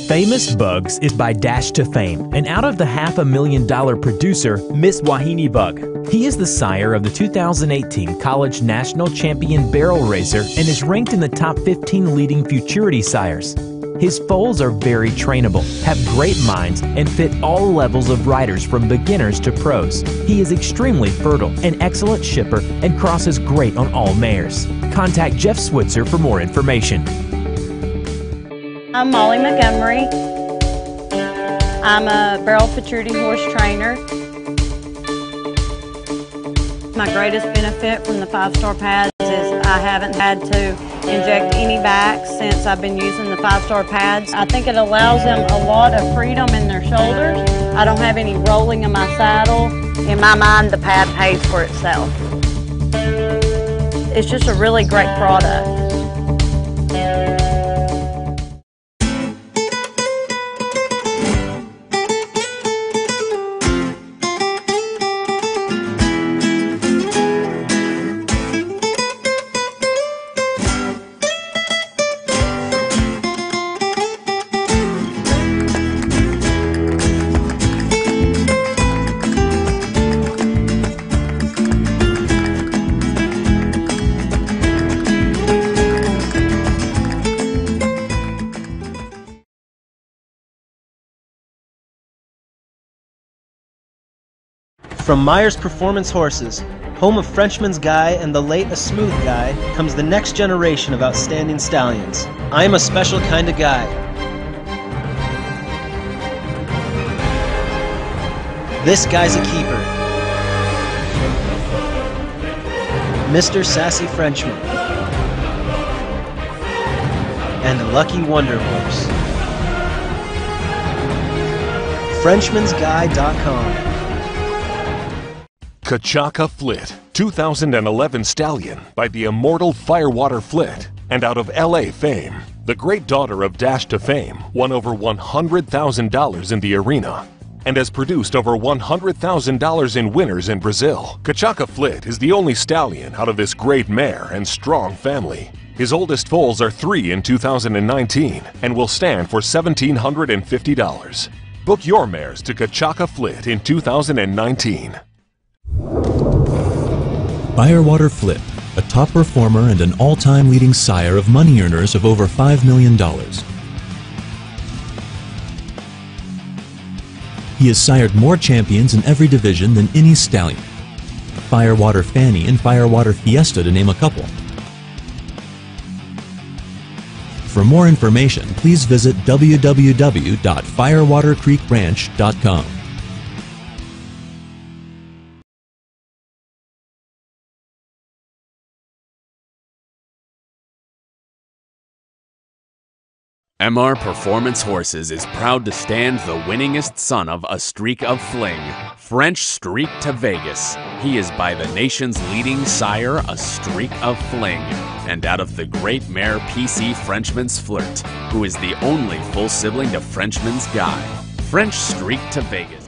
Famous Bugs is by Dash to Fame, and out of the $500,000 producer, Miss Wahini Bug. He is the sire of the 2018 College National Champion Barrel Racer and is ranked in the top 15 leading futurity sires. His foals are very trainable, have great minds, and fit all levels of riders from beginners to pros. He is extremely fertile, an excellent shipper, and crosses great on all mares. Contact Jeff Switzer for more information. I'm Molly Montgomery. I'm a barrel futurity horse trainer. My greatest benefit from the 5-star pads is I haven't had to inject any backs since I've been using the 5-star pads. I think it allows them a lot of freedom in their shoulders. I don't have any rolling in my saddle. In my mind, the pad pays for itself. It's just a really great product. From Myers Performance Horses, home of Frenchman's Guy and the late A Smooth Guy, comes the next generation of outstanding stallions. I'm a special kind of guy. This guy's a keeper. Mr. Sassy Frenchman. And Lucky Wonder Horse. FrenchmansGuy.com. Kachaka Flit, 2011 stallion by the immortal Firewater Flit, and out of LA fame. The great daughter of Dash to Fame won over $100,000 in the arena and has produced over $100,000 in winners in Brazil. Kachaka Flit is the only stallion out of this great mare and strong family. His oldest foals are 3 in 2019 and will stand for $1,750. Book your mares to Kachaka Flit in 2019. Firewater Flip, a top performer and an all-time leading sire of money earners of over $5 million. He has sired more champions in every division than any stallion. Firewater Fanny and Firewater Fiesta to name a couple. For more information, please visit www.firewatercreekranch.com. MR Performance Horses is proud to stand the winningest son of A Streak of Fling, French Streak to Vegas. He is by the nation's leading sire, A Streak of Fling, and out of the great mare PC Frenchman's Flirt, who is the only full sibling to Frenchman's Guy, French Streak to Vegas.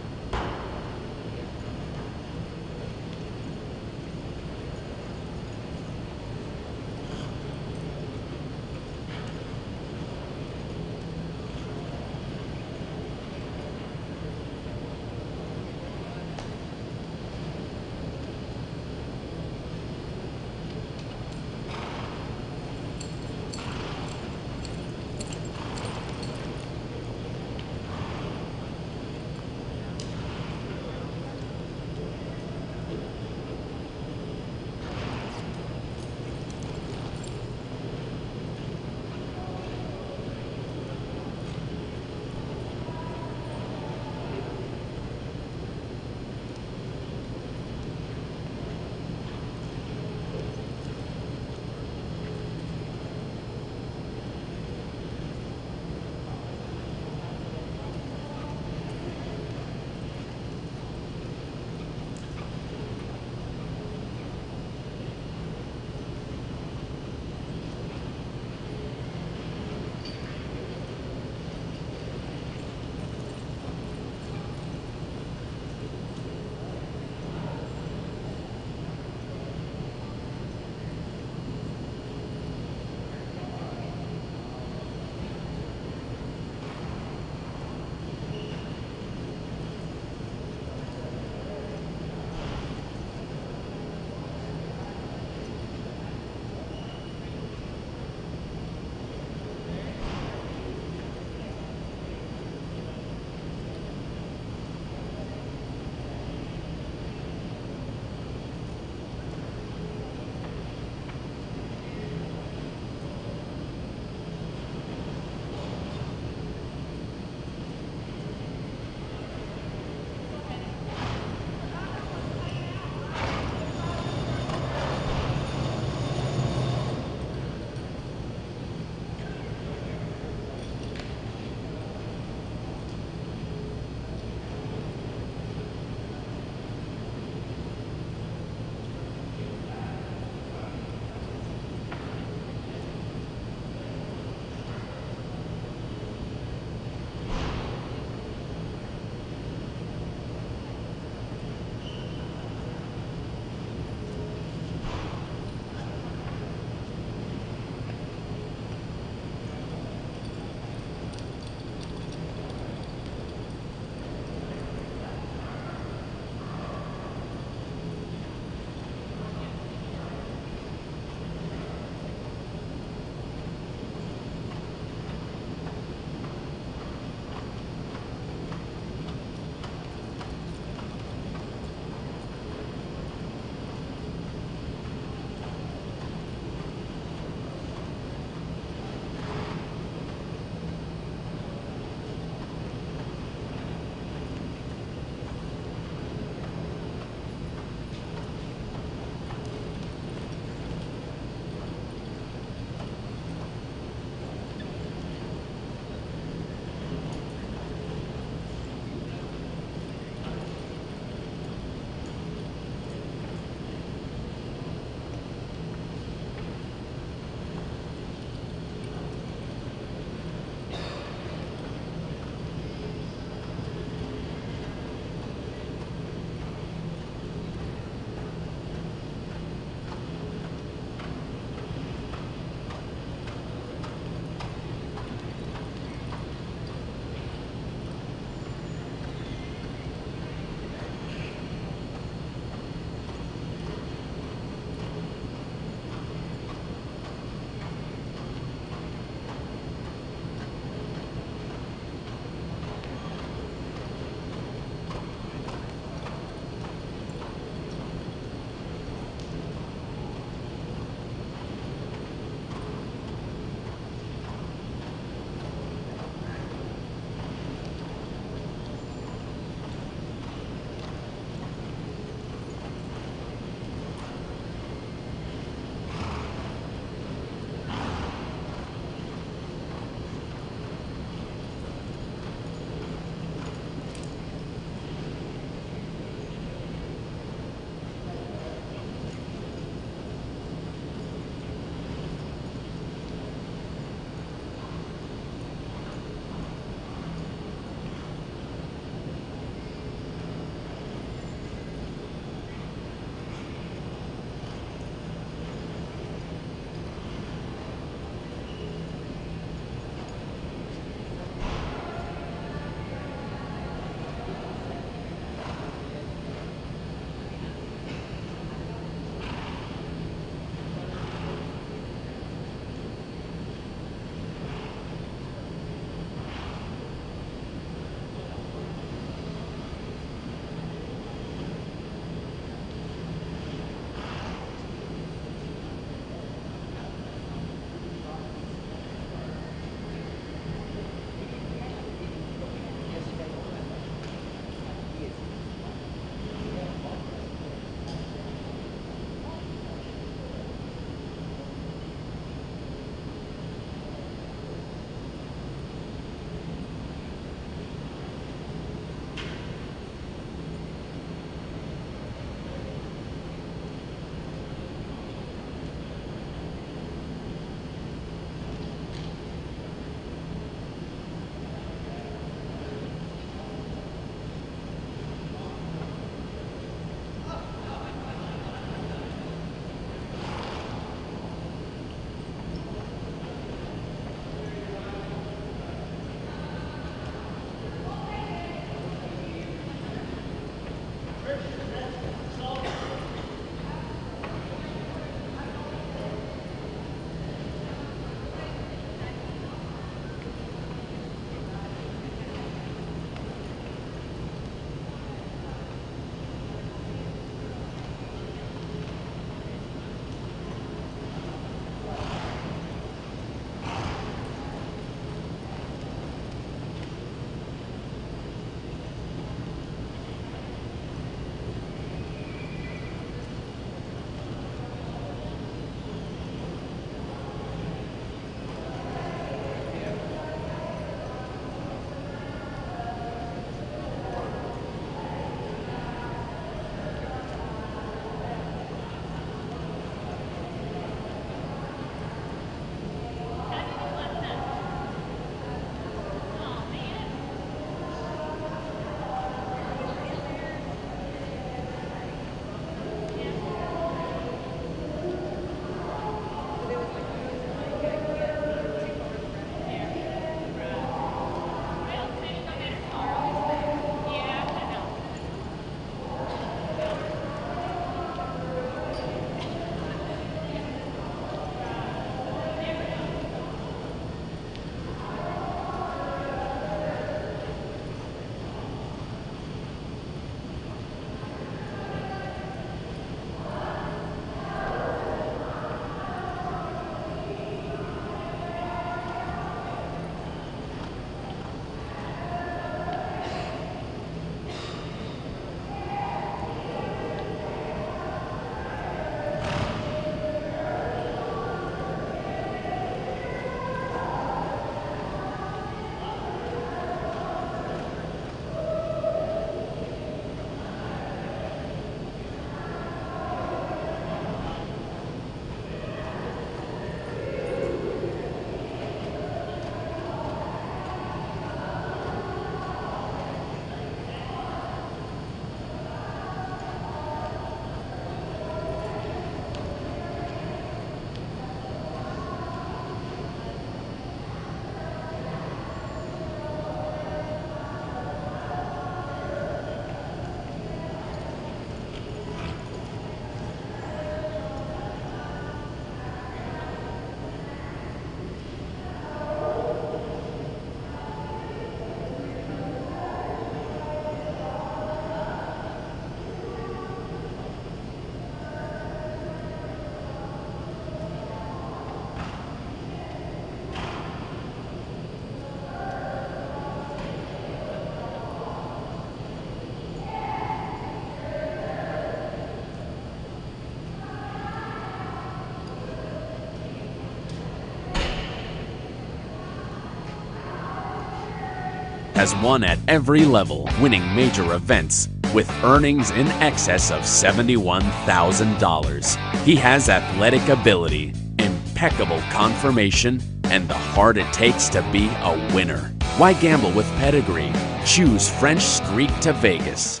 has won at every level, winning major events with earnings in excess of $71,000. He has athletic ability, impeccable conformation, and the heart it takes to be a winner. Why gamble with pedigree? Choose French Streak to Vegas.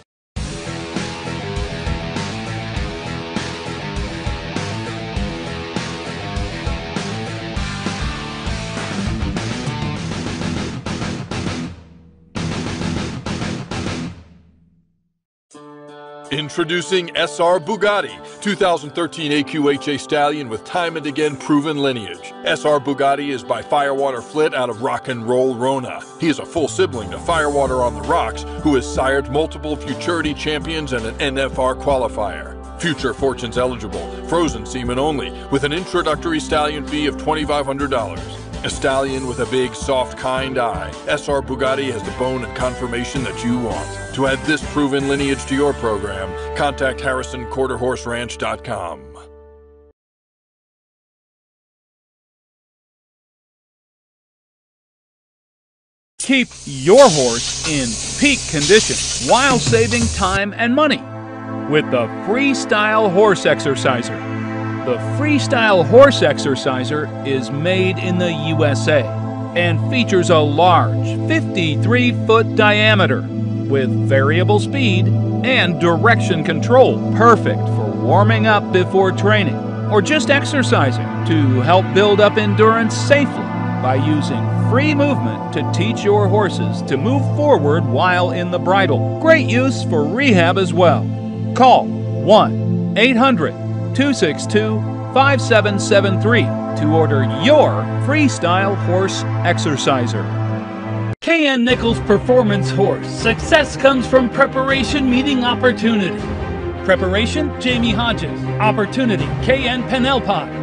Introducing SR Bugatti, 2013 AQHA stallion with time and again proven lineage. SR Bugatti is by Firewater Flit out of Rock and Roll, Rona. He is a full sibling to Firewater on the Rocks, who has sired multiple Futurity champions and an NFR qualifier. Future Fortunes eligible, frozen semen only, with an introductory stallion fee of $2,500. A stallion with a big, soft, kind eye, SR Bugatti has the bone and conformation that you want. To add this proven lineage to your program, contact HarrisonQuarterHorseRanch.com. Keep your horse in peak condition while saving time and money with the Freestyle Horse Exerciser. The Freestyle Horse Exerciser is made in the USA and features a large 53-foot diameter with variable speed and direction control, perfect for warming up before training or just exercising to help build up endurance safely by using free movement to teach your horses to move forward while in the bridle. Great use for rehab as well. Call 1-800-262-5773 to order your Freestyle Horse Exerciser. K.N. Nichols Performance Horse. Success comes from preparation meeting opportunity. Preparation, Jamie Hodges. Opportunity, K.N. Penelpie.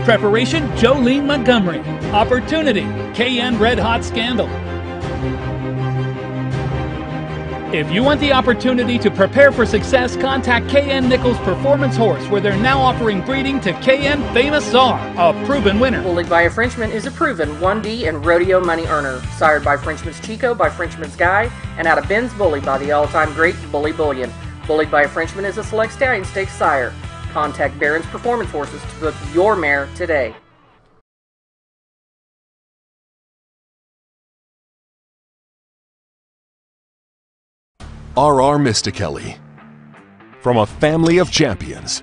Preparation, Jolene Montgomery. Opportunity, K.N. Red Hot Scandal. If you want the opportunity to prepare for success, contact K.N. Nichols Performance Horse, where they're now offering breeding to K.N. Famous Czar, a proven winner. Bullied by a Frenchman is a proven 1D and rodeo money earner. Sired by Frenchman's Chico, by Frenchman's Guy, and out of Ben's Bully by the all-time great Bully Bullion. Bullied by a Frenchman is a Select Stallion Stakes sire. Contact Barron's Performance Horses to book your mare today. R.R. Mistakeli. From a Family of Champions.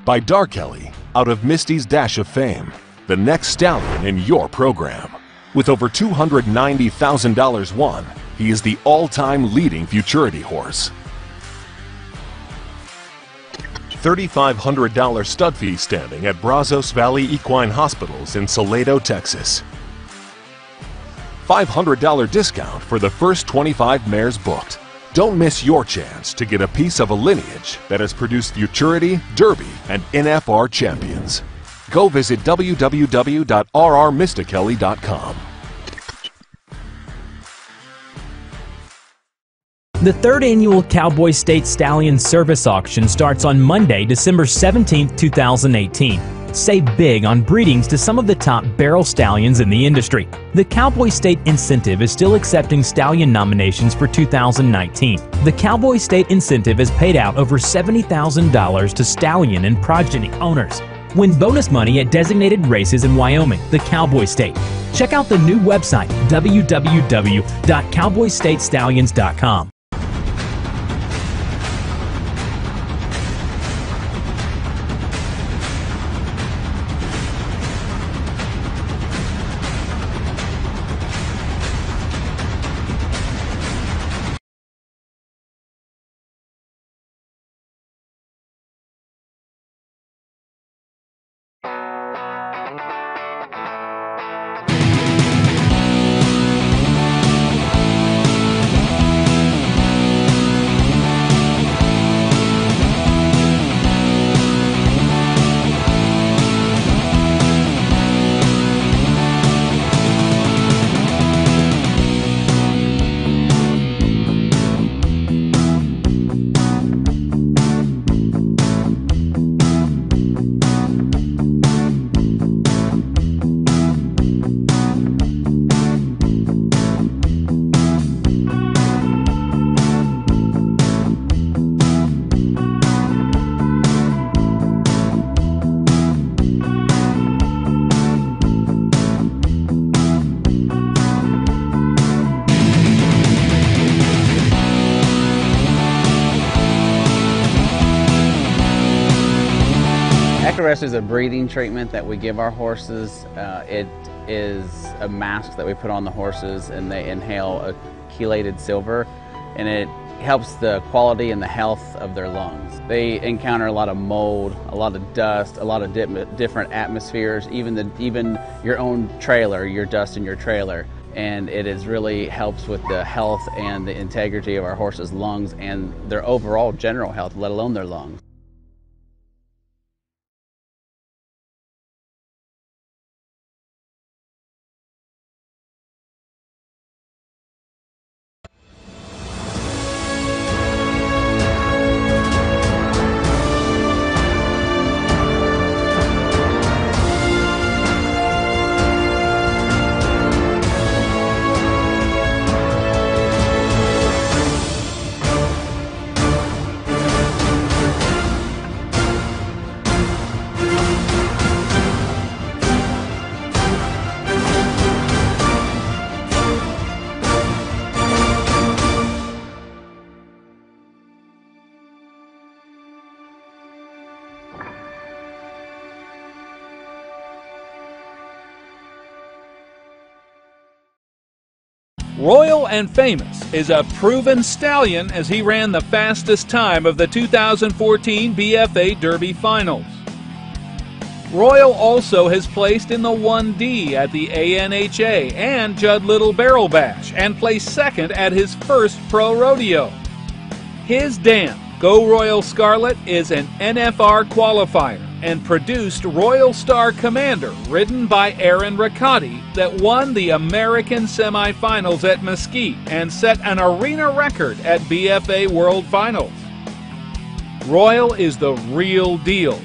By Darkelly, out of Misty's Dash of Fame, the next stallion in your program. With over $290,000 won, he is the all-time leading Futurity horse. $3,500 stud fee standing at Brazos Valley Equine Hospitals in Salado, Texas. $500 discount for the first 25 mares booked. Don't miss your chance to get a piece of a lineage that has produced Futurity, Derby, and NFR champions. Go visit www.rrmistakeli.com. The third annual Cowboy State Stallion Service Auction starts on Monday, December 17, 2018. Save big on breedings to some of the top barrel stallions in the industry. The Cowboy State Incentive is still accepting stallion nominations for 2019. The Cowboy State Incentive has paid out over $70,000 to stallion and progeny owners. Win bonus money at designated races in Wyoming, the Cowboy State. Check out the new website, www.cowboystatestallions.com. Rest is a breathing treatment that we give our horses. It is a mask that we put on the horses, and they inhale a chelated silver, and it helps the quality and the health of their lungs. They encounter a lot of mold, a lot of dust, a lot of different atmospheres, even your own trailer, your dust in your trailer. And it really helps with the health and the integrity of our horses' lungs and their overall general health, let alone their lungs. Royal and Famous is a proven stallion as he ran the fastest time of the 2014 BFA Derby Finals. Royal also has placed in the 1D at the ANHA and Judd Little Barrel Bash and placed second at his first pro rodeo. His dam, Go Royal Scarlet, is an NFR qualifier and produced Royal Star Commander, ridden by Aaron Riccati, that won the American semifinals at Mesquite and set an arena record at BFA World Finals. Royal is the real deal.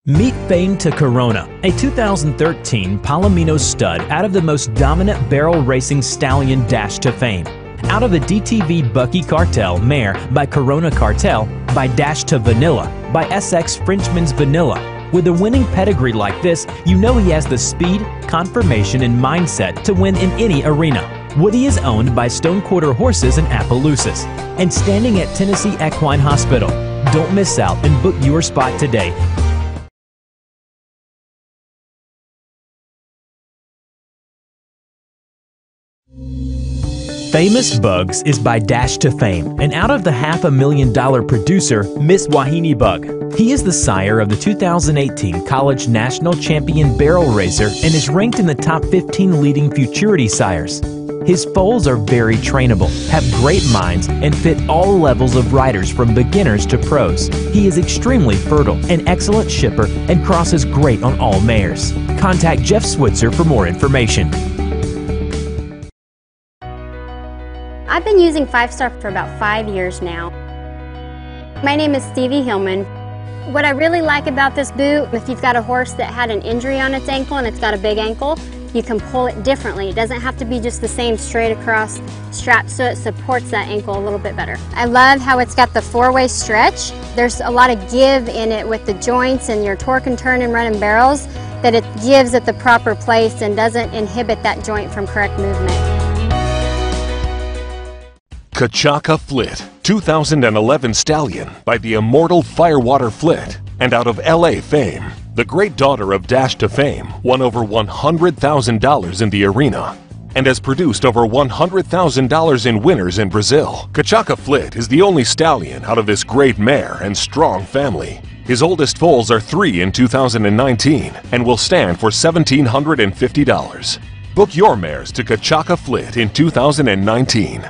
Meet Fame to Corona, a 2013 Palomino stud out of the most dominant barrel racing stallion Dash to Fame. Out of a DTV Bucky Cartel mare by Corona Cartel, by Dash to Vanilla, by SX Frenchman's Vanilla. With a winning pedigree like this, you know he has the speed, conformation, and mindset to win in any arena. Woody is owned by Stone Quarter Horses in Appaloosas and standing at Tennessee Equine Hospital. Don't miss out and book your spot today. Famous Bugs is by Dash to Fame, and out of the $500,000 producer, Miss Wahini Bug. He is the sire of the 2018 College National Champion Barrel Racer and is ranked in the top 15 leading futurity sires. His foals are very trainable, have great minds, and fit all levels of riders from beginners to pros. He is extremely fertile, an excellent shipper, and crosses great on all mares. Contact Jeff Switzer for more information. I've been using 5-Star for about 5 years now. My name is Stevie Hillman. What I really like about this boot, if you've got a horse that had an injury on its ankle and it's got a big ankle, you can pull it differently. It doesn't have to be just the same straight across strap, so it supports that ankle a little bit better. I love how it's got the 4-way stretch. There's a lot of give in it with the joints and your torque and turn and running barrels, that it gives at the proper place and doesn't inhibit that joint from correct movement. Kachaka Flit, 2011 stallion by the immortal Firewater Flit, and out of LA Fame. the great daughter of Dash to Fame, won over $100,000 in the arena and has produced over $100,000 in winners in Brazil. Kachaka Flit is the only stallion out of this great mare and strong family. His oldest foals are 3 in 2019 and will stand for $1,750. Book your mares to Kachaka Flit in 2019.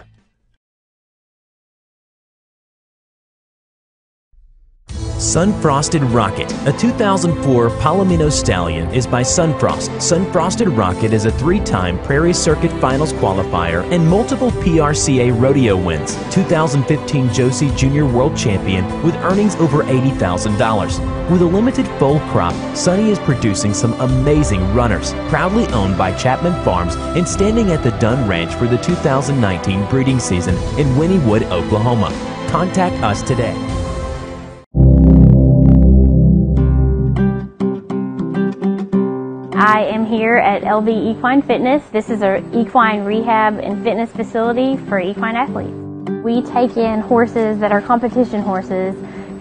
Sun-Frosted Rocket, a 2004 Palomino stallion, is by Sunfrost. Sun-Frosted Rocket is a 3-time Prairie Circuit Finals qualifier and multiple PRCA rodeo wins. 2015 Josie Junior World Champion with earnings over $80,000. With a limited foal crop, Sunny is producing some amazing runners. Proudly owned by Chapman Farms and standing at the Dunn Ranch for the 2019 breeding season in Wynnewood, Oklahoma. Contact us today. I am here at LV Equine Fitness. This is our equine rehab and fitness facility for equine athletes. We take in horses that are competition horses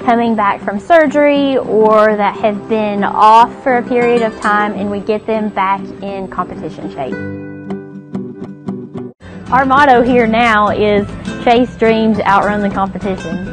coming back from surgery or that have been off for a period of time, and we get them back in competition shape. Our motto here now is chase dreams, outrun the competition.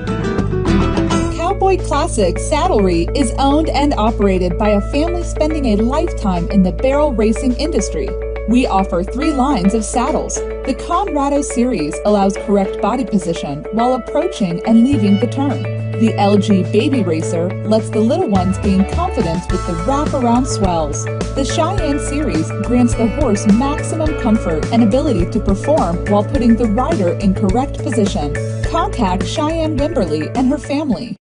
Cowboy Classic Saddlery is owned and operated by a family spending a lifetime in the barrel racing industry. We offer 3 lines of saddles. The Conrado series allows correct body position while approaching and leaving the turn. The LG Baby Racer lets the little ones gain confidence with the wraparound swells. The Cheyenne series grants the horse maximum comfort and ability to perform while putting the rider in correct position. Contact Cheyenne Wimberly and her family.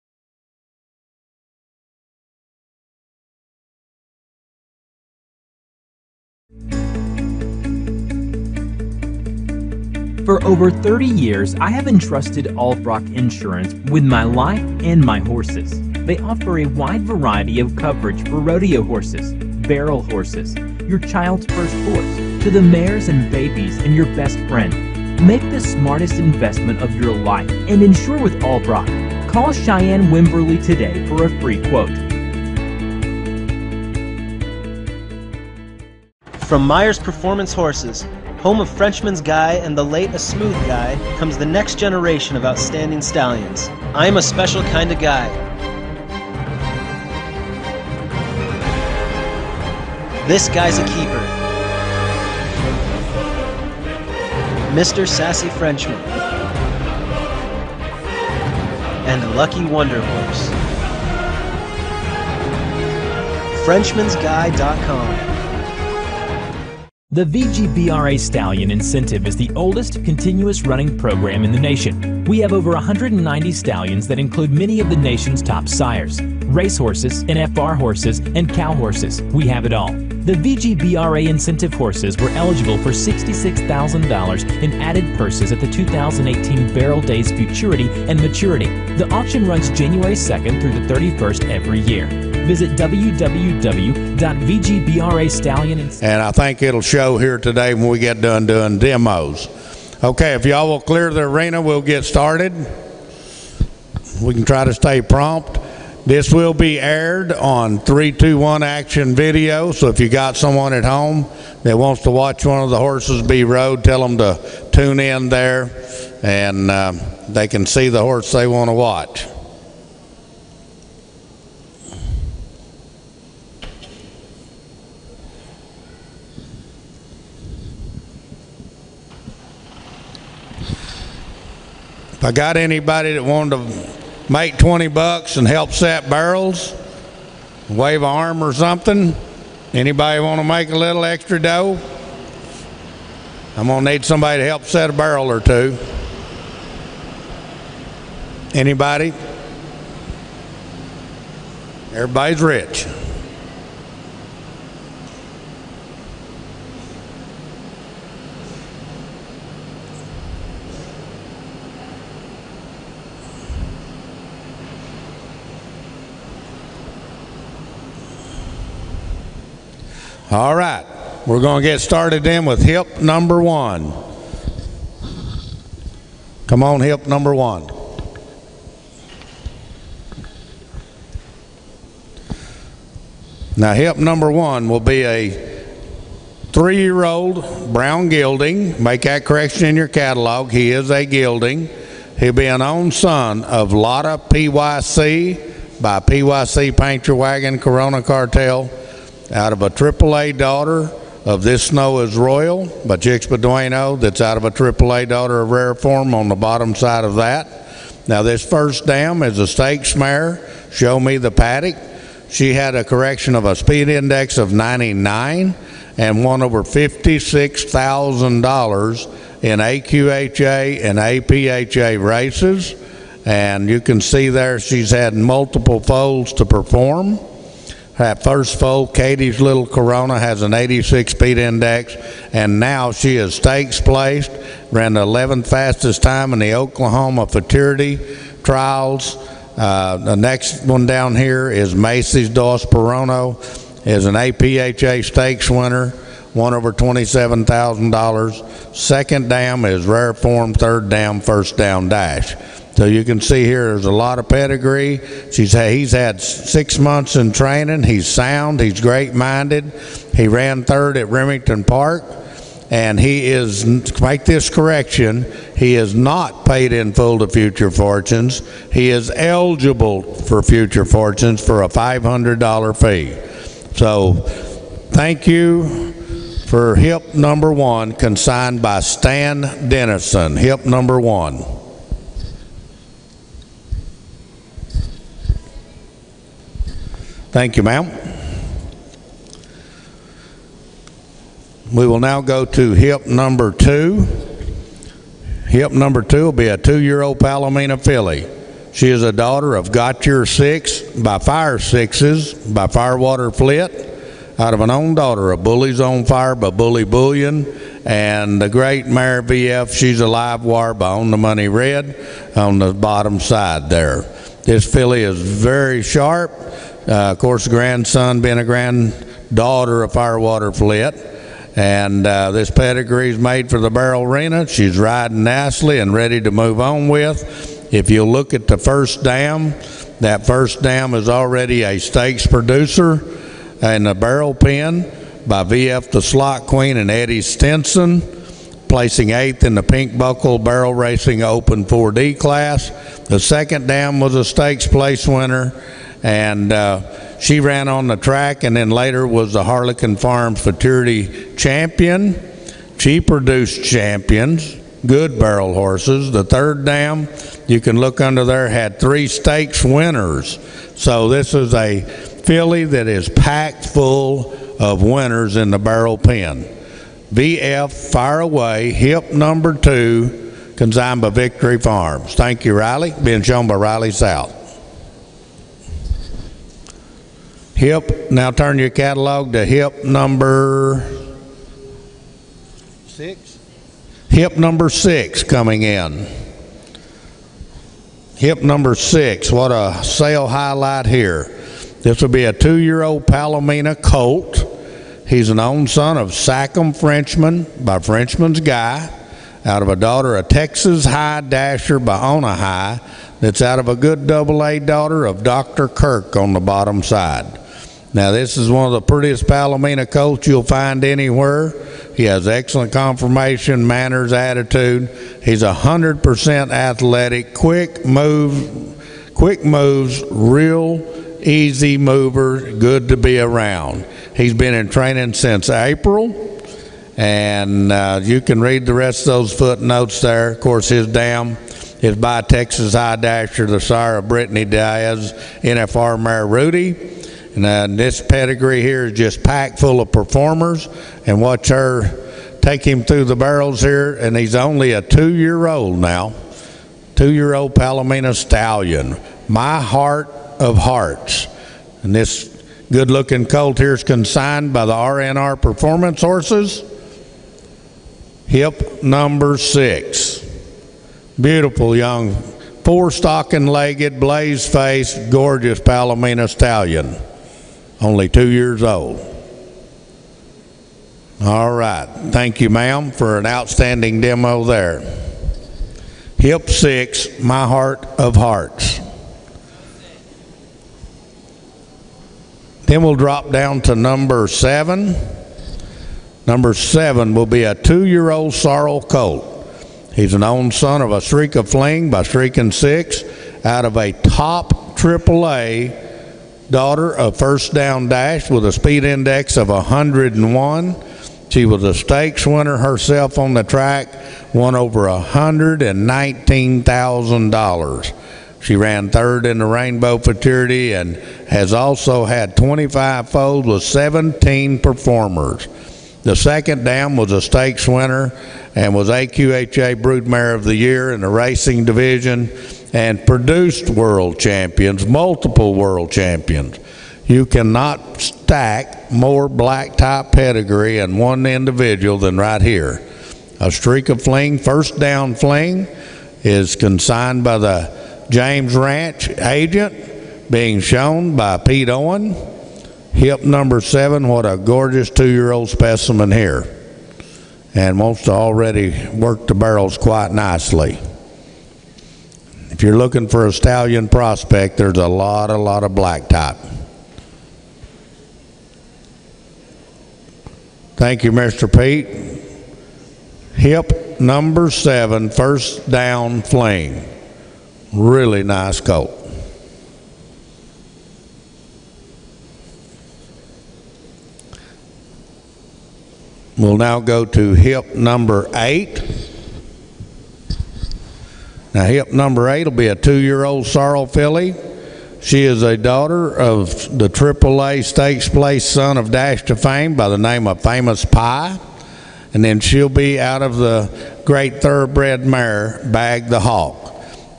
For over 30 years, I have entrusted Albrock Insurance with my life and my horses. They offer a wide variety of coverage for rodeo horses, barrel horses, your child's first horse, to the mares and babies and your best friend. Make the smartest investment of your life and insure with Albrock. Call Cheyenne Wimberly today for a free quote. From Myers Performance Horses, home of Frenchman's Guy and the late A Smooth Guy, comes the next generation of outstanding stallions. I'm a special kind of guy. This guy's a keeper. Mr. Sassy Frenchman. And Lucky Wonder Horse. FrenchmansGuy.com. The VGBRA Stallion Incentive is the oldest continuous running program in the nation. We have over 190 stallions that include many of the nation's top sires. Racehorses, NFR horses, and cow horses. We have it all. The VGBRA incentive horses were eligible for $66,000 in added purses at the 2018 Barrel Days Futurity and Maturity. The auction runs January 2nd through the 31st every year. Visit www.vgbrastallion. And I think it'll show here today when we get done doing demos. Okay, if y'all will clear the arena, we'll get started. We can try to stay prompt. This will be aired on 3-2-1 Action Video, so if you got someone at home that wants to watch one of the horses be rode, tell them to tune in there, and they can see the horse they want to watch. If I got anybody that wanted to make 20 bucks and help set barrels, wave an arm or something, anybody want to make a little extra dough? I'm going to need somebody to help set a barrel or two. Anybody? Everybody's rich. All right, we're going to get started then with hip number 1. Come on, hip number 1. Now hip number 1 will be a 3-year-old brown gelding. Make that correction in your catalog. He is a gelding. He'll be an own son of Lotta PYC by PYC Paint Your Wagon Corona Cartel, out of a AAA daughter of This Snow is Royal by Chicks Bedueno, that's out of a AAA daughter of Rare Form on the bottom side of that. Now this first dam is a stakes mare, Show Me the Paddock. She had a correction of a speed index of 99 and won over $56,000 in AQHA and APHA races. And you can see there she's had multiple foals to perform. That first foal, Katie's Little Corona, has an 86 speed index, and now she is stakes placed, ran the 11th fastest time in the Oklahoma Futurity Trials. The next one down here is Macy's Dos Perono, is an APHA stakes winner, won over $27,000. Second dam is Rare Form, third dam, first down dash. So you can see here there's a lot of pedigree. He's had 6 months in training. He's sound. He's great-minded. He ran third at Remington Park. And he is, make this correction, he is not paid in full to Future Fortunes. He is eligible for Future Fortunes for a $500 fee. So thank you for hip number 1, consigned by Stan Dennison. Hip number 1. Thank you, ma'am. We will now go to hip number 2. Hip number 2 will be a 2-year-old Palomino filly. She is a daughter of Got Your Six by Fire Sixes by Firewater Flit, out of an own daughter of Bully's on Fire by Bully Bullion, and the great mare VF, She's a Live Wire by On the Money Red on the bottom side there. This filly is very sharp. Of course, grandson being a granddaughter of Firewater Flit. And this pedigree is made for the Barrel Arena. She's riding nicely and ready to move on with. If you look at the first dam, that first dam is already a stakes producer in the barrel pen by VF the Slot Queen and Eddie Stinson, placing 8th in the Pink Buckle Barrel Racing Open 4D class. The second dam was a stakes place winner, and she ran on the track and then later was the Harlequin Farms Futurity Champion. She produced champions, good barrel horses. The third dam, you can look under there, had 3 stakes winners. So this is a filly that is packed full of winners in the barrel pen. VF Fire Away, hip number 2, consigned by Victory Farms. Thank you, Riley. Being shown by Riley South. Hip, now turn your catalog to hip number 6. Hip number 6 coming in. Hip number 6, what a sale highlight here. This will be a 2-year-old Palomino colt. He's an own son of Sackham Frenchman by Frenchman's Guy, out of a daughter of Texas High Dasher by Ona High, that's out of a good AA daughter of Dr. Kirk on the bottom side. Now this is one of the prettiest Palomino colts you'll find anywhere. He has excellent conformation, manners, attitude. He's 100% athletic, quick moves, real easy mover, good to be around. He's been in training since April, and you can read the rest of those footnotes there. Of course, his dam is by Texas High Dasher, the sire of Brittany Diaz, NFR mare Rudy. And this pedigree here is just packed full of performers. And watch her take him through the barrels here. And he's only a 2-year-old now. 2-year-old Palomino Stallion. My Heart of Hearts. And this good-looking colt here is consigned by the RNR Performance Horses. Hip number 6. Beautiful young 4-stocking-legged, blaze-faced, gorgeous Palomino Stallion. Only 2 years old. All right. Thank you, ma'am, for an outstanding demo there. Hip 6, My Heart of Hearts. Then we'll drop down to number 7. Number 7 will be a 2-year-old sorrel colt. He's an own son of a Streak of Fling by Streak and 6 out of a top AAA daughter of First Down Dash with a speed index of 101. She was a stakes winner herself on the track, won over $119,000. She ran 3rd in the Rainbow Futurity and has also had 25 foals with 17 performers. The second dam was a stakes winner and was AQHA Broodmare of the Year in the racing division and produced world champions, multiple world champions. You cannot stack more black type pedigree in one individual than right here. A Streak of Fling, First Down Fling, is consigned by the James Ranch agent, being shown by Pete Owen. Hip number 7, what a gorgeous 2-year-old specimen here. And wants to already work the barrels quite nicely. If you're looking for a stallion prospect, there's a lot of black type. Thank you, Mr. Pete. Hip number 7, First Down Fling. Really nice colt. We'll now go to hip number 8. Now, hip number 8 will be a 2-year-old sorrel filly. She is a daughter of the AAA Stakes Place son of Dash to Fame by the name of Famous Pie. And then she'll be out of the great thoroughbred mare, Bag the Hawk.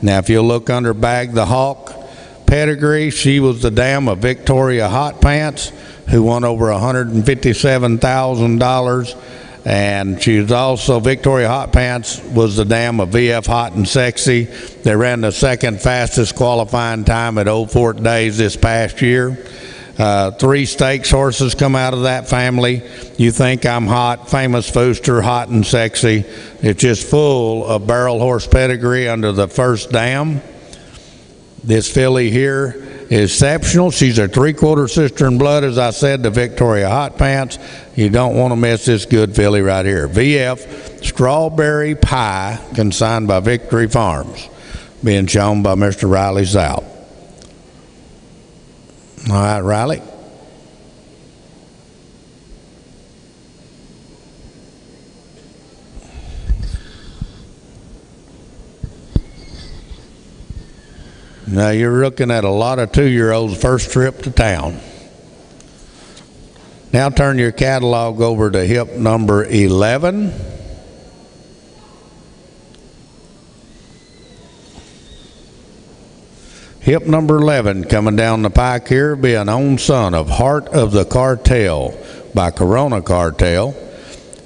Now, if you look under Bag the Hawk pedigree, she was the dam of Victoria Hot Pants, who won over $157,000. And she's also, Victoria Hot Pants was the dam of VF Hot and Sexy. They ran the second fastest qualifying time at Old Fort Days this past year. 3 stakes horses come out of that family. You Think I'm Hot, Famous Fooster, Hot and Sexy. It's just full of barrel horse pedigree under the first dam. This filly here is exceptional. She's a 3/4 sister in blood, as I said, to Victoria Hot Pants. You don't want to miss this good filly right here. VF Strawberry Pie, consigned by Victory Farms, being shown by Mr. Riley South. All right, Riley. Now you're looking at a lot of 2-year-olds' first trip to town. Now turn your catalog over to hip number 11. Hip number 11 coming down the pike here will be an own son of Heart of the Cartel by Corona Cartel.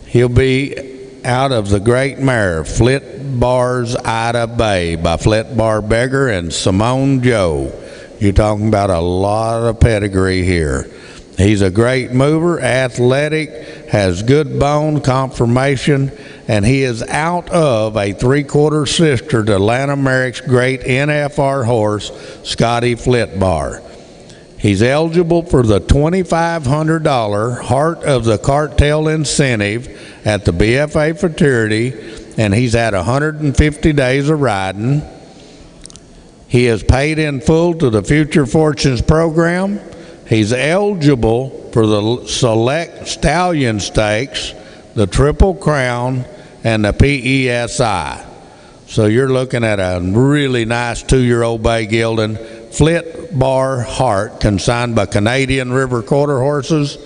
He'll be out of the great mare Flit Bar's Ida Bay by Flit Bar Beggar and Simone Joe. You're talking about a lot of pedigree here. He's a great mover, athletic, has good bone conformation, and he is out of a 3/4 sister to Lantameric's great NFR horse, Scotty Flitbar. He's eligible for the $2,500 Heart of the Cartel incentive at the BFA Futurity, and he's had 150 days of riding. He is paid in full to the Future Fortunes program. He's eligible for the Select Stallion Stakes, the Triple Crown, and the PESI. So you're looking at a really nice 2-year-old bay gelding, Flit Bar Heart, consigned by Canadian River Quarter Horses.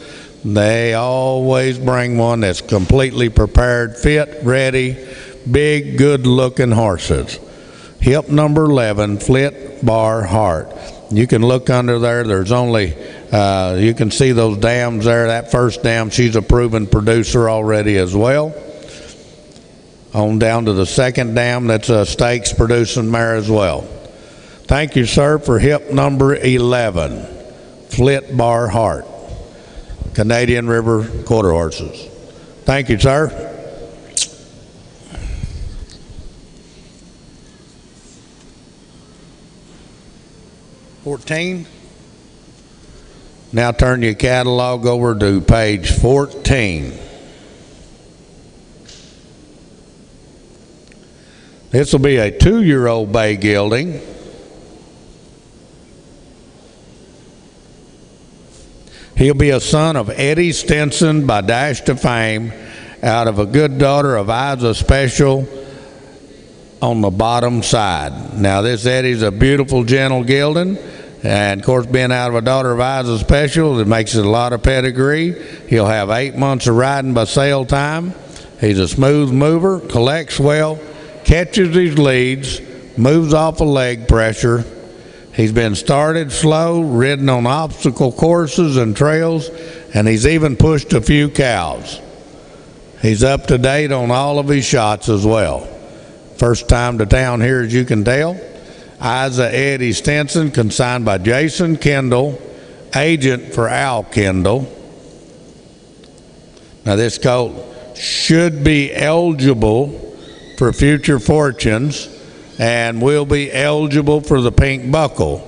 They always bring one that's completely prepared, fit, ready, big, good-looking horses. Hip number 11, Flit Bar Heart. You can look under there. There's only, you can see those dams there. That first dam, she's a proven producer already as well. On down to the second dam, that's a stakes producing mare as well. Thank you, sir, for hip number 11, Flit Bar Heart, Canadian River Quarter Horses. Thank you, sir. Now turn your catalog over to page 14. This will be a 2-year-old bay gelding. He'll be a son of Eddie Stinson by Dash to Fame, out of a good daughter of Isa Special on the bottom side. Now this Eddie's a beautiful, gentle gelding, and of course being out of a daughter of Isa Special, it makes it a lot of pedigree. He'll have 8 months of riding by sale time. He's a smooth mover, collects well, catches his leads, moves off of leg pressure. He's been started slow, ridden on obstacle courses and trails, and he's even pushed a few cows. He's up to date on all of his shots as well. First time to town here, as you can tell. Isa Eddie Stinson, consigned by Jason Kendall, agent for Al Kendall. Now this colt should be eligible for Future Fortunes and will be eligible for the pink buckle.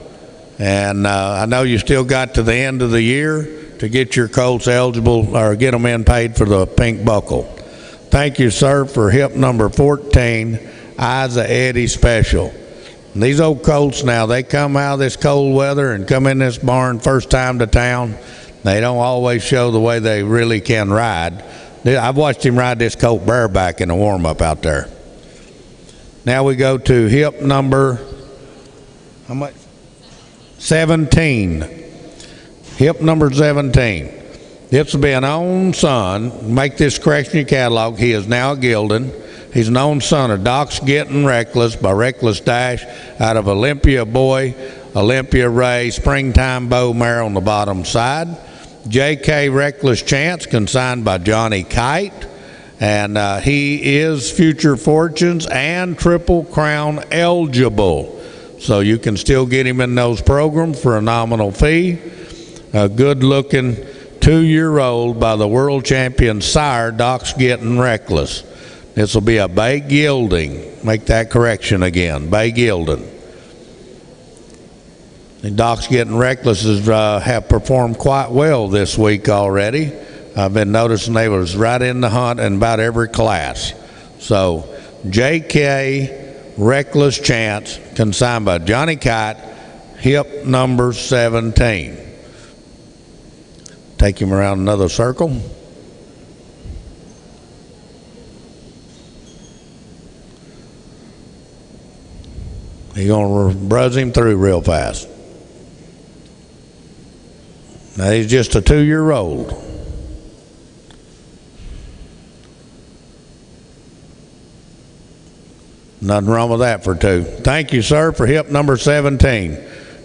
And I know you still got to the end of the year to get your colts eligible or get them in paid for the pink buckle. Thank you, sir, for hip number 14, Isa Eddie Special. And these old colts now, they come out of this cold weather and come in this barn first time to town. They don't always show the way they really can ride. I've watched him ride this colt bareback in a warm-up out there. Now we go to hip number, how much? 17. Hip number 17. This will be an own son. Make this correction in your catalog. He is now a gelding. He's an own son of Doc's Getting Reckless by Reckless Dash out of Olympia Boy, Olympia Ray, Springtime Bow Mare on the bottom side. J.K. Reckless Chance, consigned by Johnny Kite. And he is Future Fortunes and Triple Crown eligible. So you can still get him in those programs for a nominal fee. A good-looking 2-year-old by the world champion sire, Doc's Getting Reckless. This will be a bay gelding. Make that correction again, bay gelding. And Doc's Getting Reckless have performed quite well this week already. I've been noticing they was right in the hunt in about every class. So J.K. Reckless Chance, consigned by Johnny Kite, hip number 17. Take him around another circle. He's going to buzz him through real fast. Now he's just a 2-year-old. Nothing wrong with that for 2. Thank you, sir, for hip number 17.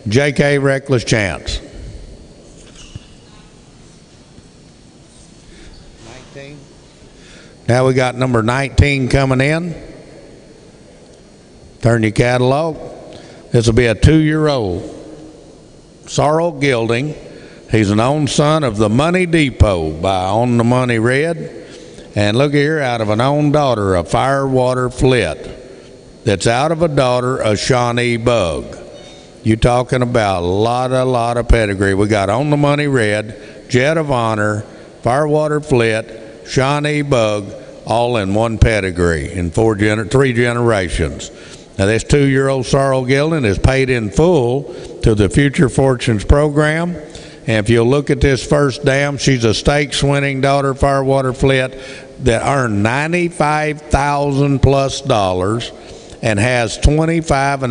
J.K. Reckless Chance. 19. Now we got number 19 coming in. Turn your catalog. This will be a 2-year-old. Sorrel Gelding. He's an own son of the Money Depot by On the Money Red. And look here, out of an own daughter, a Firewater Flit. That's out of a daughter, a Shawnee Bug. You talking about a lot of pedigree. We got On the Money Red, Jet of Honor, Firewater Flit, Shawnee Bug, all in one pedigree in 3 generations. Now this 2-year-old sorrel gelding is paid in full to the Future Fortunes program. And if you'll look at this first dam, she's a stakes winning daughter, Firewater Flit, that earned $95,000 plus and has 25.5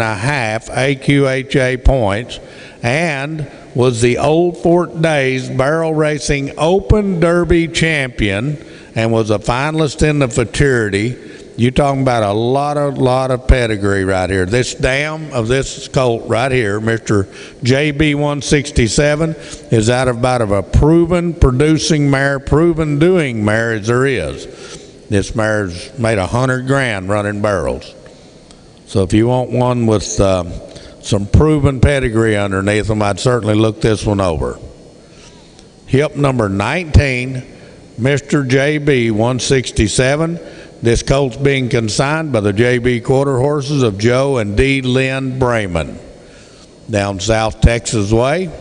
AQHA points and was the Old Fort Days Barrel Racing Open Derby champion and was a finalist in the futurity. You're talking about a lot of pedigree right here. This dam of this colt right here, Mr. JB 167, is out of about a proven producing mare, proven doing mare as there is. This mare's made $100,000 running barrels. So if you want one with some proven pedigree underneath them, I'd certainly look this one over. Hip number 19, Mr. JB 167. This colt's being consigned by the JB Quarter Horses of Joe and D. Lynn Brayman down South Texas way.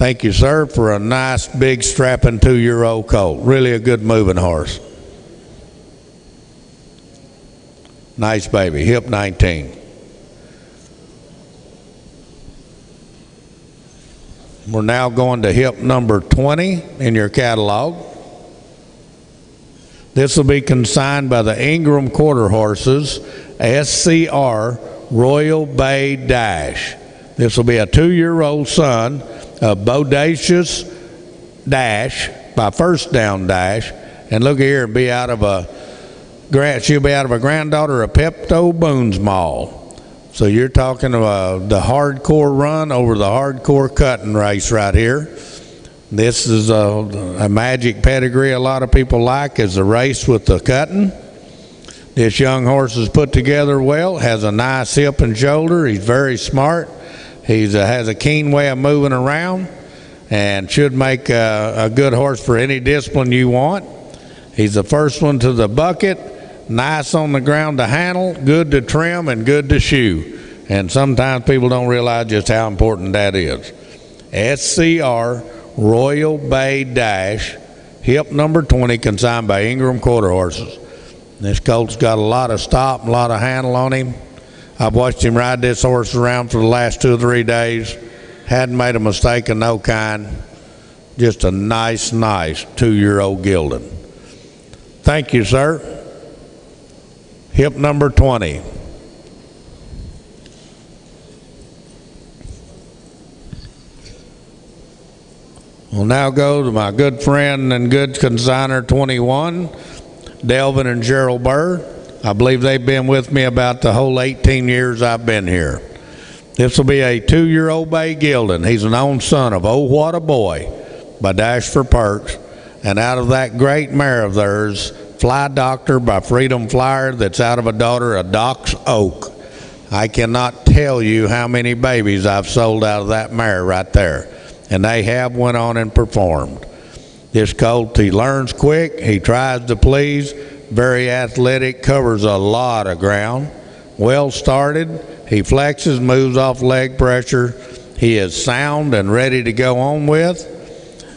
Thank you, sir, for a nice, big, strapping 2-year-old colt. Really a good moving horse. Nice baby, hip 19. We're now going to hip number 20 in your catalog. This will be consigned by the Ingram Quarter Horses, SCR Royal Bay Dash. This will be a 2-year-old son of Bodacious Dash by First Down Dash. And look here, she'll be out of a granddaughter of Pepto Boone's Mall. So you're talking about the hardcore run over the hardcore cutting race right here. This is a magic pedigree a lot of people like, is the race with the cutting. This young horse is put together well, has a nice hip and shoulder. He's very smart. He has a keen way of moving around and should make a good horse for any discipline you want. He's the first one to the bucket. Nice on the ground to handle, good to trim, and good to shoe. And sometimes people don't realize just how important that is. SCR Royal Bay Dash, hip number 20, consigned by Ingram Quarter Horses. This colt's got a lot of stop, a lot of handle on him. I've watched him ride this horse around for the last 2 or 3 days. Hadn't made a mistake of no kind. Just a nice 2-year-old gelding. Thank you, sir. Hip number 20. We'll now go to my good friend and good consigner 21, Delvin and Cheryl Burr. I believe they've been with me about the whole 18 years I've been here. This will be a 2-year-old bay gelding. He's an own son of Oh What a Boy by Dash for Perks. And out of that great mare of theirs, Fly Doctor by Freedom Flyer, that's out of a daughter of Doc's Oak. I cannot tell you how many babies I've sold out of that mare right there. And they have went on and performed. This colt, he learns quick, he tries to please, very athletic, covers a lot of ground, well started, he flexes, moves off leg pressure, he is sound and ready to go on with.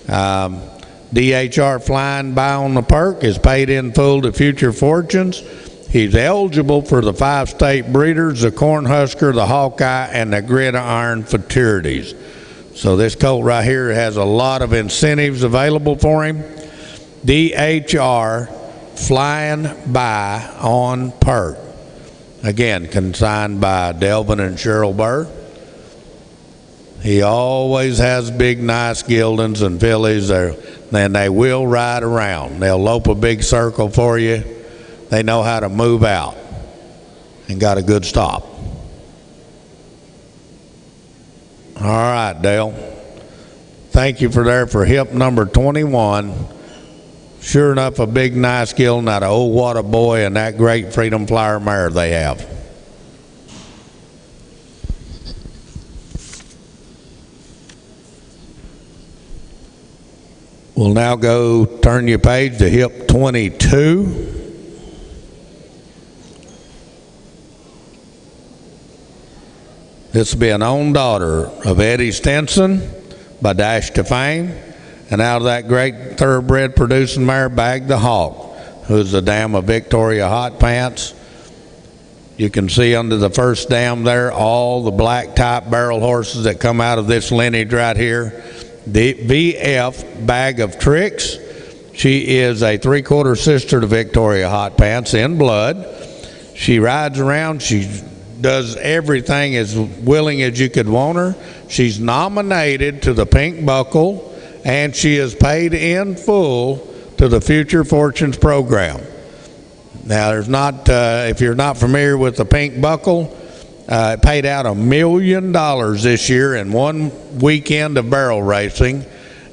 DHR flying by on the perk is paid in full to Future Fortunes. He's eligible for the 5 state breeders, the Cornhusker, the Hawkeye, and the Gridiron Futurities. So this colt right here has a lot of incentives available for him. DHR flying by on perk. Again, consigned by Delvin and Cheryl Burr. He always has big, nice geldings and fillies there. And they will ride around. They'll lope a big circle for you. They know how to move out and got a good stop. All right, Dale. Thank you for hip number 21. Sure enough, a big, nice gelding out of Oh What a Boy and that great Freedom Flyer mare they have. We'll now go turn your page to hip 22. This will be an own daughter of Eddie Stinson by Dash to Fame. And out of that great thoroughbred producing mare, Bag the Hawk, who's the dam of Victoria Hot Pants. You can see under the first dam there all the black type barrel horses that come out of this lineage right here. The VF Bag of Tricks. She is a 3/4 sister to Victoria Hot Pants in blood. She rides around. She does everything as willing as you could want her. She's nominated to the Pink Buckle, and she is paid in full to the Future Fortunes program. Now, there's not, if you're not familiar with the Pink Buckle, it paid out $1 million this year in one weekend of barrel racing,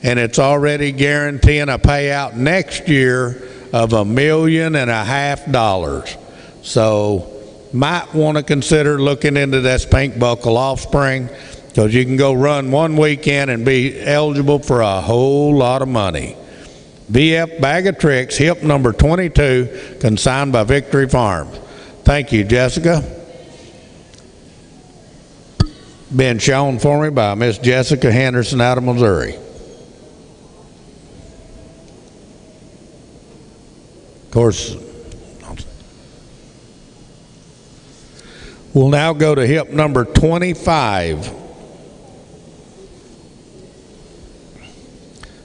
and it's already guaranteeing a payout next year of $1.5 million. So, might want to consider looking into this Pink Buckle offspring, because you can go run one weekend and be eligible for a whole lot of money. VF Bag of Tricks, hip number 22, consigned by Victory Farms. Thank you, Jessica. Been shown for me by Miss Jessica Henderson out of Missouri. Of course, we'll now go to hip number 25.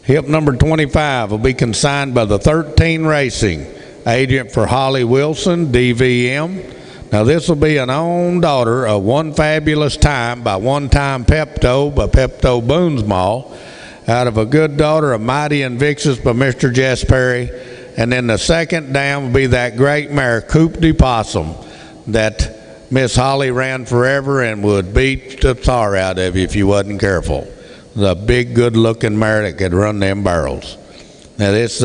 Hip number 25 will be consigned by the 13 Racing, agent for Holly Wilson, DVM. Now this will be an own daughter of One Fabulous Time by One Time Pepto by Pepto Boonsmall, out of a good daughter of Mighty Invictus by Mr. Jess Perry. And then the second dam will be that great mare, Coupe de Possum, that Miss Holly ran forever and would beat the tar out of you if you wasn't careful. The big, good-looking mare that could run them barrels. Now this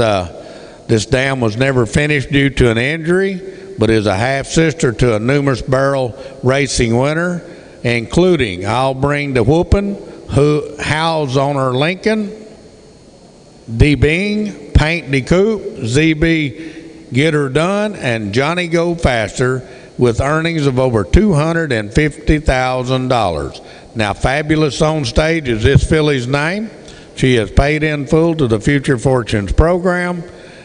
dam was never finished due to an injury, but is a half-sister to a numerous barrel racing winner, including I'll Bring the Whoopin', Who Howls on Her Lincoln, D Bing, Paint de Coupe, ZB Get Her Done, and Johnny Go Faster, with earnings of over $250,000. Now, Fabulous on Stage is this filly's name. She is paid in full to the Future Fortunes program,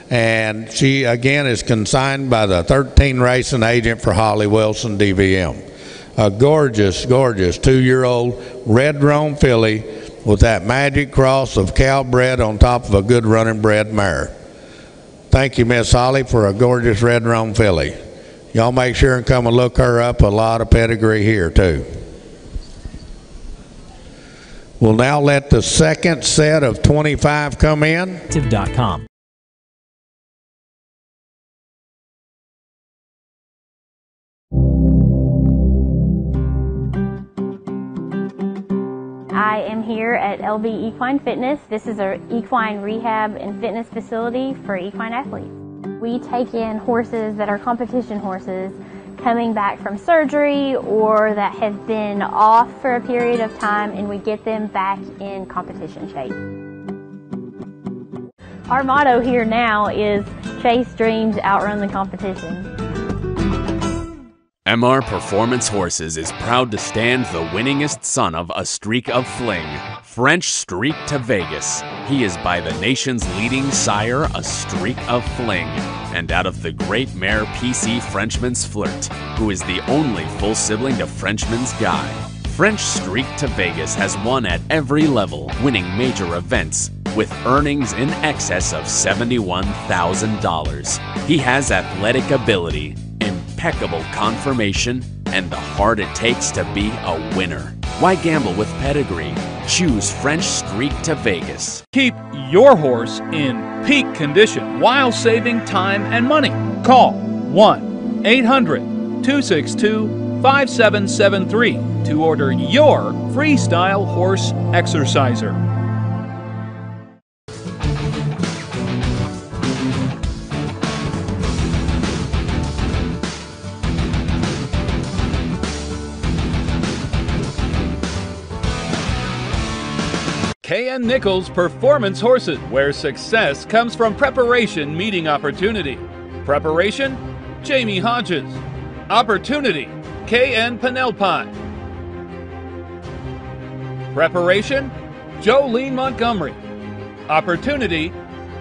and she again is consigned by the 13 Racing agent for Holly Wilson, DVM. A gorgeous, gorgeous 2-year-old red roan filly with that magic cross of cow bred on top of a good running bred mare. Thank you, Miss Holly, for a gorgeous red roan filly. Y'all make sure and come and look her up. A lot of pedigree here too. We'll now let the second set of 25 come in. .com. I am here at LV Equine Fitness. This is our equine rehab and fitness facility for equine athletes. We take in horses that are competition horses coming back from surgery or that have been off for a period of time, and we get them back in competition shape. Our motto here now is chase dreams, outrun the competition. MR Performance Horses is proud to stand the winningest son of A Streak of Fling, French Streak to Vegas. He is by the nation's leading sire, A Streak of Fling, and out of the great mare PC Frenchman's Flirt, who is the only full sibling to Frenchman's Guy. French Streak to Vegas has won at every level, winning major events, with earnings in excess of $71,000. He has athletic ability, impeccable conformation, and the heart it takes to be a winner. Why gamble with pedigree? Choose French Streak to Vegas. Keep your horse in peak condition while saving time and money. Call 1-800-262-5773 to order your Freestyle Horse Exerciser. K.N. Nichols Performance Horses, where success comes from preparation meeting opportunity. Preparation, Jamie Hodges. Opportunity, K.N. Penelpine. Preparation, Jolene Montgomery. Opportunity,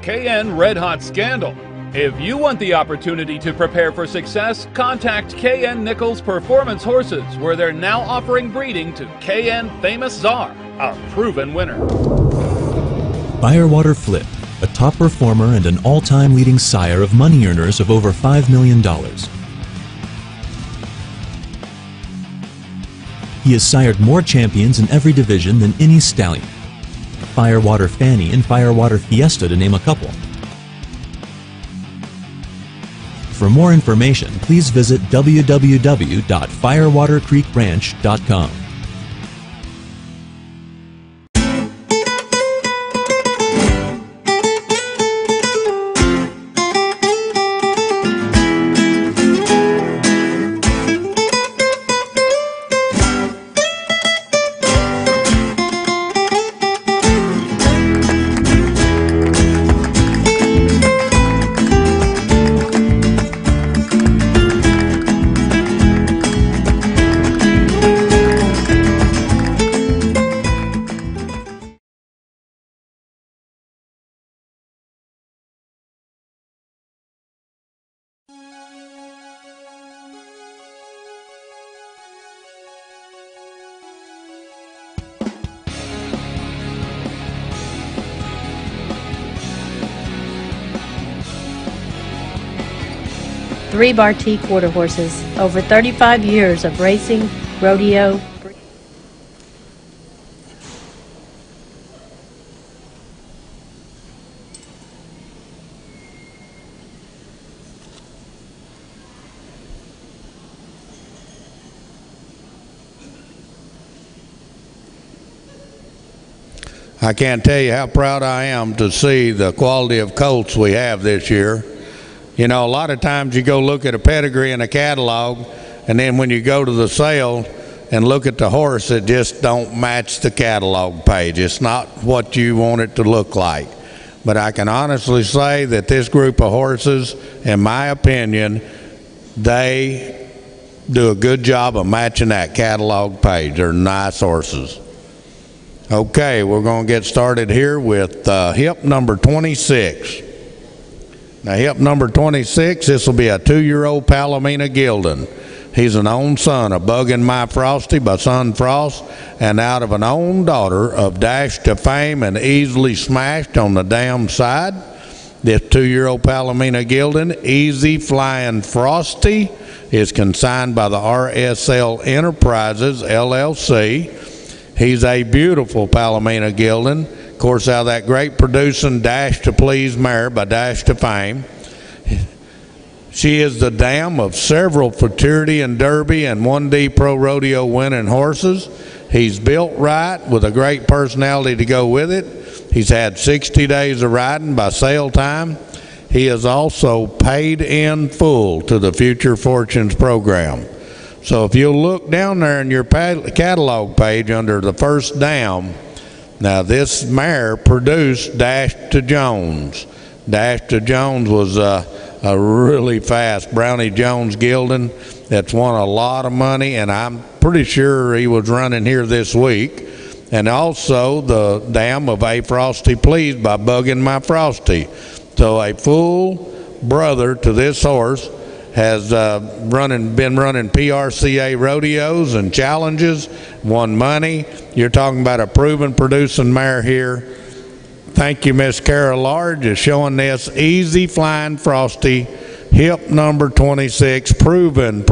K.N. Red Hot Scandal. If you want the opportunity to prepare for success, contact K.N. Nichols Performance Horses, where they're now offering breeding to K.N. Famous Czar, a proven winner. Firewater Flip, a top performer and an all-time leading sire of money earners of over $5 million. He has sired more champions in every division than any stallion. Firewater Fanny and Firewater Fiesta, to name a couple. For more information, please visit www.firewatercreekranch.com. 3 Barty quarter horses, over 35 years of racing, rodeo. I can't tell you how proud I am to see the quality of colts we have this year. You know, a lot of times you go look at a pedigree in a catalog, and then when you go to the sale and look at the horse, it just don't match the catalog page. It's not what you want it to look like. But I can honestly say that this group of horses, in my opinion, they do a good job of matching that catalog page. They're nice horses. Okay, we're going to get started here with hip number 26. Now, hip number 26, this will be a 2-year-old Palomino Gildan. He's an own son of Buggin' My Frosty by Son Frost, and out of an own daughter of Dash to Fame and Easily Smashed on the dam side. This 2-year-old Palomino Gildan, Easy Flying Frosty, is consigned by the RSL Enterprises, LLC. He's a beautiful Palomino Gildan. Of course, out of that great producing Dash to Please mare by Dash to Fame. She is the dam of several Futurity and Derby and 1D Pro Rodeo winning horses. He's built right with a great personality to go with it. He's had 60 days of riding by sale time. He is also paid in full to the Future Fortunes program. So if you'll look down there in your catalog page under the first dam, now this mare produced Dash to Jones. Dash to Jones was a really fast Brownie Jones Gildan that's won a lot of money, and I'm pretty sure he was running here this week. And also the dam of A Frosty Please by Buggin' My Frosty. So a full brother to this horse has been running PRCA rodeos and challenges, won money. You're talking about a proven producing mare here. Thank you, Miss Carol Large, is showing this Easy Flying Frosty, hip number 26, proven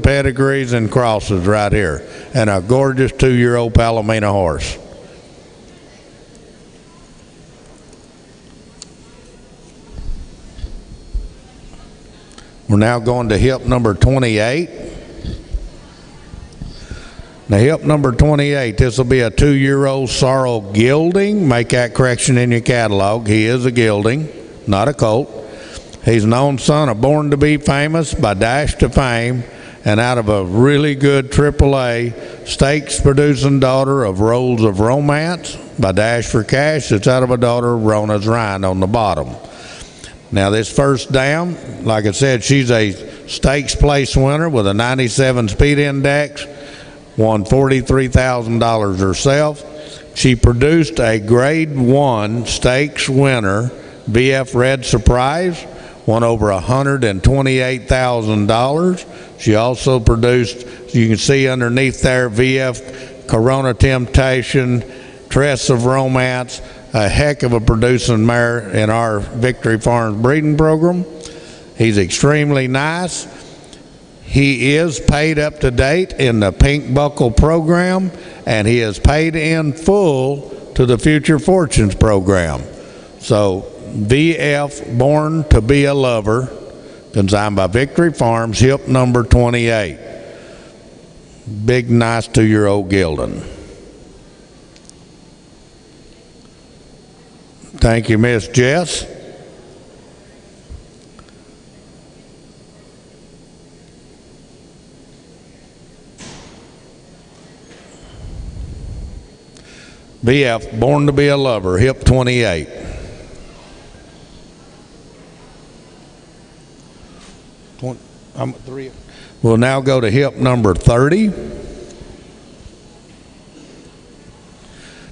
pedigrees and crosses right here, and a gorgeous 2-year-old Palomino horse. We're now going to hip number 28. Now, hip number 28, this will be a 2-year-old Sorrel Gelding. Make that correction in your catalog. He is a gelding, not a colt. He's an own son of Born to Be Famous by Dash to Fame, and out of a really good AAA stakes producing daughter of Rolls of Romance by Dash for Cash. It's out of a daughter of Rona's Rind on the bottom. Now, this first dam, like I said, she's a stakes place winner with a 97 speed index, won $43,000 herself. She produced a grade 1 stakes winner, VF Red Surprise, won over $128,000. She also produced, you can see underneath there, VF Corona Temptation, Tress of Romance, a heck of a producing mare in our Victory Farms breeding program. He's extremely nice. He is paid up to date in the Pink Buckle program, and he is paid in full to the Future Fortunes program. So VF Born to Be a Lover, consigned by Victory Farms, hip number 28. Big, nice 2-year-old Gildan. Thank you, Miss Jess. BF, Born to Be a Lover, hip 28. We'll now go to hip number 30.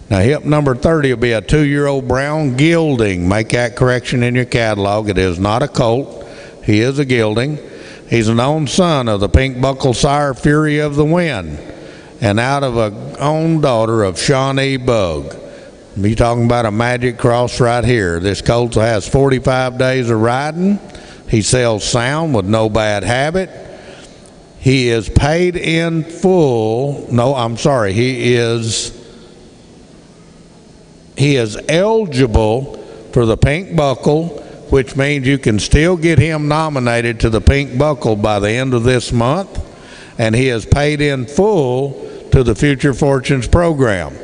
Now, hip number 30 will be a 2-year-old Brown Gelding. Make that correction in your catalog. It is not a colt. He is a gelding. He's an own son of the Pink Buckle sire Fury of the Wind, and out of a own daughter of Shawnee Bug. Be talking about a magic cross right here. This colt has 45 days of riding. He sells sound with no bad habit. He is paid in full. No, I'm sorry. He is eligible for the Pink Buckle, which means you can still get him nominated to the Pink Buckle by the end of this month. And he is paid in full to the Future Fortunes program.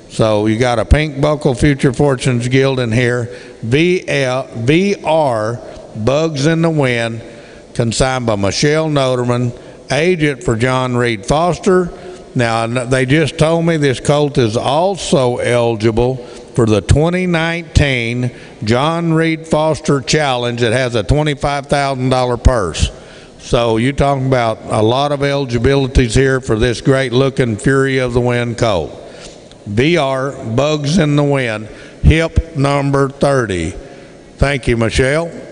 So you got a Pink Buckle Future Fortunes Guild in here. VR Bugs in the Wind, consigned by Michelle Noterman, agent for John Reed Foster. Now, they just told me this colt is also eligible for the 2019 John Reed Foster Challenge that has a $25,000 purse. So you're talking about a lot of eligibilities here for this great looking Fury of the Wind colt. VR Bugs in the Wind, hip number 30. Thank you, Michelle.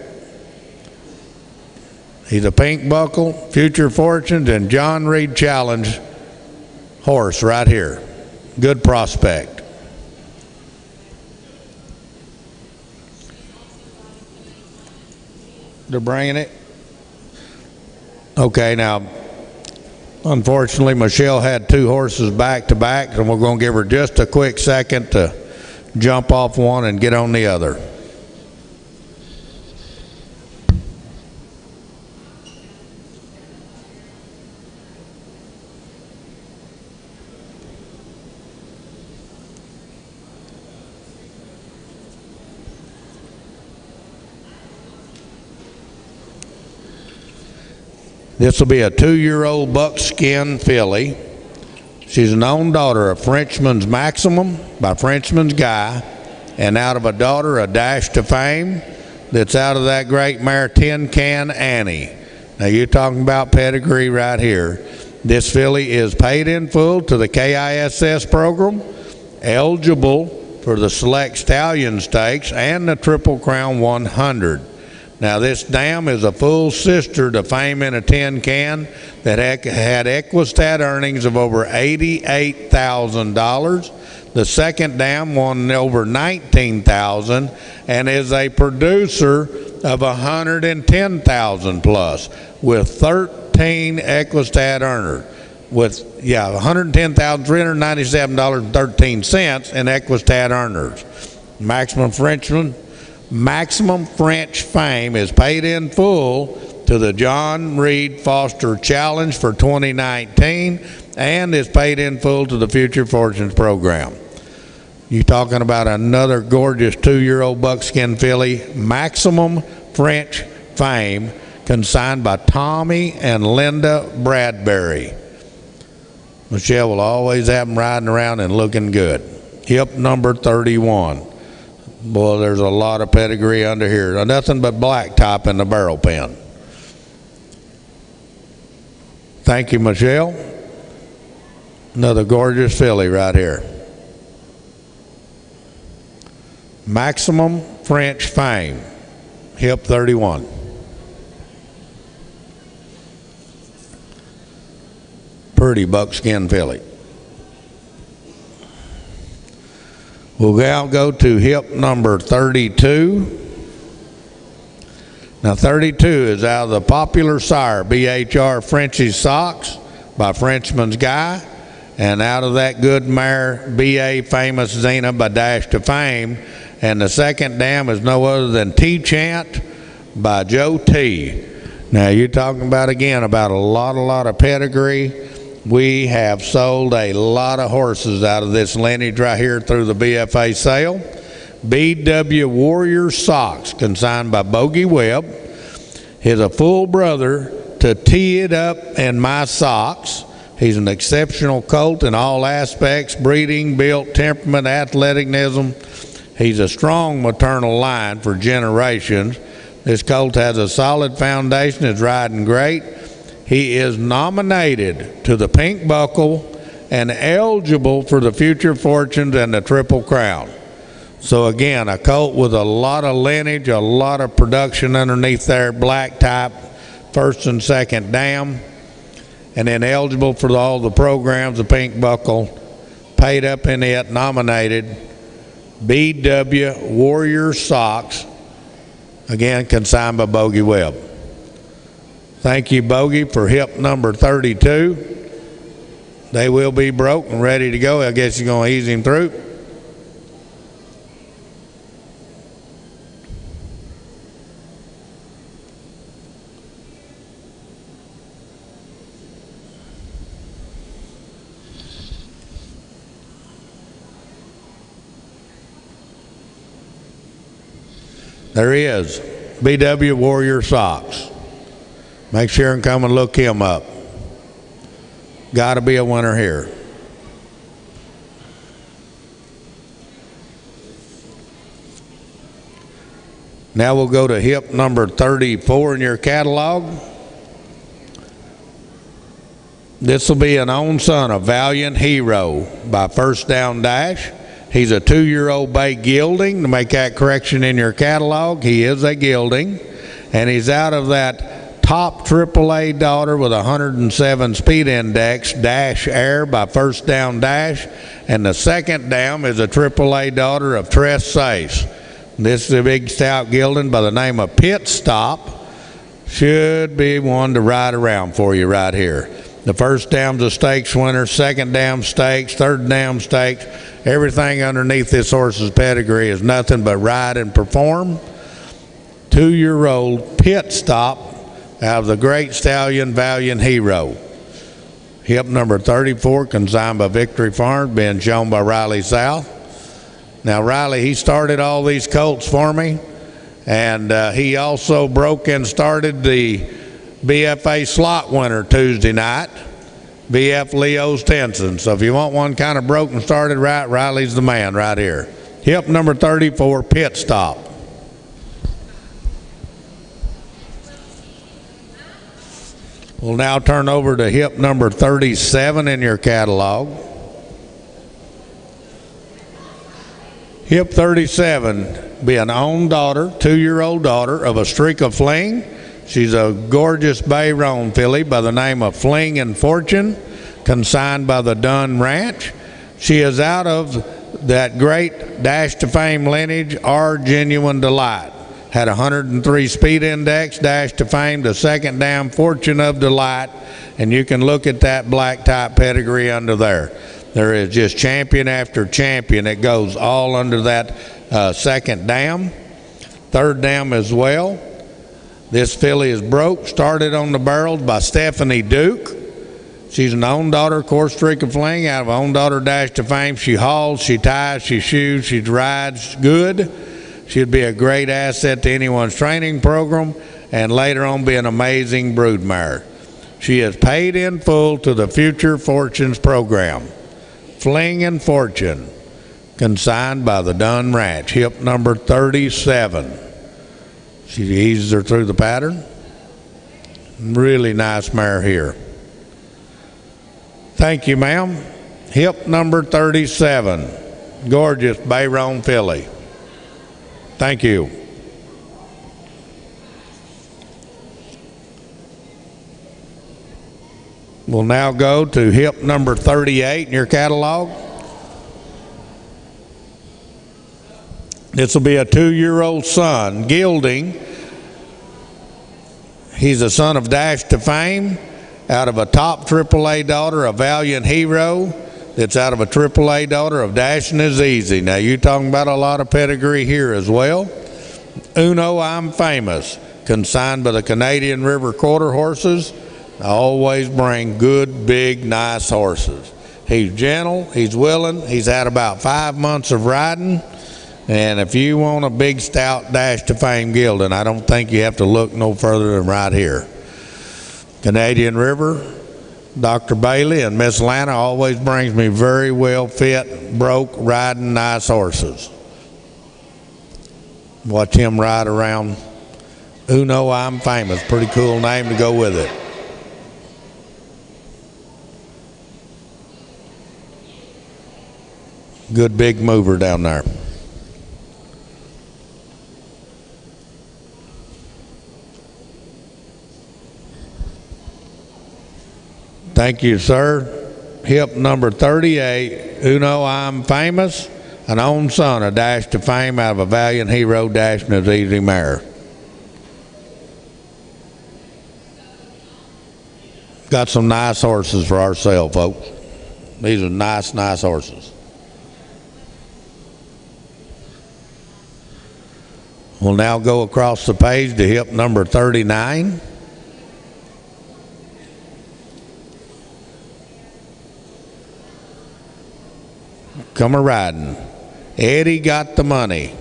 He's a Pink Buckle, Future Fortunes, and John Reed Challenge horse right here. Good prospect. They're bringing it. Okay, now, unfortunately, Michelle had two horses back to back, and we're going to give her just a quick second to jump off one and get on the other. This will be a 2-year-old buckskin filly. She's an own daughter of Frenchman's Maximum by Frenchman's Guy, and out of a daughter of Dash to Fame that's out of that great mare Tin Can Annie. Now you're talking about pedigree right here. This filly is paid in full to the KISS program, eligible for the Select Stallion Stakes and the Triple Crown 100. Now this dam is a full sister to Fame in a Tin Can that had Equistat earnings of over $88,000. The second dam won over $19,000 and is a producer of $110,000 plus with 13 Equistat earners. With $110,397.13 in Equistat earners. Maximum French Fame is paid in full to the John Reed Foster Challenge for 2019 and is paid in full to the Future Fortunes program. You're talking about another gorgeous 2-year-old buckskin filly, Maximum French Fame, consigned by Tommy and Linda Bradbury. Michelle will always have them riding around and looking good. Hip number 31. Boy, there's a lot of pedigree under here. Nothing but black top in the barrel pen. Thank you, Michelle. Another gorgeous filly right here. Maximum French Fame. Hip 31. Pretty buckskin filly. We'll now go to hip number 32. Now 32 is out of the popular sire BHR Frenchie's Socks by Frenchman's Guy, and out of that good mare BA Famous Zena by Dash to Fame, and the second dam is no other than T-Chant by Joe T. Now you're talking about again about a lot of pedigree. We have sold a lot of horses out of this lineage right here through the BFA sale. BW Warrior Socks, consigned by Bogey Webb. He's a full brother to Tee It Up and My Socks. He's an exceptional colt in all aspects, breeding, built, temperament, athleticism. He's a strong maternal line for generations. This colt has a solid foundation, is riding great. He is nominated to the Pink Buckle and eligible for the Future Fortunes and the Triple Crown. So again, a colt with a lot of lineage, a lot of production underneath there, black type, first and second dam, and then eligible for all the programs, the Pink Buckle, paid up in it, nominated, BW Warrior Socks, Again, consigned by Bogey Webb. Thank you, Bogey, for hip number 32. They will be broke and ready to go. I guess you're going to ease him through. There he is, BW Warrior Socks. Make sure and come and look him up. Got to be a winner here. Now we'll go to hip number 34 in your catalog. This will be an own son, a Valiant Hero by First Down Dash. He's a 2-year-old bay gelding. To make that correction in your catalog, he is a gelding. And he's out of that top AAA daughter with 107 speed index, Dash Air by First Down Dash. And the second dam is a AAA daughter of Tress Sace. This is a big stout gelding by the name of Pit Stop. Should be one to ride around for you right here. The first dam's a stakes winner, second dam stakes, third dam stakes. Everything underneath this horse's pedigree is nothing but ride and perform. 2-year-old Pit Stop out of the great stallion Valiant Hero. Hip number 34, consigned by Victory Farms, being shown by Riley South. Now Riley, he started all these colts for me, and he also broke and started the BFA slot winner Tuesday night, BF Leo's Tenson. So if you want one kind of broken started right, Riley's the man right here. Hip number 34, Pit Stop. We'll now turn over to hip number 37 in your catalog. Hip 37 be an own daughter, 2-year-old daughter of a streak of Fling. She's a gorgeous bay roan filly by the name of Fling and Fortune, consigned by the Dunn Ranch. She is out of that great Dash to Fame lineage, Our Genuine Delight. Had 103 speed index, Dash to Fame, the second dam, Fortune of Delight, and you can look at that black type pedigree under there. There is just champion after champion. It goes all under that second dam, third dam as well. This filly is broke, started on the barrels by Stephanie Duke. She's an own daughter, course streak of Fling, out of own daughter Dash to Fame. She hauls, she ties, she shoes, she rides good. She'd be a great asset to anyone's training program, and later on be an amazing broodmare. She is paid in full to the Future Fortunes program. Fling and Fortune, consigned by the Dunn Ranch, hip number 37. She eases her through the pattern. Really nice mare here. Thank you, ma'am. Hip number 37. Gorgeous bay roan filly. Thank you. We'll now go to hip number 38 in your catalog. This will be a 2-year-old son, gelding. He's a son of Dash to Fame, out of a top AAA daughter, a Valiant Hero, that's out of a AAA daughter of Dashing is Easy. Now you're talking about a lot of pedigree here as well. Uno, I'm Famous, consigned by the Canadian River Quarter Horses. I always bring good, big, nice horses. He's gentle, he's willing, he's had about 5 months of riding. And if you want a big, stout Dash to Fame gelding, I don't think you have to look no further than right here. Canadian River, Dr. Bailey and Miss Lana always brings me very well fit, broke, riding nice horses. Watch him ride around. Uno, I'm Famous. Pretty cool name to go with it. Good big mover down there. Thank you, sir. Hip number 38, Uno, I'm Famous, an own son of Dash to Fame out of a Valiant Hero, Dashing is Easy mare. got some nice horses for ourselves, folks. These are nice, nice horses. We'll now go across the page to hip number 39. Come a riding. Eddie got the money.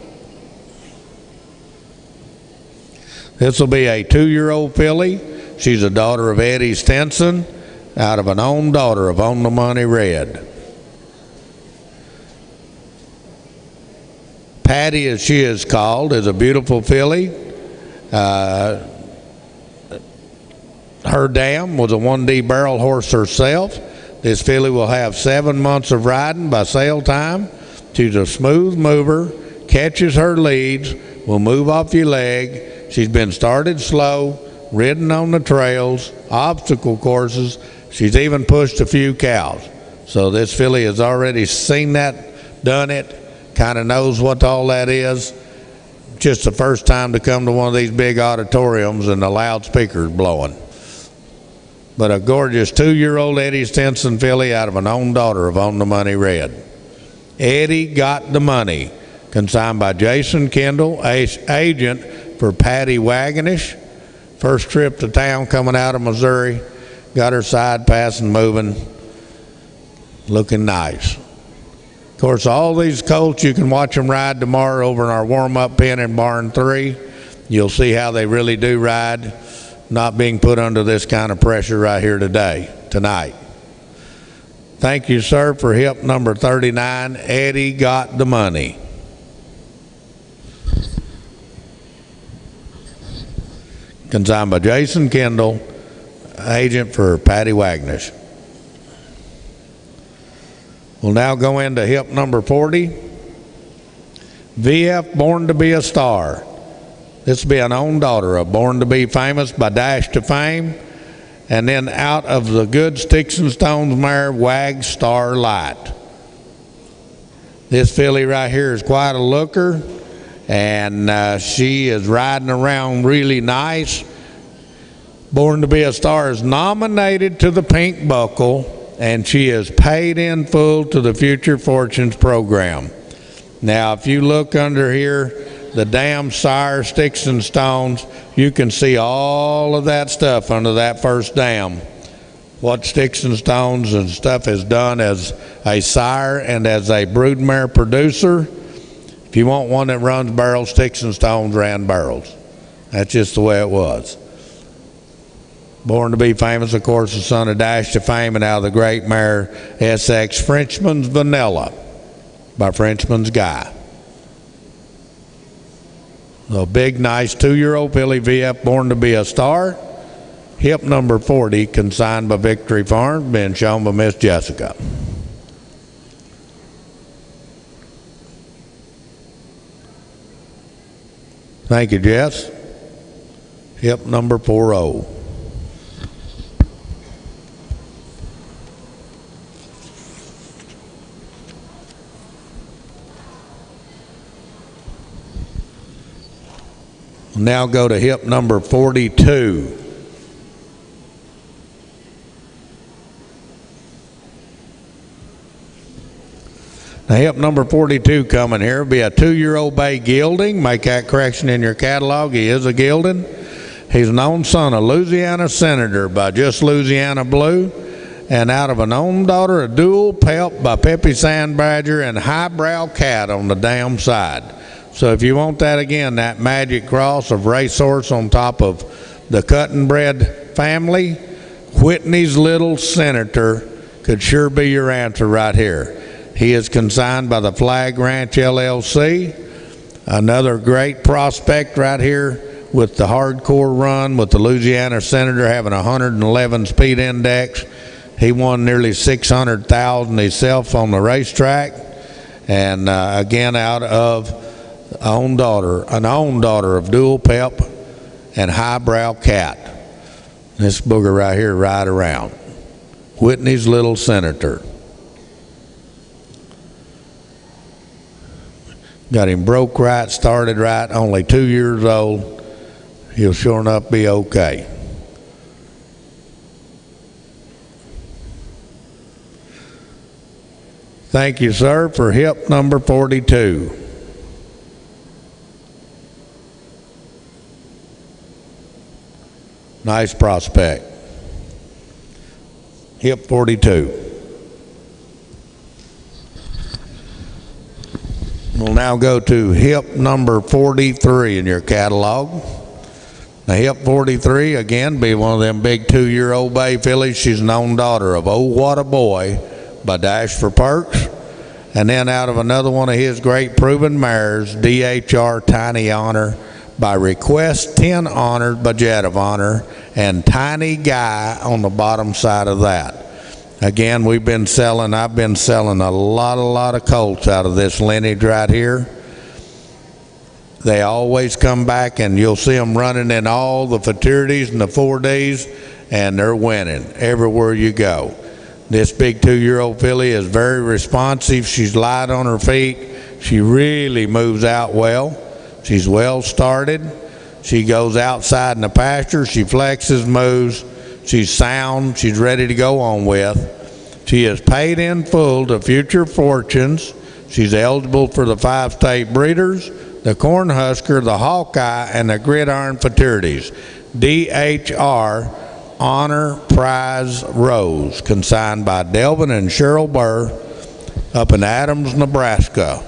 This will be a 2-year-old filly. She's a daughter of Eddie Stinson out of an own daughter of On the Money Red. Patty, as she is called, is a beautiful filly. Her dam was a 1D barrel horse herself. This filly will have 7 months of riding by sale time. She's a smooth mover, catches her leads, will move off your leg. She's been started slow, ridden on the trails, obstacle courses. She's even pushed a few cows. So this filly has already seen that, done it, kind of knows what all that is. Just the first time to come to one of these big auditoriums and the loudspeakers blowing. But a gorgeous 2-year-old Eddie Stinson filly out of an own daughter of On the Money Red. Eddie got the money. Consigned by Jason Kendall, agent for Patty Wagonish. First trip to town coming out of Missouri. Got her side passing moving. Looking nice. Of course, all these colts, you can watch them ride tomorrow over in our warm-up pen in Barn 3. You'll see how they really do ride, not being put under this kind of pressure right here tonight. Thank you, sir, for hip number 39. Eddie got the money. Consigned by Jason Kendall, agent for Patty Wagnish. We'll now go into hip number 40. VF Born to Be a Star. This will be an own daughter of Born to Be Famous by Dash to Fame. And then out of the good Sticks and Stones mare, Wag Starlight. This filly right here is quite a looker. And she is riding around really nice. Born to Be a Star is nominated to the Pink Buckle. And she is paid in full to the Future Fortunes program. Now, if you look under here, the dam sire, Sticks and Stones, you can see all of that stuff under that first dam. What Sticks and Stones and stuff has done as a sire and as a broodmare producer. If you want one that runs barrels, Sticks and Stones ran barrels. That's just the way it was. Born to Be Famous, of course, the son of Dash to Fame and out of the great mare SX Frenchman's Vanilla by Frenchman's Guy. A big, nice 2-year-old filly VF Born to Be a Star. Hip number 40, consigned by Victory Farms, being shown by Miss Jessica. Thank you, Jess. Hip number 40. We'll now go to hip number 42. Now, hip number 42 coming here will be a 2-year-old bay gelding. Make that correction in your catalog. He is a gelding. He's an own son of Louisiana Senator by Just Louisiana Blue, and out of an own daughter, a dual pelt by Peppy Sand Badger and Highbrow Cat on the dam side. So if you want that again, that magic cross of racehorse on top of the cutting bred family, Whitney's Little Senator could sure be your answer right here. He is consigned by the Flag Ranch LLC. Another great prospect right here with the hardcore run with the Louisiana Senator having a 111 speed index. He won nearly $600,000 himself on the racetrack. And again, out of an own daughter of Dual Pep and Highbrow Cat. This booger right here, right around. Whitney's Little Senator. Got him broke right, started right, only 2 years old. He'll sure enough be okay. Thank you, sir, for hip number 42. Nice prospect. Hip 42. We'll now go to hip number 43 in your catalog. Now, hip 43, again, be one of them big 2-year-old bay fillies. She's an own daughter of Oh What a Boy by Dash for Perks. And then out of another one of his great proven mares, DHR Tiny Honor by Request, 10 Honored by Jet of Honor, and Tiny Guy on the bottom side of that. Again, I've been selling a lot of colts out of this lineage right here. They always come back, and you'll see them running in all the futurities and the 4Ds, and they're winning everywhere you go. This big 2-year-old filly is very responsive. She's light on her feet. She really moves out well. She's well started. She goes outside in the pasture. She flexes, moves. She's sound. She's ready to go on with. She is paid in full to Future Fortunes. She's eligible for the 5 state breeders, the Cornhusker, the Hawkeye, and the Gridiron Futurities. DHR Honor Prize Rose, consigned by Delvin and Cheryl Burr up in Adams, Nebraska.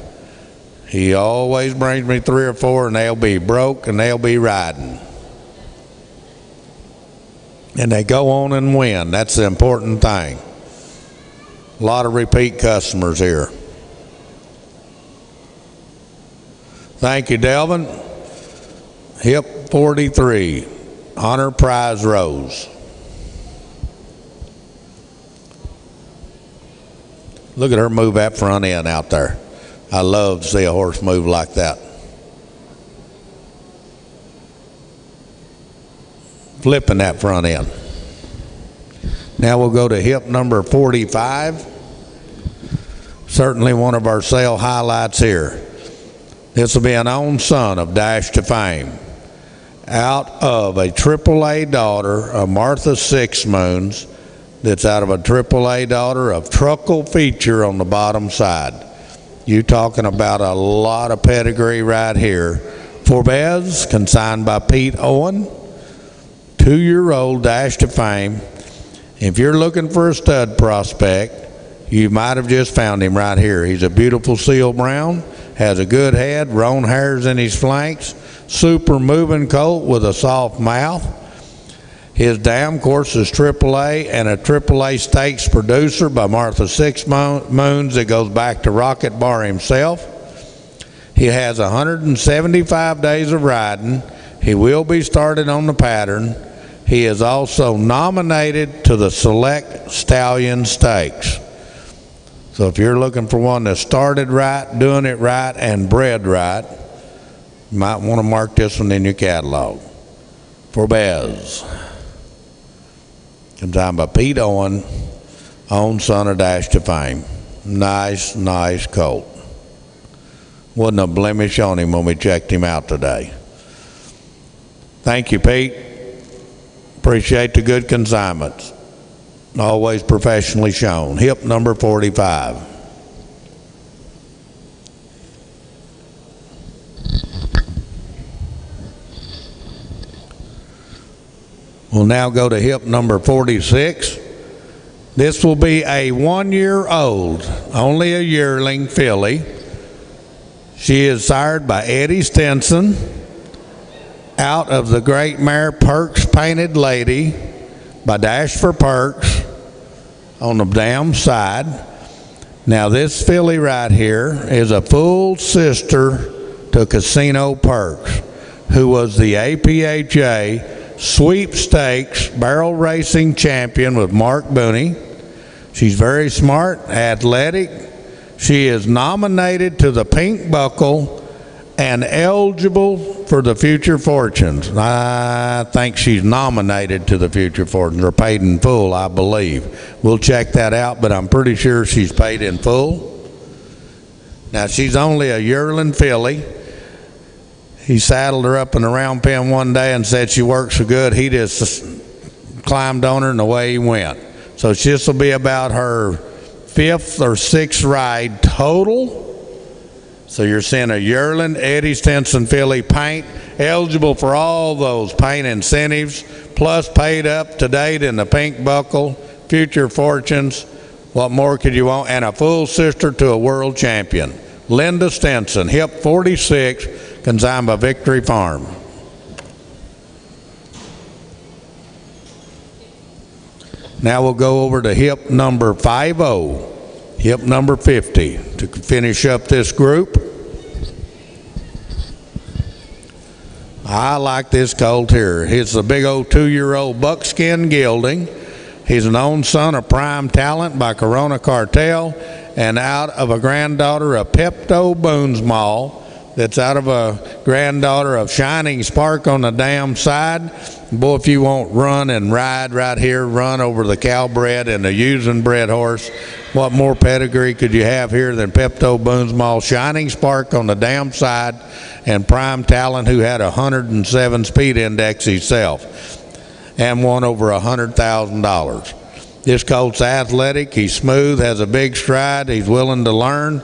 He always brings me 3 or 4, and they'll be broke and they'll be riding. And they go on and win. That's the important thing. A lot of repeat customers here. Thank you, Delvin. Hip 43, Honor Prize Rose. Look at her move that front end out there. I love to see a horse move like that. Flipping that front end. Now we'll go to hip number 45. Certainly one of our sale highlights here. This will be an own son of Dash to Fame. Out of a AAA daughter of Martha Six Moons, that's out of a AAA daughter of Truckle Feature on the bottom side. You talking about a lot of pedigree right here. Forbes, consigned by Pete Owen. 2-year-old Dash to Fame. If you're looking for a stud prospect, you might have just found him right here. He's a beautiful seal brown, has a good head, roan hairs in his flanks, super moving colt with a soft mouth. His dam course is AAA and a AAA stakes producer by Martha Six Moons that goes back to Rocket Bar himself. He has 175 days of riding. He will be started on the pattern. He is also nominated to the Select Stallion Stakes. So if you're looking for one that started right, doing it right, and bred right, you might want to mark this one in your catalog. Forbes. Consigned by Pete Owen, own son of Dash to Fame. Nice colt. Wasn't a blemish on him when we checked him out today. Thank you, Pete. Appreciate the good consignments. Always professionally shown. Hip number 45. We'll now go to hip number 46. This will be a 1-year-old, only a yearling filly. She is sired by Eddie Stinson out of the great mare Perks Painted Lady by Dash for Perks on the dam side. Now this filly right here is a full sister to Casino Perks, who was the APHA Sweepstakes Barrel Racing Champion with Mark Booney. She's very smart, athletic. She is nominated to the Pink Buckle and eligible for the Future Fortunes. I think she's nominated to the Future Fortunes, or paid in full, I believe. We'll check that out, but I'm pretty sure she's paid in full. Now, she's only a yearling filly. He saddled her up in the round pen one day and said she worked so good, he just climbed on her and away he went. So this will be about her 5th or 6th ride total. So you're seeing a yearling, Eddie Stinson filly paint, eligible for all those paint incentives, plus paid up to date in the pink buckle, future fortunes. What more could you want? And a full sister to a world champion. Linda Stinson, hip 46, consigned by Victory Farm. Now we'll go over to hip number 50, hip number 50 to finish up this group. I like this colt here. He's a big old 2-year-old buckskin gelding. He's an own son of Prime Talent by Corona Cartel and out of a granddaughter of Pepto Boonsmall. That's out of a granddaughter of Shining Spark on the dam side. Boy, if you won't run and ride right here, run over the Calbred and the using bred horse, what more pedigree could you have here than Pepto Boonsmall, Shining Spark on the dam side, and Prime Talent, who had a 107 speed index himself and won over $100,000. This colt's athletic, he's smooth, has a big stride, he's willing to learn,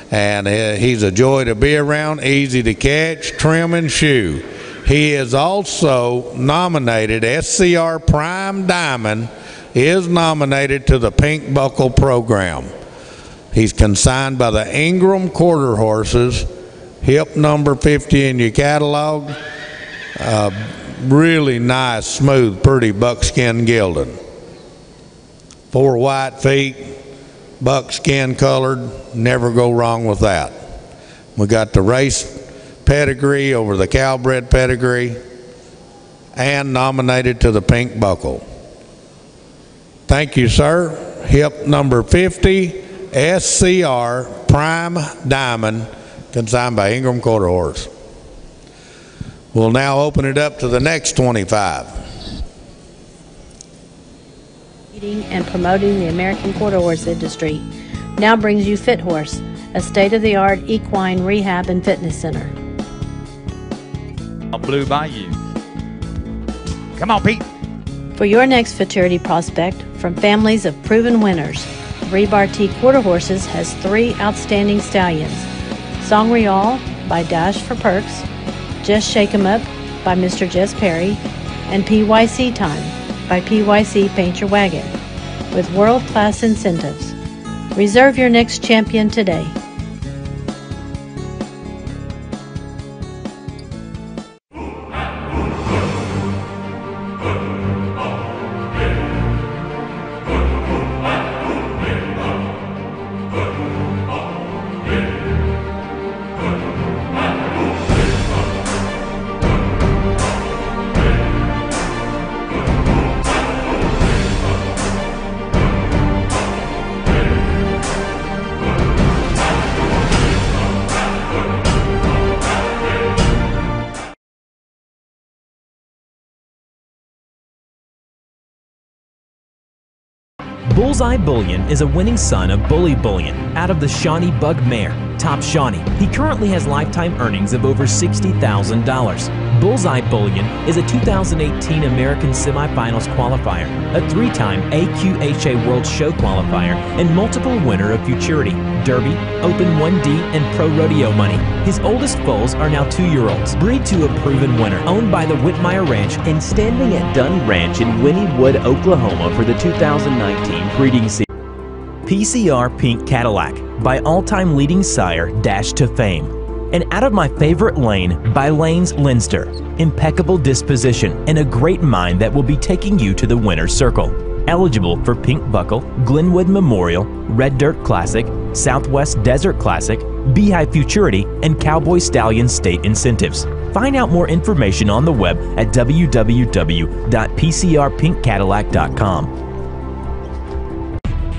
and he's a joy to be around, easy to catch, trim, and shoe. He is also nominated, SCR Prime Diamond is nominated to the Pink Buckle program. He's consigned by the Ingram Quarter Horses, hip number 50 in your catalog. Really nice, smooth, pretty buckskin gelding. 4 white feet, buckskin colored, never go wrong with that. We got the race pedigree over the Calbred pedigree and nominated to the Pink Buckle. Thank you, sir. Hip number 50, SCR Prime Diamond, consigned by Ingram Quarter Horse. We'll now open it up to the next 25. And promoting the American quarter horse industry now brings you Fit Horse, a state-of-the-art equine rehab and fitness center. Blue Bayou. Come on, Pete. For your next futurity prospect, from families of proven winners, Rebar T Quarter Horses has 3 outstanding stallions: Song Real by Dash for Perks, Just Shake 'em Up by Mr. Jess Perry, and PYC Time by PYC Paint Your Wagon, with world-class incentives. Reserve your next champion today. Bullseye Bullion is a winning son of Bully Bullion out of the Shawnee Bug Mare, Top Shawnee. He currently has lifetime earnings of over $60,000. Bullseye Bullion is a 2018 American Semifinals qualifier, a 3-time AQHA World Show qualifier, and multiple winner of Futurity, Derby, Open 1D, and Pro Rodeo Money. His oldest foals are now 2-year-olds, breed to a proven winner, owned by the Whitmire Ranch and standing at Dunn Ranch in Wynnewood, Oklahoma for the 2019 breeding season. PCR Pink Cadillac by all-time leading sire Dash to Fame. And Out of My Favorite Lane by Lanes Linster. Impeccable disposition and a great mind that will be taking you to the winner's circle. Eligible for Pink Buckle, Glenwood Memorial, Red Dirt Classic, Southwest Desert Classic, Beehive Futurity, and Cowboy Stallion State Incentives. Find out more information on the web at www.pcrpinkcadillac.com.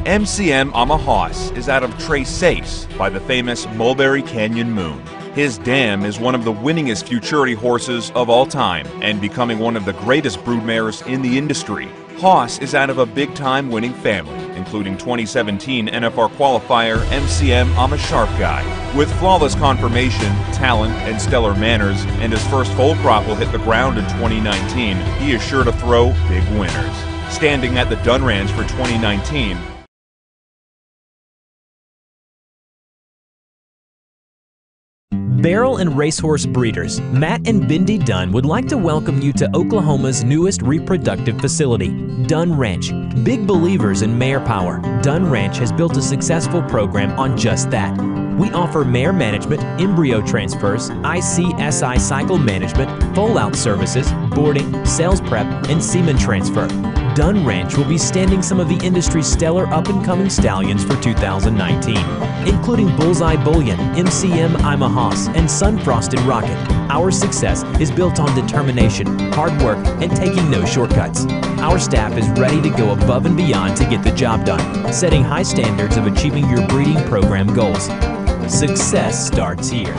MCM Amahas is out of Tres Seis by the famous Mulberry Canyon Moon. His dam is one of the winningest Futurity horses of all time and becoming one of the greatest broodmares in the industry. Haas is out of a big-time winning family, including 2017 NFR qualifier MCM I'm a Sharp Guy. With flawless conformation, talent, and stellar manners, and his first foal crop will hit the ground in 2019, he is sure to throw big winners. Standing at the Dunn Ranch for 2019, Barrel and racehorse breeders, Matt and Bindi Dunn would like to welcome you to Oklahoma's newest reproductive facility, Dunn Ranch. Big believers in mare power, Dunn Ranch has built a successful program on just that. We offer mare management, embryo transfers, ICSI cycle management, foal-out services, boarding, sales prep, and semen transfer. Dunn Ranch will be standing some of the industry's stellar up-and-coming stallions for 2019, including Bullseye Bullion, MCM Ima Haas, and Sunfrosted Rocket. Our success is built on determination, hard work, and taking no shortcuts. Our staff is ready to go above and beyond to get the job done, setting high standards of achieving your breeding program goals. Success starts here.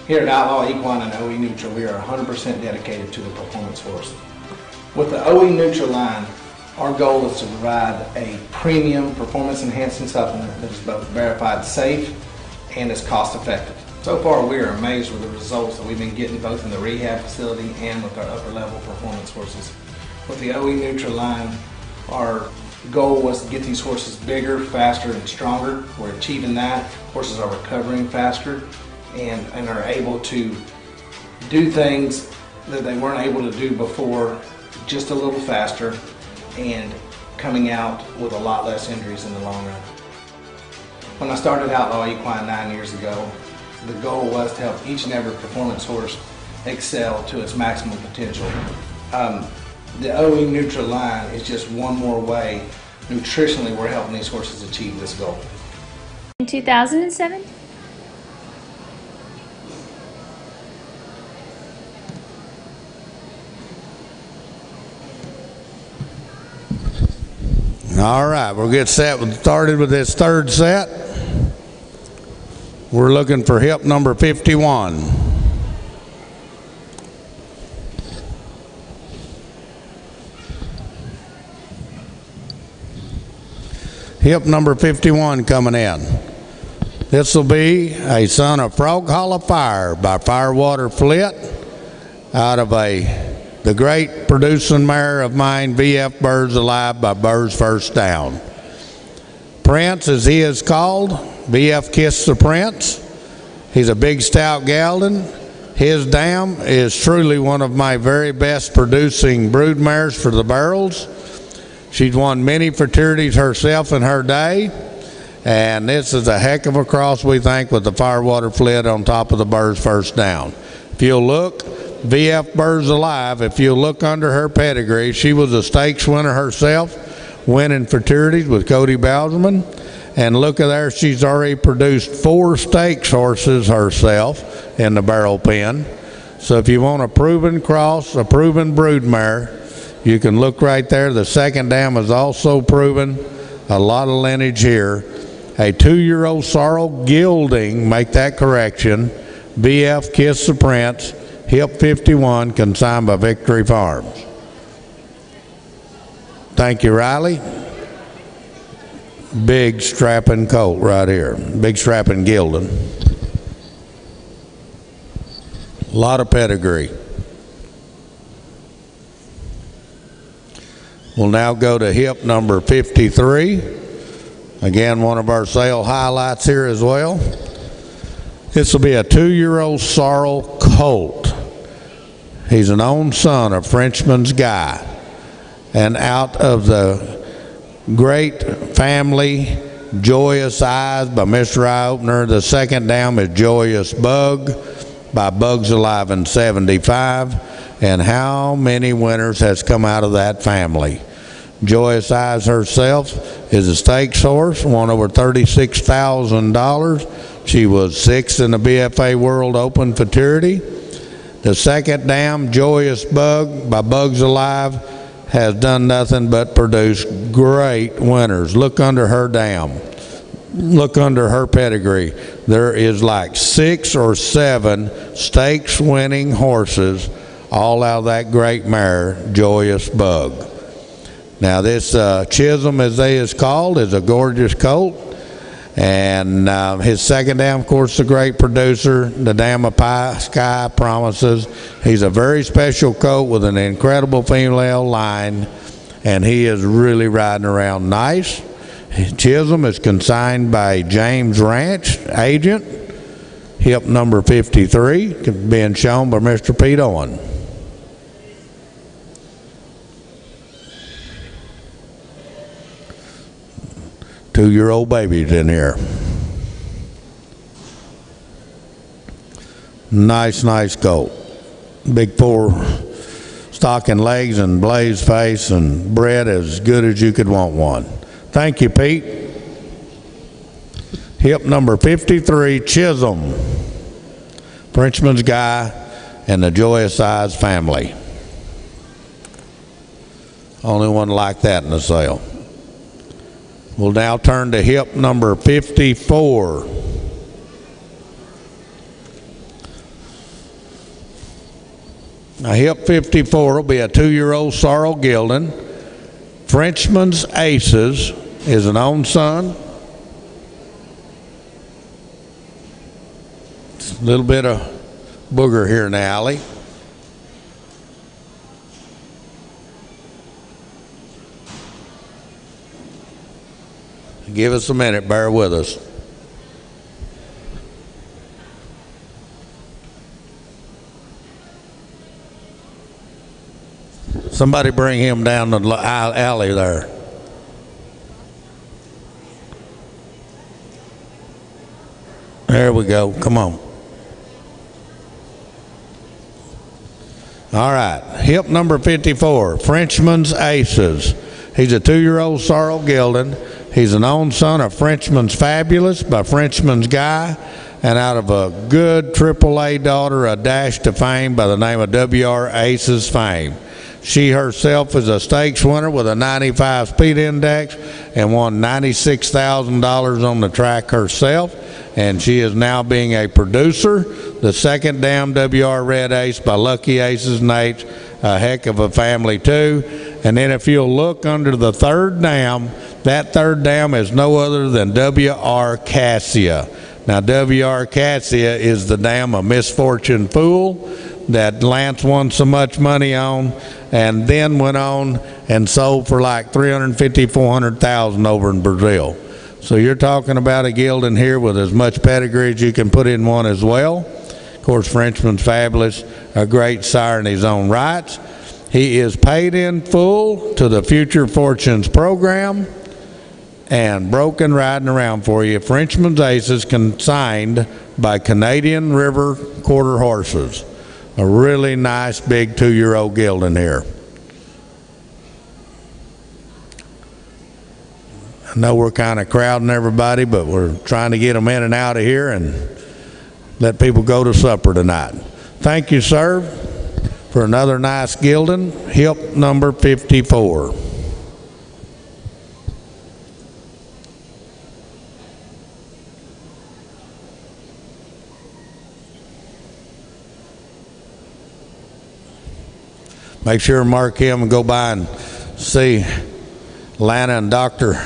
Here at Outlaw Equine and OE Neutral, we are 100% dedicated to the performance horse. With the OE Neutral line, our goal is to provide a premium performance-enhancing supplement that is both verified safe and is cost-effective. So far, we are amazed with the results that we've been getting both in the rehab facility and with our upper-level performance horses. With the OE Neutral line, our goal was to get these horses bigger, faster, and stronger. We're achieving that. Horses are recovering faster and are able to do things that they weren't able to do before just a little faster and coming out with a lot less injuries in the long run. When I started Outlaw Equine 9 years ago, the goal was to help each and every performance horse excel to its maximum potential. The OE Neutral line is just one more way. Nutritionally, we're helping these horses achieve this goal. In 2007, all right, we'll get started with this third set. We're looking for hip number 51. Hip number 51 coming in. This will be a son of Frog Hollow Fire by Firewater Flit out of the great producing mare of mine, VF Birds Alive by Birds First Down. Prince, as he is called, VF Kiss the Prince. He's a big stout gelding. His dam is truly one of my very best producing brood mares for the barrels. She's won many fraternities herself in her day, and this is a heck of a cross, we think, with the Firewater Flit on top of the Birds First Down. If you'll look, VF Birds Alive, if you look under her pedigree, she was a stakes winner herself, winning fraternities with Cody Bowsman. And look at there, she's already produced 4 stakes horses herself in the barrel pen. So if you want a proven cross, a proven brood mare, you can look right there. The second dam is also proven. A lot of lineage here. A 2-year-old sorrel gilding, make that correction, VF Kiss the Prince, hip 51, consigned by Victory Farms. Thank you, Riley. Big strapping colt right here. Big strapping gilding. A lot of pedigree. We'll now go to hip number 53. Again, one of our sale highlights here as well. This will be a 2-year-old sorrel colt. He's an own son of Frenchman's Guy. And out of the great family, Joyous Eyes by Mr. Eye Opener. The second dam is Joyous Bug by Bugs Alive in 75. And how many winners has come out of that family? Joyous Eyes herself is a stakes horse, won over $36,000. She was 6th in the BFA World Open Futurity. The second dam, Joyous Bug by Bugs Alive, has done nothing but produce great winners. Look under her dam. Look under her pedigree. There is like 6 or 7 stakes winning horses, all out of that great mare, Joyous Bug. Now this Chisholm, as they is called, is a gorgeous colt. And his second dam, of course, the great producer, the Dam of Sky Promises. He's a very special colt with an incredible female line, and he is really riding around nice. Chisholm is consigned by James Ranch, agent, hip number 53, being shown by Mr. Pete Owen. Two-year-old babies in here. Nice coat. Big 4 stocking legs and blaze face and bred as good as you could want one. Thank you, Pete. Hip number 53, Chisholm, Frenchman's Guy, and the Joyous Eyes family. Only one like that in the sale. We'll now turn to hip number 54. Now, hip 54 will be a 2-year-old sorrel gelding. Frenchman's Aces is an own son. A little bit of booger here in the alley. Give us a minute, bear with us. Somebody bring him down the alley there. There we go, come on. All right, hip number 54, Frenchman's Aces. He's a 2-year-old sorrel gelding. He's an own son of Frenchman's Fabulous by Frenchman's Guy, and out of a good AAA daughter, a Dash to Fame by the name of WR Aces Fame. She herself is a stakes winner with a 95 speed index and won $96,000 on the track herself, and she is now being a producer. The second dam, WR Red Ace by Lucky Aces Nate, a heck of a family too. And then if you'll look under the third dam, that third dam is no other than WR Cassia. Now WR Cassia is the dam of Misfortune Fool that Lance won so much money on, and then went on and sold for like $350,000, $400,000 over in Brazil. So you're talking about a gelding here with as much pedigree as you can put in one as well. Of course, Frenchman's Fabulous, a great sire in his own rights. He is paid in full to the Future Fortunes program and broken riding around for you. Frenchman's Aces consigned by Canadian River Quarter Horses. A really nice big 2-year-old gelding here. I know we're kind of crowding everybody, but we're trying to get them in and out of here and let people go to supper tonight. Thank you, sir, for another nice gelding, hip number 54. Make sure and mark him and go by and see Lana and Dr.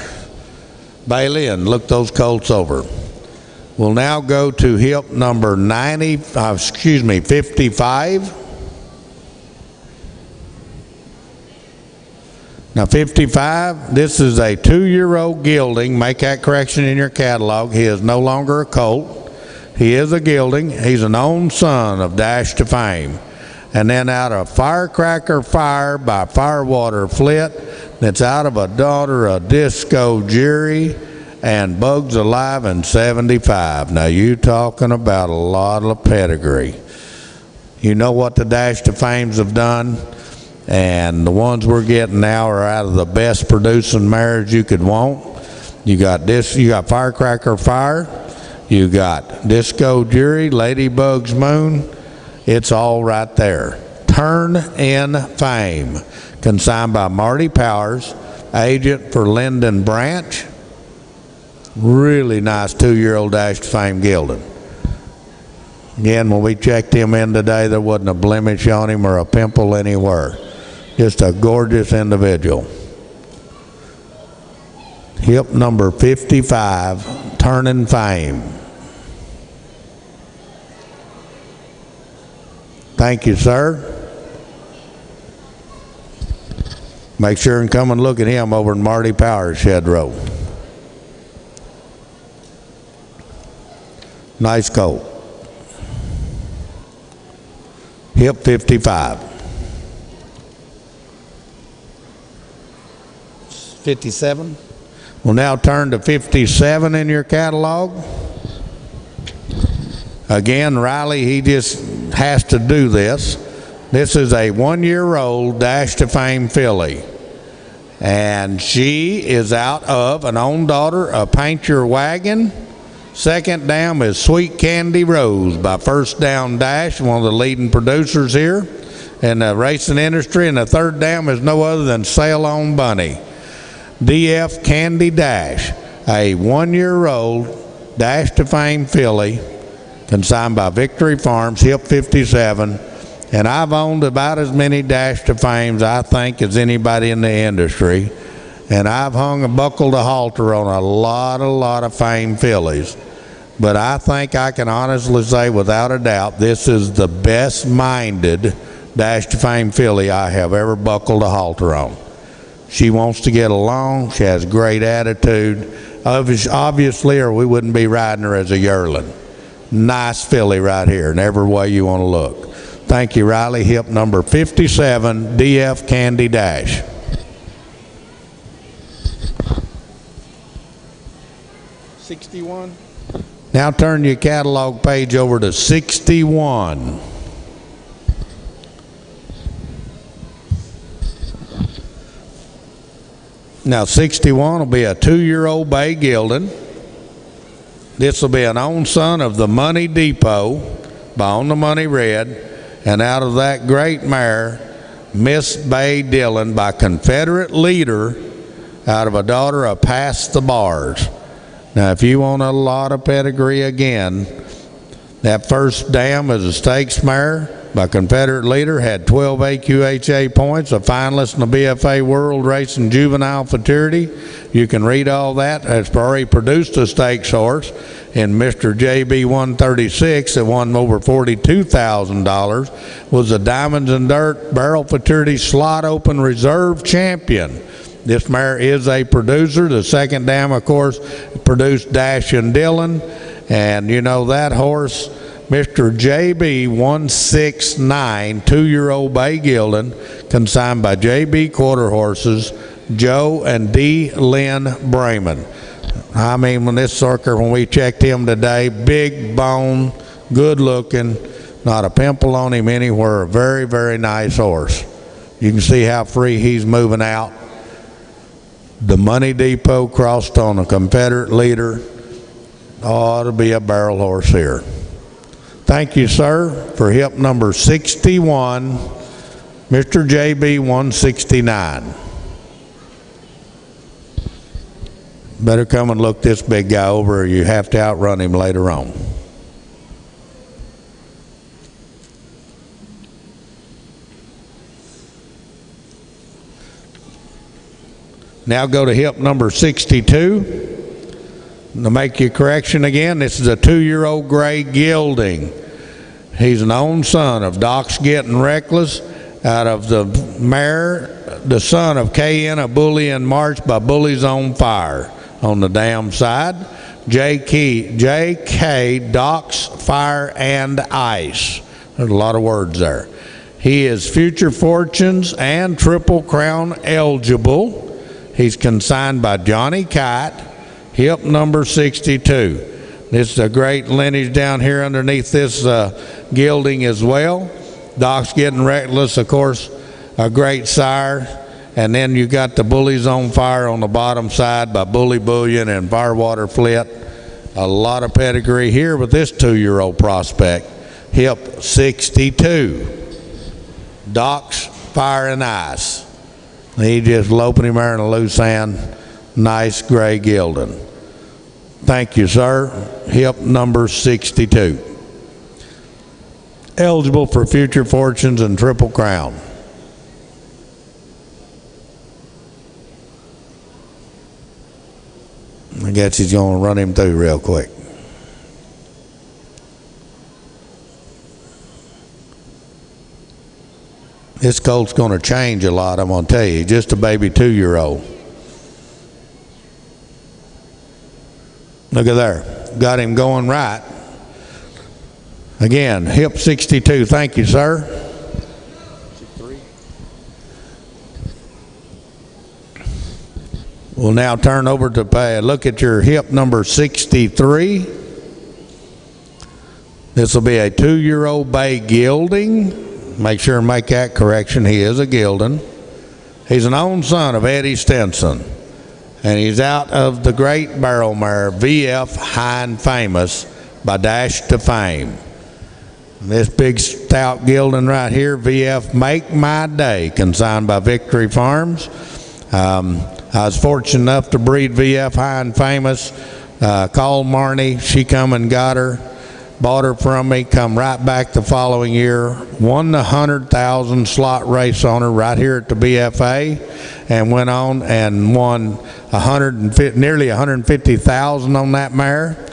Bailey and look those colts over. We'll now go to hip number 55. Now 55, this is a 2-year-old gelding. Make that correction in your catalog. He is no longer a colt. He is a gelding. He's an own son of Dash to Fame. And then out of Firecracker Fire by Firewater Flit, that's out of a daughter of Disco Jerry and Bugs Alive in 75. Now you talking about a lot of pedigree. You know what the Dash to Fames have done, and the ones we're getting now are out of the best producing mares you could want. You got Firecracker Fire, you got Disco Jury, Ladybug's Moon. It's all right there. Turn in Fame, consigned by Marty Powers, agent for Lyndon Branch. Really nice 2-year-old Dash to Fame gelding. Again, when we checked him in today, there wasn't a blemish on him or a pimple anywhere. Just a gorgeous individual. Hip number 55, Turning Fame. Thank you, sir. Make sure and come and look at him over in Marty Powers Shed Row. Nice colt. Hip 55. 57. We'll now turn to 57 in your catalog. Again, Riley, he just has to do this. This is a 1-year-old Dash to Fame filly. And she is out of an own daughter of Paint Your Wagon. Second dam is Sweet Candy Rose by First Down Dash, one of the leading producers here in the racing industry. And the third dam is no other than Sail On Bunny. DF Candy Dash, a 1-year-old Dash to Fame filly, consigned by Victory Farms, hip 57. And I've owned about as many Dash to Fames, I think, as anybody in the industry. And I've hung and buckled a halter on a lot of Fame fillies. But I think I can honestly say without a doubt, this is the best-minded Dash to Fame filly I have ever buckled a halter on. She wants to get along. She has great attitude. Obviously, or we wouldn't be riding her as a yearling. Nice filly right here in every way you want to look. Thank you, Riley. Hip number 57, DF Candy Dash. '61. Now turn your catalog page over to 61. Now 61 will be a 2-year-old bay gelding. This will be an own son of the Money Depot by On the Money Red. And out of that great mare, Miss Bay Dillon by Confederate Leader, out of a daughter of Past the Bars. Now, if you want a lot of pedigree again, that first dam is a stakes mare by Confederate Leader, had 12 AQHA points, a finalist in the BFA World Racing Juvenile Futurity. You can read all that. It's already produced a stakes horse in Mr. JB 136 that won over $42,000, was a Diamonds and Dirt Barrel Futurity Slot Open Reserve Champion. This mare is a producer. The second dam, of course, produced Dash and Dillon. And you know that horse, Mr. JB 169, 2-year-old bay gelding, consigned by JB Quarter Horses, Joe and D. Lynn Brayman. I mean, when we checked him today, big bone, good looking, not a pimple on him anywhere. A very, very nice horse. You can see how free he's moving out. The Money Depot crossed on a Confederate Leader. Ought to be a barrel horse here. Thank you, sir, for hip number 61, Mr. JB 169. Better come and look this big guy over, or you have to outrun him later on. Now go to hip number 62. To make your correction again, this is a 2-year-old gray gelding. He's an own son of Doc's Getting Reckless, out of the mare, the son of KN, a Bully in March by Bully's on Fire. On the dam side, JK, Doc's Fire and Ice. There's a lot of words there. He is Future Fortunes and Triple Crown eligible. He's consigned by Johnny Kite, hip number 62. This is a great lineage down here underneath this gelding as well. Doc's Getting Reckless, of course, a great sire. And then you got the Bullies on Fire on the bottom side by Bully Bullion and Firewater Flit. A lot of pedigree here with this 2-year-old prospect. Hip 62. Doc's Fire and Ice. He just loping him there in a loose hand. Nice gray gilding. Thank you, sir. Hip number 62. Eligible for Future Fortunes and Triple Crown. I guess he's going to run him through real quick. This colt's going to change a lot, I'm going to tell you. Just a baby 2-year-old. Look at there. Got him going right. Again, hip 62. Thank you, sir. We'll now turn over to pay a look at your hip number 63. This will be a 2-year-old bay gelding. Make sure and make that correction. He is a gelding. He's an own son of Eddie Stinson. And he's out of the great barrel mare, VF High and Famous by Dash to Fame. This big stout gelding right here, VF Make My Day, consigned by Victory Farms. I was fortunate enough to breed VF High and Famous. Called Marnie. She come and got her. Bought her from me. Come right back the following year. Won the 100,000 slot race on her right here at the BFA. And went on and won nearly 150,000 on that mare.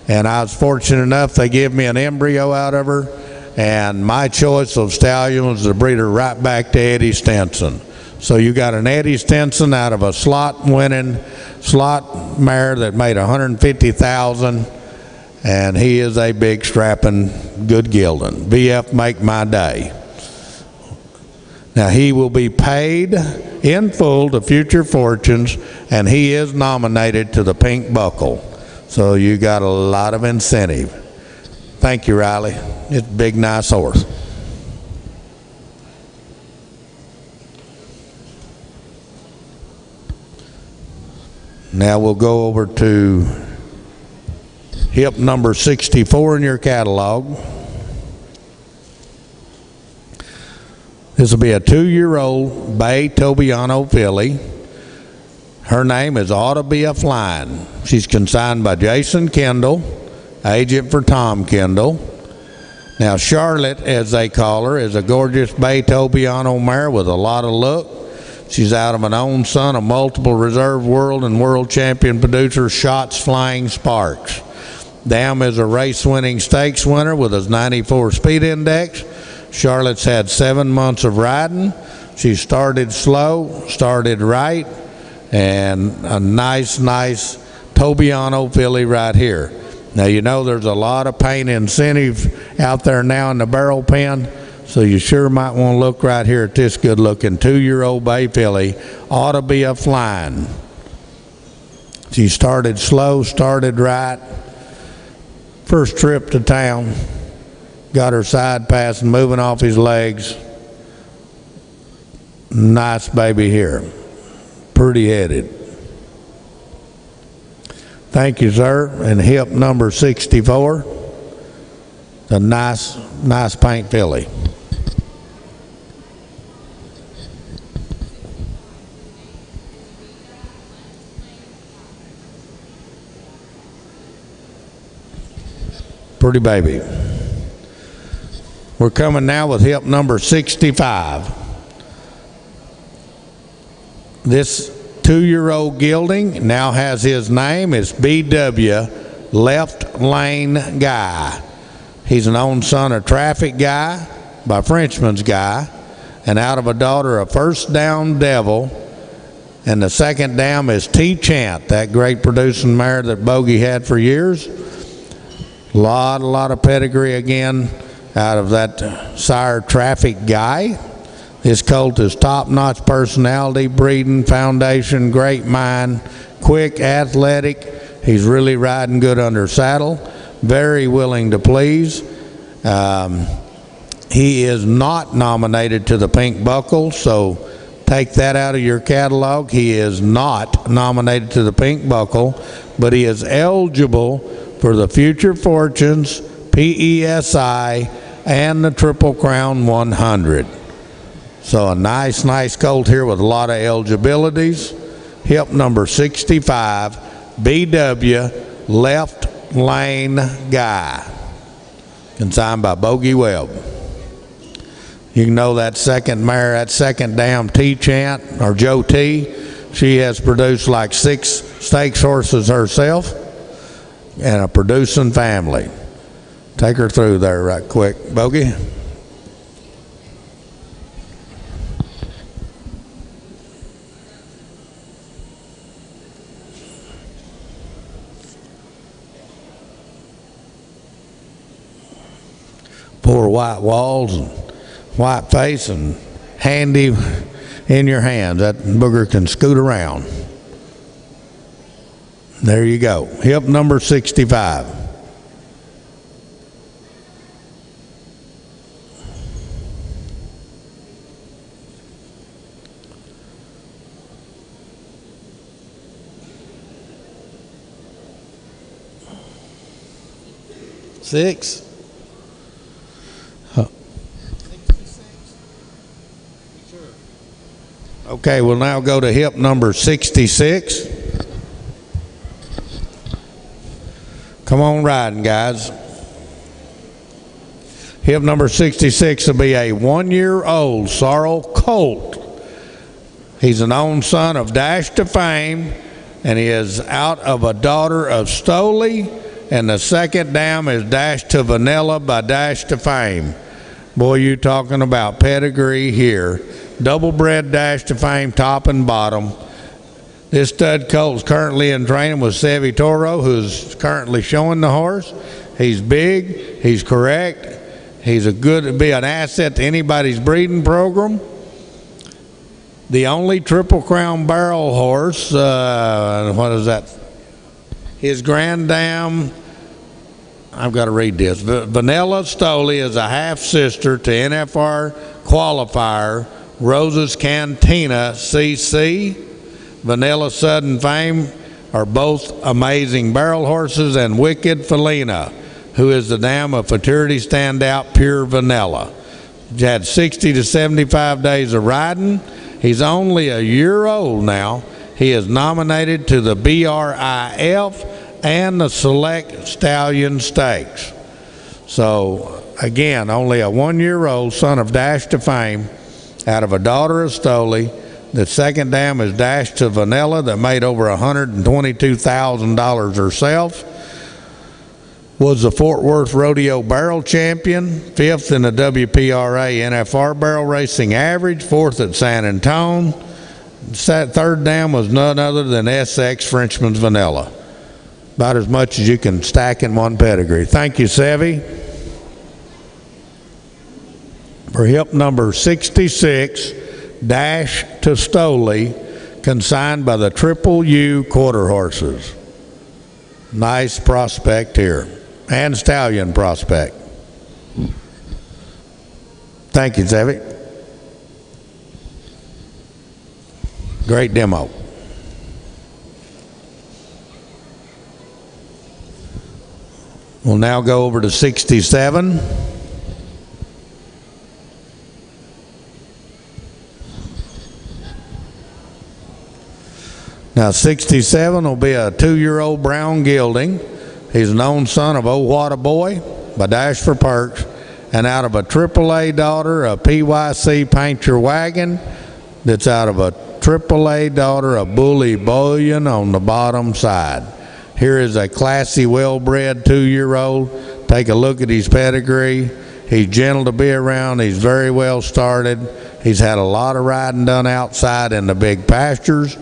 And I was fortunate enough they gave me an embryo out of her. And my choice of stallion was to breed her right back to Eddie Stinson. So you got an Eddie Stinson out of a slot-winning slot mare that made 150,000, and he is a big, strapping, good gelding. VF Make My Day. Now he will be paid in full to Future Fortunes, and he is nominated to the Pink Buckle. So you got a lot of incentive. Thank you, Riley. It's a big, nice horse. Now we'll go over to hip number 64 in your catalog. This will be a 2-year-old bay Tobiano filly. Her name is Ought to Be a Flying. She's consigned by Jason Kendall, agent for Tom Kendall. Now Charlotte, as they call her, is a gorgeous bay Tobiano mare with a lot of look. She's out of an own son of multiple reserve world and world champion producer Shots Flying Sparks. Dam is a race-winning stakes winner with his 94 speed index. Charlotte's had 7 months of riding. She started slow, started right, and a nice Tobiano filly right here. Now you know there's a lot of paint incentive out there now in the barrel pen. So you sure might want to look right here at this good-looking 2-year-old bay filly. Ought to Be a Flying. She started slow, started right. First trip to town. Got her side passing, moving off his legs. Nice baby here. Pretty headed. Thank you, sir. And hip number 64. A nice paint filly. Pretty baby. We're coming now with hip number 65. This 2-year-old gelding now has his name. It's BW Left Lane Guy. He's an own son of Traffic Guy by Frenchman's Guy, and out of a daughter of First Down Devil, and the second dam is T-Chant, that great producing mare that Bogey had for years. A lot of pedigree again out of that sire Traffic Guy. This colt is top-notch personality, breeding, foundation, great mind, quick, athletic. He's really riding good under saddle. Very willing to please. He is not nominated to the Pink Buckle, so take that out of your catalog. He is not nominated to the Pink Buckle, but he is eligible for the Future Fortunes, PESI, and the Triple Crown 100. So a nice colt here with a lot of eligibilities. Hip number 65, BW Left Lane Guy, consigned by Bogey Webb. You know that second mare, that second dam T-Chant, or Joe T, she has produced like 6 stakes horses herself and a producing family. Take her through there right quick, Bogey. Poor white walls and white face and handy in your hands. That booger can scoot around. There you go. Hip number 65. Six. Okay, we'll now go to hip number 66. Come on riding, guys. Hip number 66 will be a 1-year-old sorrel colt. He's an own son of Dash to Fame, and he is out of a daughter of Stoley, and the second dam is Dash to Vanilla by Dash to Fame. Boy, you talking about pedigree here. Double bred Dash to Fame, top and bottom. This stud colt is currently in training with Sevi Toro, who's currently showing the horse. He's big, he's correct, he's be an asset to anybody's breeding program. The only Triple Crown barrel horse, what is that? His grand dam, I've got to read this. Vanilla Stoley is a half sister to NFR qualifier Rose's Cantina CC. Vanilla Sudden Fame are both amazing barrel horses, and Wicked Felina, who is the dam of Futurity Standout Pure Vanilla. He's had 60 to 75 days of riding. He's only a year old now. He is nominated to the BRIF and the Select Stallion Stakes. So again, only a 1-year-old son of Dash to Fame, out of a daughter of Stoley. The second dam is Dash to Vanilla, that made over $122,000 herself. Was the Fort Worth Rodeo Barrel Champion, 5th in the WPRA NFR Barrel Racing Average, 4th at San Antone. Third dam was none other than SX Frenchman's Vanilla. About as much as you can stack in one pedigree. Thank you, Sevi. For hip number 66, Dash to Stoley, consigned by the Triple U Quarter Horses. Nice prospect here, and stallion prospect. Thank you, Sevi. Great demo. We'll now go over to 67. Now 67 will be a 2-year-old brown gelding. He's an own son of Oh What a Boy by Dash for Perks, and out of a AAA daughter of PYC Paint Your Wagon, that's out of a AAA daughter of Bully Bullion on the bottom side. Here is a classy, well-bred 2-year-old. Take a look at his pedigree. He's gentle to be around. He's very well started. He's had a lot of riding done outside in the big pastures.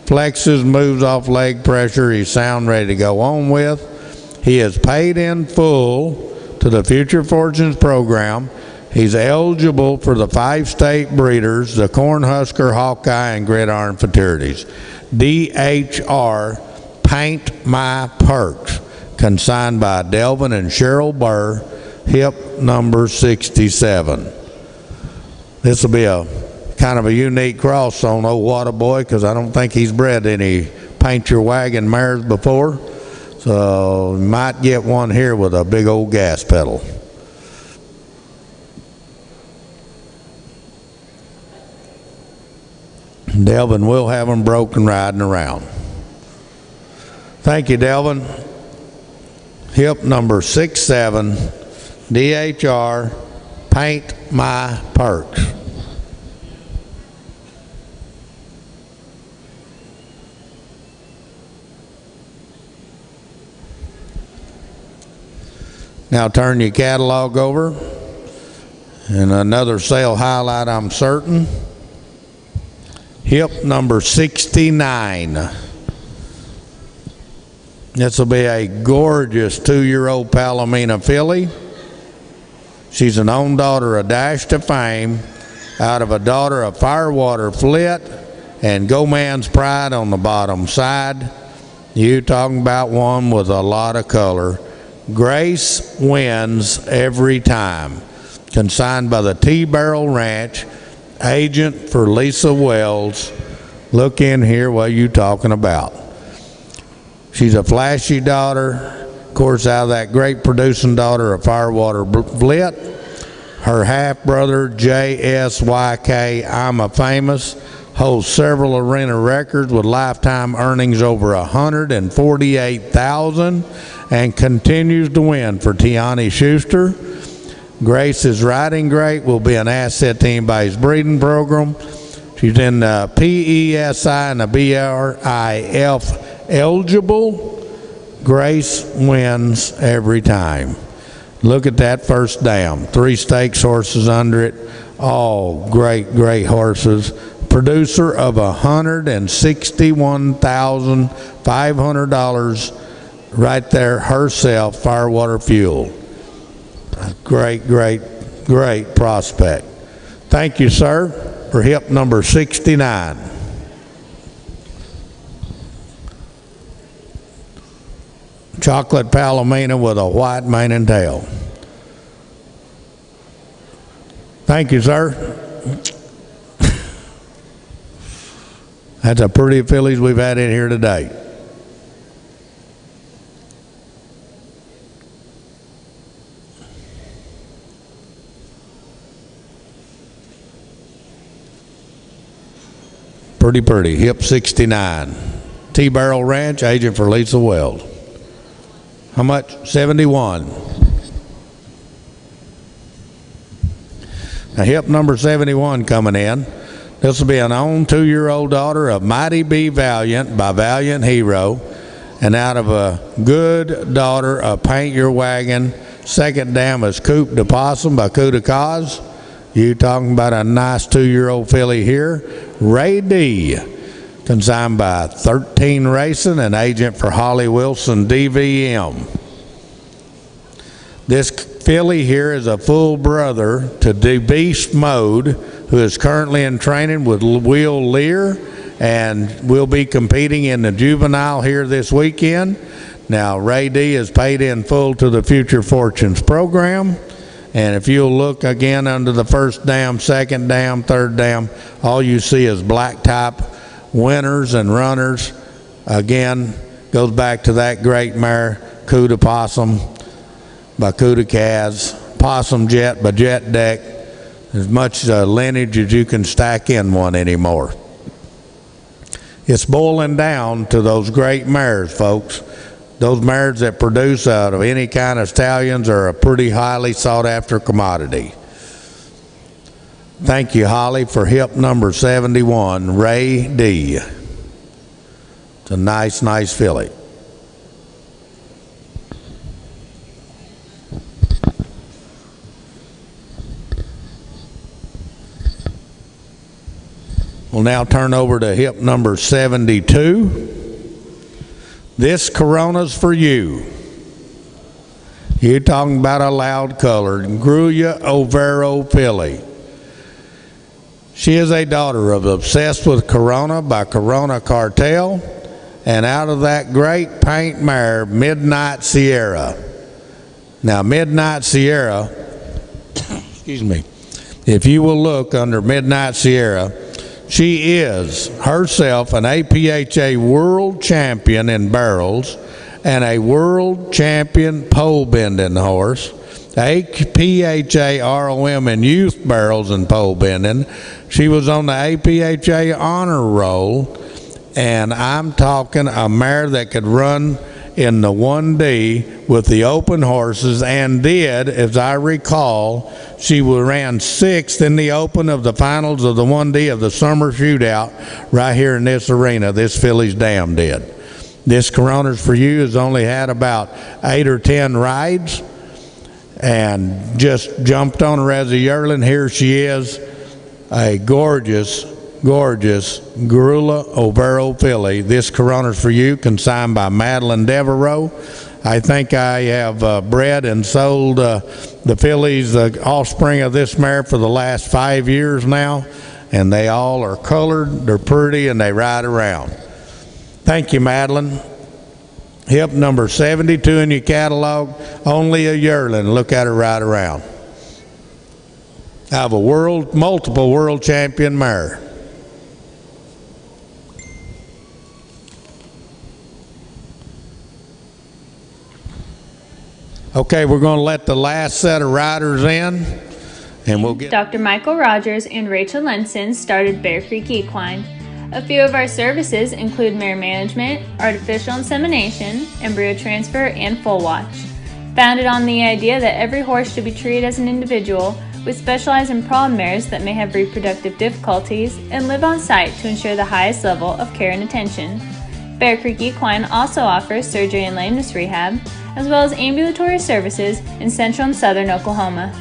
Flexes, moves off leg pressure. He's sound, ready to go on with. He is paid in full to the Future Fortunes program. He's eligible for the 5 state breeders, the Cornhusker, Hawkeye, and Gridiron Futurities. DHR Paint My Perks, consigned by Delvin and Cheryl Burr. hip number 67. This will be a kind of a unique cross on old Waterboy because I don't think he's bred any paint your wagon mares before. So you might get one here with a big old gas pedal. Delvin will have them broken riding around. Thank you, Delvin. Hip number 67, DHR, Paint My Perks. Now turn your catalog over. And another sale highlight, I'm certain. Hip number 69. This will be a gorgeous 2-year-old Palomino filly. She's an own daughter of Dash to Fame, out of a daughter of Firewater Flit and Go Man's Pride on the bottom side. You talking about one with a lot of color. Grace wins every time. Consigned by the T-Barrel Ranch, agent for Lisa Wells. Look in here, what you talking about. She's a flashy daughter, of course, out of that great producing daughter of Firewater Flit. Her half-brother, JSYK, I'm a Famous, holds several arena records with lifetime earnings over $148,000 and continues to win for Tiani Schuster. Grace is riding great, will be an asset team by his breeding program. She's in the PESI and the BRIF eligible. Grace wins every time. Look at that first dam. 3 stakes horses under it. All great, great horses. Producer of $161,500 right there herself, Firewater Fuel. A great, great, great prospect. Thank you, sir, for hip number 69. Chocolate Palomino with a white mane and tail. Thank you, sir. That's a pretty fillies we've had in here today. Pretty, pretty. Hip 69. T-Barrel Ranch, agent for Lisa Wells. How much? 71. Now, hip number 71 coming in. This will be an own 2-year-old daughter of Mighty B. Valiant by Valiant Hero, and out of a good daughter of Paint Your Wagon. Second dam is Coupe de Possum by Coup de Cause. You talking about a nice 2-year-old filly here. Ray D. Consigned by 13 Racing and agent for Holly Wilson DVM. This filly here is a full brother to the Beast Mode, who is currently in training with Will Lear and will be competing in the juvenile here this weekend. Now, Ray D is paid in full to the Future Fortunes program. And if you'll look again under the first dam, second dam, third dam, all you see is black type winners and runners. Again, goes back to that great mare, Coup de Possum by Coup de Caz, Possum Jet by Jet Deck. As much lineage as you can stack in one anymore. It's boiling down to those great mares, folks. Those mares that produce out of any kind of stallions are a pretty highly sought after commodity. Thank you, Holly, for hip number 71, Ray D. It's a nice, nice filly. We'll now turn over to hip number 72. This Corona's for you. You're talking about a loud-colored Gruya Overo filly. She is a daughter of Obsessed with Corona by Corona Cartel, and out of that great paint mare, Midnight Sierra. Now, Midnight Sierra, excuse me, if you will look under Midnight Sierra, she is herself an APHA World Champion in barrels and a World Champion pole bending horse, APHA ROM in youth barrels and pole bending. She was on the APHA honor roll, and I'm talking a mare that could run in the 1D with the open horses, and did, as I recall, she ran 6th in the open of the finals of the 1D of the summer shootout right here in this arena. This Phillies Dam did. This Coronas for You has only had about 8 or 10 rides, and just jumped on her as a yearling. Here she is, a gorgeous Garula Overo filly. This Coronas for You, consigned by Madeline Devereaux. I think I have bred and sold the fillies, the offspring of this mare, for the last 5 years now, and they all are colored, they're pretty, and they ride around. Thank you, Madeline. Hip number 72 in your catalog, only a yearling. Look at her ride around. I have a multiple world champion mare. Okay, we're going to let the last set of riders in, and we'll get... Dr. Michael Rogers and Rachel Lenson started Bear Creek Equine. A few of our services include mare management, artificial insemination, embryo transfer, and foal watch. Founded on the idea that every horse should be treated as an individual, we specialize in problem mares that may have reproductive difficulties and live on site to ensure the highest level of care and attention. Bear Creek Equine also offers surgery and lameness rehab, as well as ambulatory services in central and southern Oklahoma.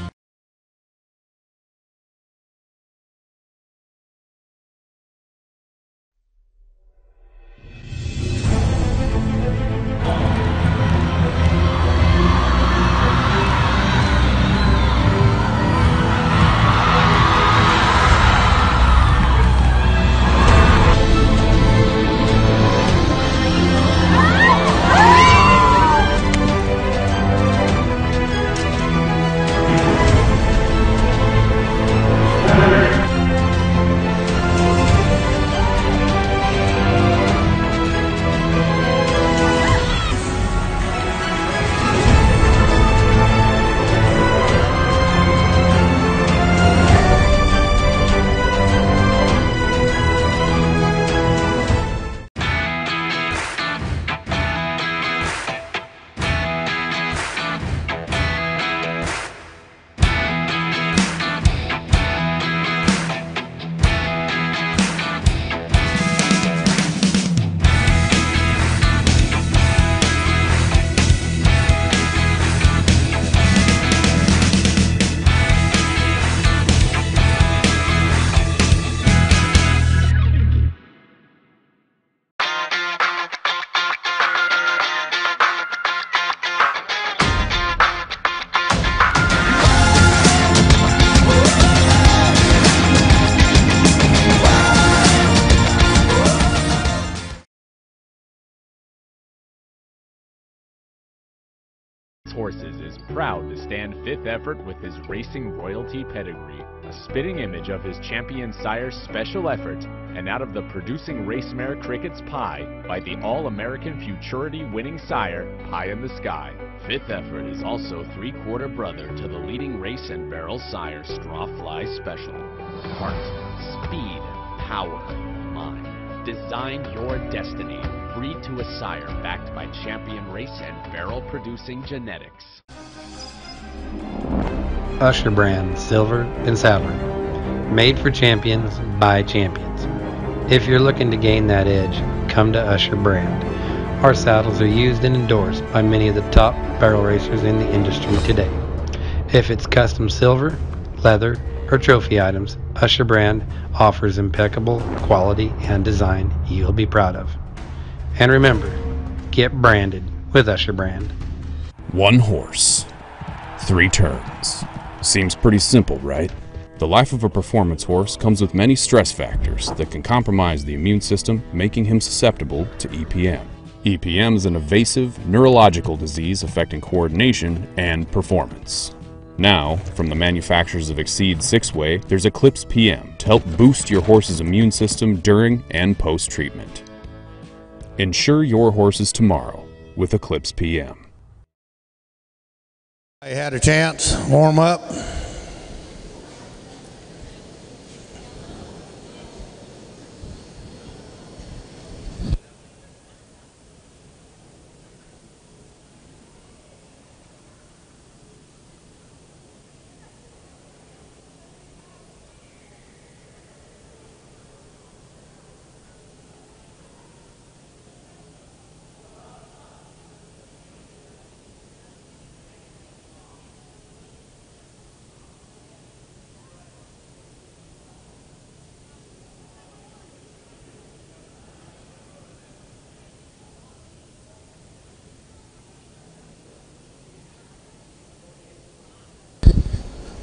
Horses is proud to stand 5th effort with his racing royalty pedigree, a spitting image of his champion sire's special effort, and out of the producing race mare Cricket's Pie by the All-American Futurity winning sire, Pie in the Sky. 5th effort is also 3/4 brother to the leading race and barrel sire Strawfly Special. Heart, speed, power, mind. Design your destiny. Breed to a sire backed by champion race and barrel producing genetics. Usher brand, silver and saddler. Made for champions by champions. If you're looking to gain that edge, come to Usher brand. Our saddles are used and endorsed by many of the top barrel racers in the industry today. If it's custom silver, leather, or trophy items, Usher brand offers impeccable quality and design you'll be proud of. And remember, get branded with Usher brand. One horse, 3 turns. Seems pretty simple, right? The life of a performance horse comes with many stress factors that can compromise the immune system, making him susceptible to EPM. EPM is an evasive neurological disease affecting coordination and performance. Now, from the manufacturers of Exceed 6-Way, there's Eclipse PM to help boost your horse's immune system during and post-treatment. Ensure your horse's tomorrow with Eclipse PM. I had a chance, warm up.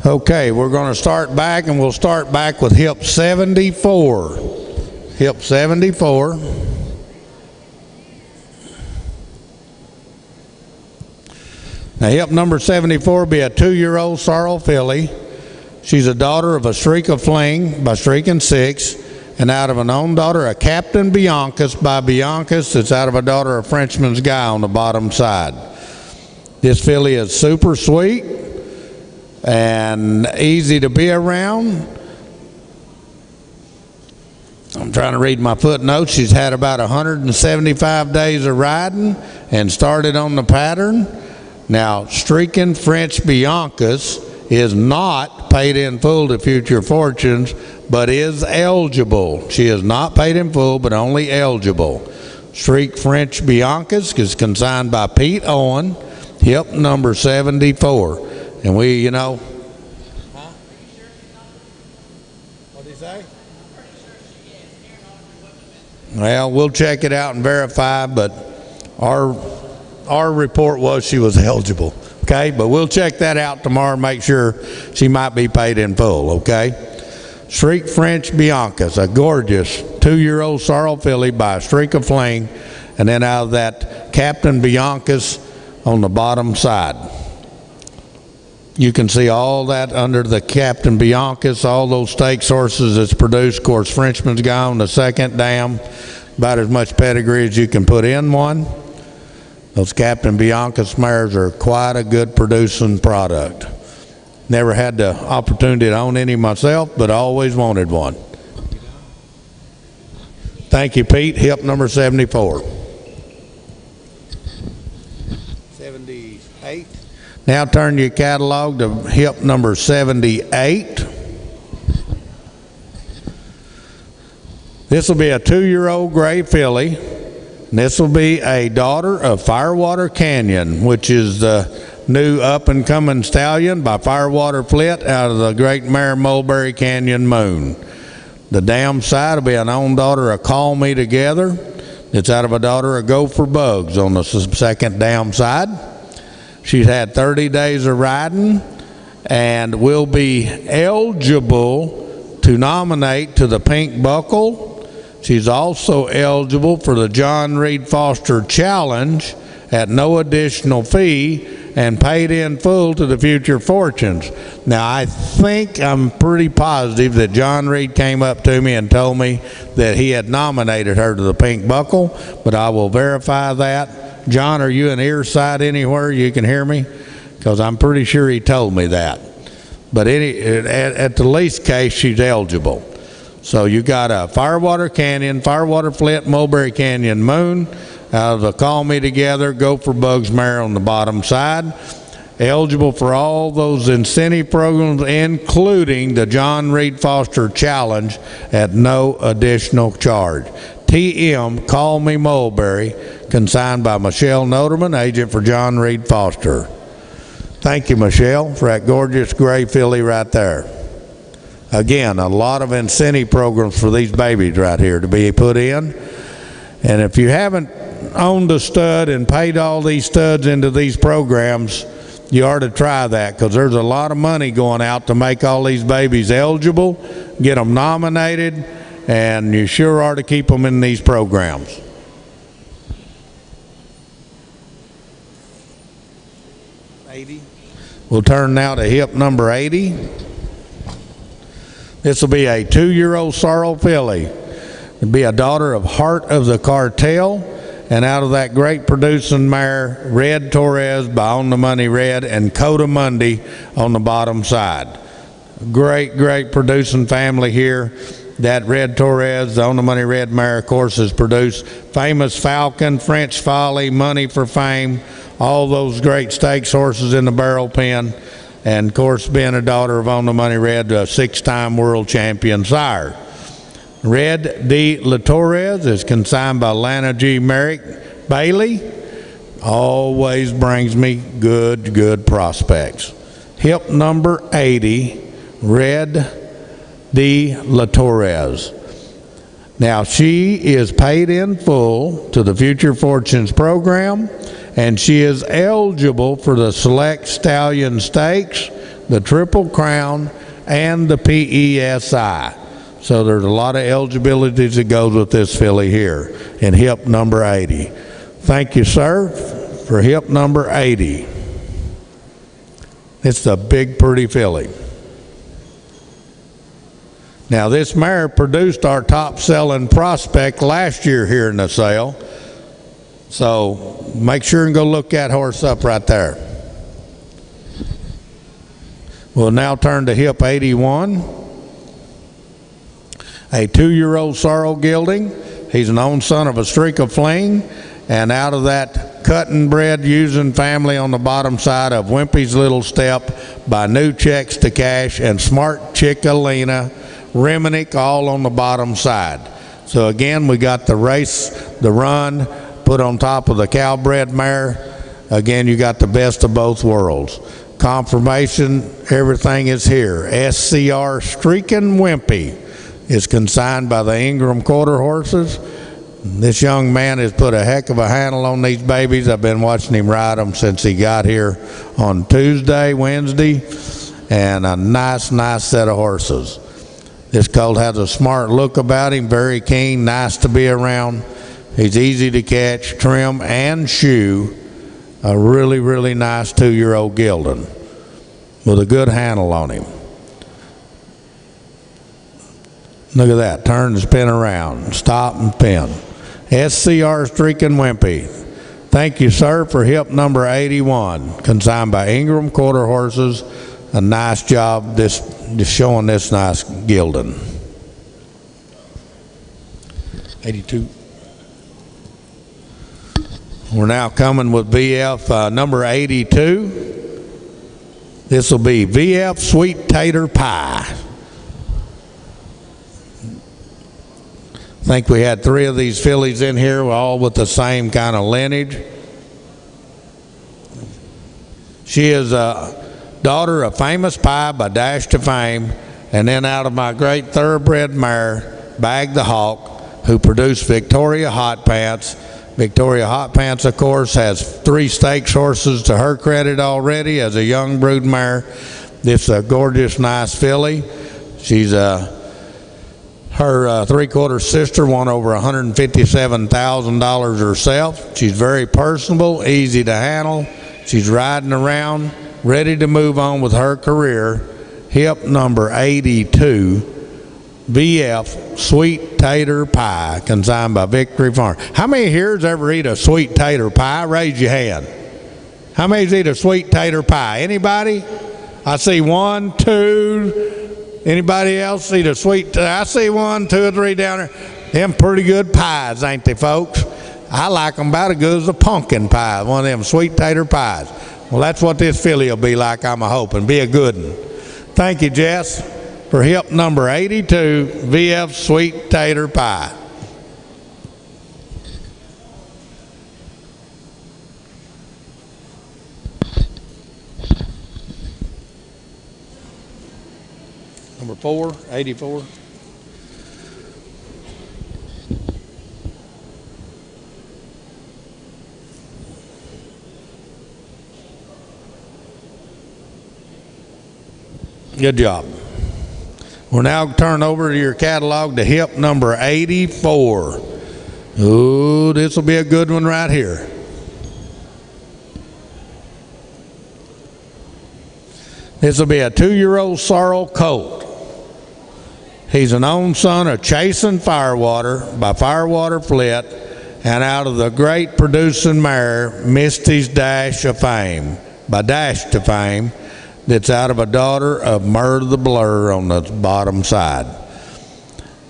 Okay, we're going to start back, and we'll start back with hip 74. Hip 74. Now, hip number 74 will be a 2-year-old sorrel filly. She's a daughter of a Streak of Fling by Streak and 6, and out of an own daughter, a Captain Biancas by Biancas. It's out of a daughter of Frenchman's Guy on the bottom side. This filly is super sweet and easy to be around. I'm trying to read my footnotes. She's had about 175 days of riding and started on the pattern. Now, Streaking French Biancas is not paid in full to Future Fortunes, but is eligible. She is not paid in full, but only eligible. Streak French Biancas is consigned by Pete Owen, hip number 74. And we, you know. Huh? What did he say? Well, we'll check it out and verify, but our report was she was eligible. Okay, but we'll check that out tomorrow and make sure she might be paid in full, okay? Streak French Biancas, a gorgeous 2-year-old sorrel filly by a Streak of Fling, and then out of that, Captain Biancas on the bottom side. You can see all that under the Captain Biancas, all those stakes horses that's produced. Of course, Frenchman's Guy on the second dam, about as much pedigree as you can put in one. Those Captain Biancas mares are quite a good producing product. Never had the opportunity to own any myself, but I always wanted one. Thank you, Pete. Hip number 74. 78. Now turn your catalog to hip number 78. This will be a 2-year-old gray filly. This will be a daughter of Firewater Canyon, which is the new up-and-coming stallion by Firewater Flit out of the great mare Mulberry Canyon Moon. The dam side will be an own daughter of Call Me Together. It's out of a daughter of Go for Bugs on the second dam side. She's had 30 days of riding and will be eligible to nominate to the Pink Buckle. She's also eligible for the John Reed Foster Challenge at no additional fee and paid in full to the Future Fortunes. Now, I think I'm pretty positive that John Reed came up to me and told me that he had nominated her to the Pink Buckle, but I will verify that. John, are you in earsight anywhere you can hear me? Because I'm pretty sure he told me that. But at the least case, she's eligible. So you got a Firewater Canyon, Firewater Flit, Mulberry Canyon Moon, out of the Call Me Together, Go for Bugs mare on the bottom side. Eligible for all those incentive programs, including the John Reed Foster Challenge at no additional charge. TM Call Me Mulberry, consigned by Michelle Noterman, agent for John Reed Foster. Thank you, Michelle, for that gorgeous gray filly right there. Again, a lot of incentive programs for these babies right here to be put in. And if you haven't owned a stud and paid all these studs into these programs, you ought to try that, because there's a lot of money going out to make all these babies eligible, get them nominated, and you sure are to keep them in these programs. We'll turn now to hip number 80. This will be a 2-year-old sorrel filly. It'll be a daughter of Heart of the Cartel, and out of that great producing mare, Red Torres by On the Money Red and Coda Monday on the bottom side. Great producing family here. That Red Torres, the On the Money Red mare, of course, has produced Famous Falcon, French Folly, Money for Fame, all those great stakes horses in the barrel pen, and of course being a daughter of On the Money Red, a 6-time world champion sire. Red de La Torres is consigned by Lana G. Merrick Bailey. Always brings me good prospects. Hip number 80, Red de La Torres. Now she is paid in full to the Future Fortunes program, and she is eligible for the Select Stallion Stakes, the Triple Crown, and the PESI. So there's a lot of eligibilities that goes with this filly here in hip number 80. Thank you, sir, for hip number 80. It's the big pretty filly. Now this mare produced our top selling prospect last year here in the sale. So make sure and go look that horse up right there. We'll now turn to hip 81. A 2-year-old sorrel gelding. He's an own son of a streak of fling, and out of that cut and bred using family on the bottom side of Wimpy's Little Step by New Checks to Cash and Smart Chickalina, Reminick, all on the bottom side. So again, we got the race, the run, put on top of the cow-bred mare. Again, you got the best of both worlds. Confirmation, everything is here. SCR Streakin' Wimpy is consigned by the Ingram Quarter Horses. This young man has put a heck of a handle on these babies. I've been watching him ride them since he got here on Tuesday, Wednesday, and a nice set of horses. This colt has a smart look about him, very keen, nice to be around. He's easy to catch, trim, and shoe. A really nice 2-year-old gelding with a good handle on him. Look at that, turn and spin around, stop and pin. SCR Streakin' Wimpy. Thank you, sir, for hip number 81, consigned by Ingram Quarter Horses. A nice job just showing this nice gelding. 82. We're now coming with VF number 82. This will be VF Sweet Tater Pie. I think we had 3 of these fillies in here, all with the same kind of lineage. She is a daughter of Famous Pie by Dash to Fame, and then out of my great thoroughbred mare, Bag the Hawk, who produced Victoria Hot Pants. Victoria Hot Pants, of course, has 3 stakes horses to her credit already as a young brood mare. This is a gorgeous, nice filly. She's her 3/4 sister won over $157,000 herself. She's very personable, easy to handle. She's riding around, ready to move on with her career. Hip number 82, VF Sweet Tater Pie, consigned by Victory Farm. How many here's ever eat a sweet tater pie? Raise your hand. How many's eat a sweet tater pie? Anybody? I see 1, 2. Anybody else eat a sweet? I see 1, 2, or 3 down there. Them pretty good pies, ain't they, folks? I like them about as good as a pumpkin pie, one of them sweet tater pies. Well, that's what this filly will be like, I'm hoping. Be a good one. Thank you, Jess, for hip number 82, VF Sweet Tater Pie. Number 4, 84. Good job. We'll now turn over to your catalog to hip number 84. Ooh, this will be a good one right here. This will be a 2-year-old sorrel colt. He's an own son of Chasing Firewater by Firewater Flit, and out of the great producing mare, Misty's Dash of Fame by Dash to Fame, that's out of a daughter of Murr the Blur on the bottom side.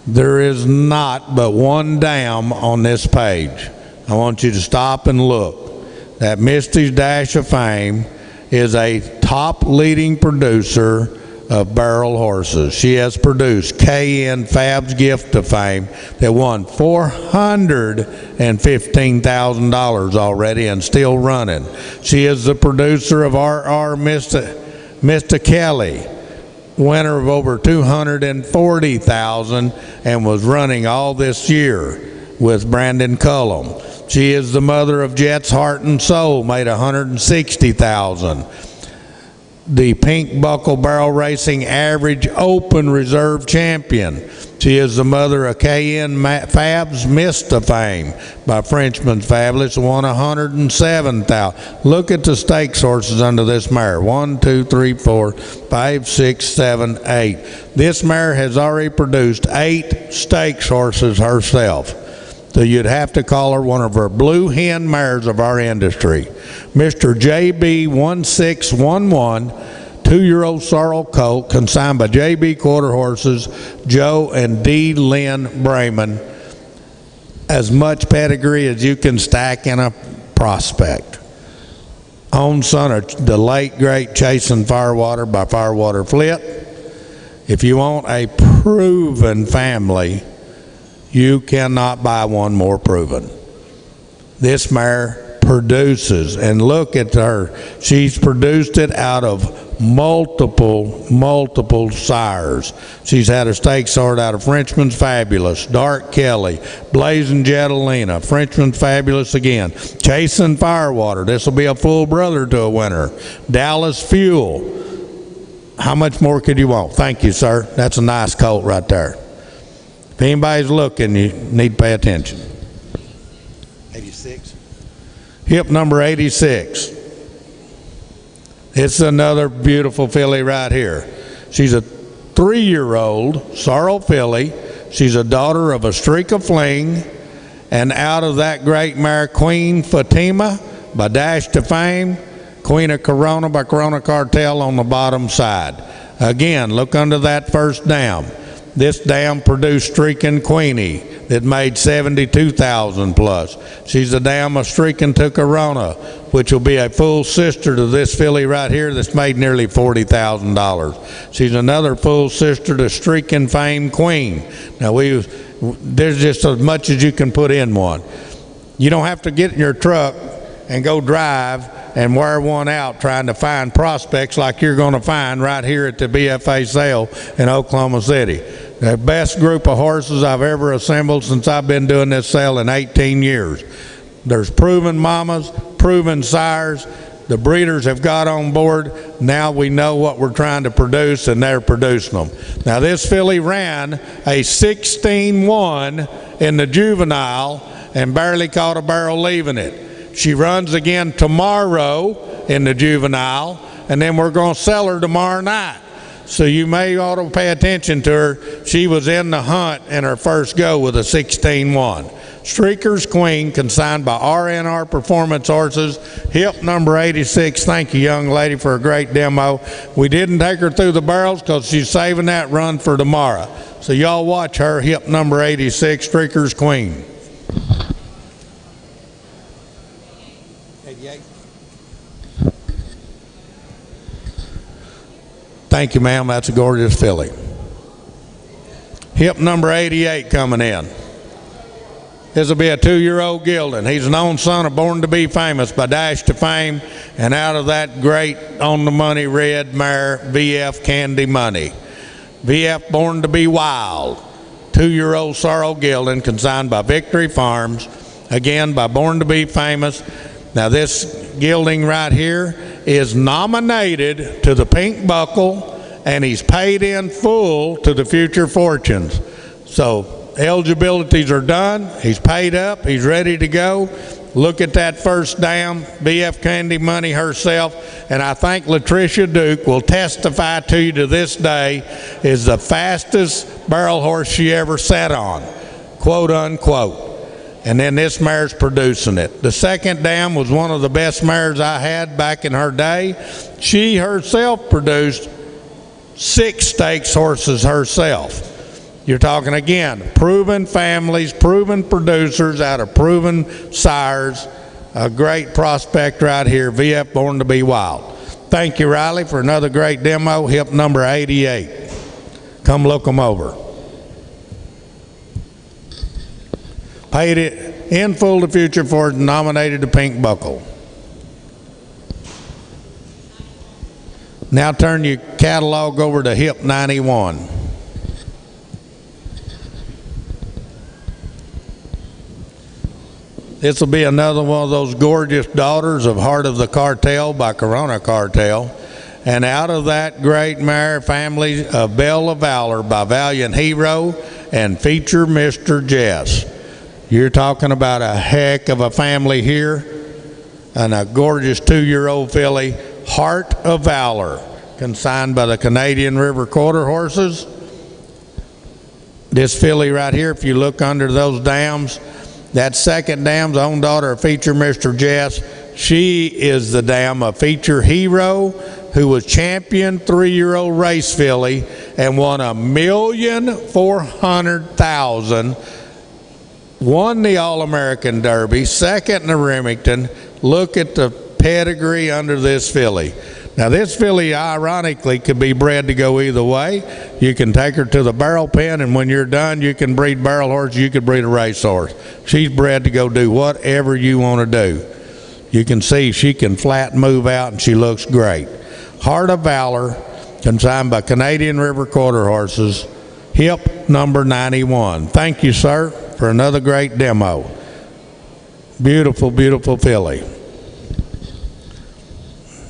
There is not but one dam on this page. I want you to stop and look. That Misty's Dash of Fame is a top leading producer of barrel horses. She has produced KN Fab's Gift of Fame that won $415,000 already and still running. She is the producer of RR Mr. Kelly, winner of over $240,000 and was running all this year with Brandon Cullum. She is the mother of Jet's Heart and Soul, made $160,000. The Pink Buckle Barrel Racing Average Open Reserve Champion. She is the mother of KN Fab's Mist of Fame by Frenchman's Fabulous, won $107,000. Look at the stakes horses under this mare. 1, 2, 3, 4, 5, 6, 7, 8. This mare has already produced 8 stakes horses herself. So you'd have to call her one of her blue hen mares of our industry. Mr. JB 1611, 2-year-old sorrel colt, consigned by JB Quarter Horses, Joe and D. Lynn Brayman. As much pedigree as you can stack in a prospect. Own son of the late great Chasing Firewater by Firewater Flit. If you want a proven family, you cannot buy one more proven. This mare produces, and look at her. She's produced it out of multiple sires. She's had a stake sort out of Frenchman's Fabulous, Dark Kelly, Blazing Jetalina, Frenchman's Fabulous again, Chasing Firewater. This will be a full brother to a winner. Dallas Fuel. How much more could you want? Thank you, sir. That's a nice colt right there. If anybody's looking, you need to pay attention. 86. Hip number 86. It's another beautiful filly right here. She's a 3-year-old sorrel filly. She's a daughter of a Streak of Fling, and out of that great mare, Queen Fatima by Dash to Fame, Queen of Corona by Corona Cartel on the bottom side. Again, look under that first dam. This dam produced Streakin' Queenie that made $72,000 plus. She's a dam of Streakin' to Corona, which will be a full sister to this filly right here that's made nearly $40,000. She's another full sister to Streakin' Fame Queen. Now there's just as much as you can put in one. You don't have to get in your truck and go drive and wear one out trying to find prospects like you're going to find right here at the BFA sale in Oklahoma City. The best group of horses I've ever assembled since I've been doing this sale in 18 years. There's proven mamas, proven sires. The breeders have got on board. Now we know what we're trying to produce, and they're producing them. Now this filly ran a 16-1 in the juvenile and barely caught a barrel leaving it. She runs again tomorrow in the juvenile, and then we're going to sell her tomorrow night. So you may ought to pay attention to her. She was in the hunt in her first go with a 16-1. Streaker's Queen, consigned by RNR Performance Horses, hip number 86. Thank you, young lady, for a great demo. We didn't take her through the barrels because she's saving that run for tomorrow. So y'all watch her, hip number 86, Streaker's Queen. 88. Thank you, ma'am. That's a gorgeous filly. Hip number 88 coming in. This will be a 2-year-old gelding. He's an own son of Born to Be Famous by Dash to Fame, and out of that great on-the-money red mare, VF Candy Money. VF Born to Be Wild. 2-year-old sorrel gelding, consigned by Victory Farms, again by Born to Be Famous. Now this gelding right here is nominated to the Pink Buckle, and he's paid in full to the Future Fortunes. So eligibilities are done. He's paid up. He's ready to go. Look at that first dam, BF Candy Money herself, and I think Latricia Duke will testify to you to this day is the fastest barrel horse she ever sat on, quote unquote. And then this mare's producing it. The second dam was one of the best mares I had back in her day. She herself produced 6 stakes horses herself. You're talking again, proven families, proven producers out of proven sires. A great prospect right here, VF Born to Be Wild. Thank you, Riley, for another great demo, hip number 88. Come look them over. Paid it in full to Future Forge, nominated to Pink Buckle. Now turn your catalog over to hip 91. This will be another one of those gorgeous daughters of Heart of the Cartel by Corona Cartel. And out of that great mare family of Belle of Valor by Valiant Hero and Feature Mr. Jess. You're talking about a heck of a family here, and a gorgeous 2-year-old filly, Heart of Valor, consigned by the Canadian River Quarter Horses. This filly right here, if you look under those dams, that second dam's own daughter, Feature Mr. Jess, she is the dam of Feature Hero, who was champion 3-year-old race filly and won $1,400,000. Won the All-American Derby, second in the Remington. Look at the pedigree under this filly. Now this filly ironically could be bred to go either way. You can take her to the barrel pen, and when you're done you can breed barrel horse, you could breed a race horse. She's bred to go do whatever you want to do. You can see she can flat move out and she looks great. Heart of Valor, consigned by Canadian River Quarter Horses, hip number 91. Thank you, sir, for another great demo. Beautiful, beautiful filly.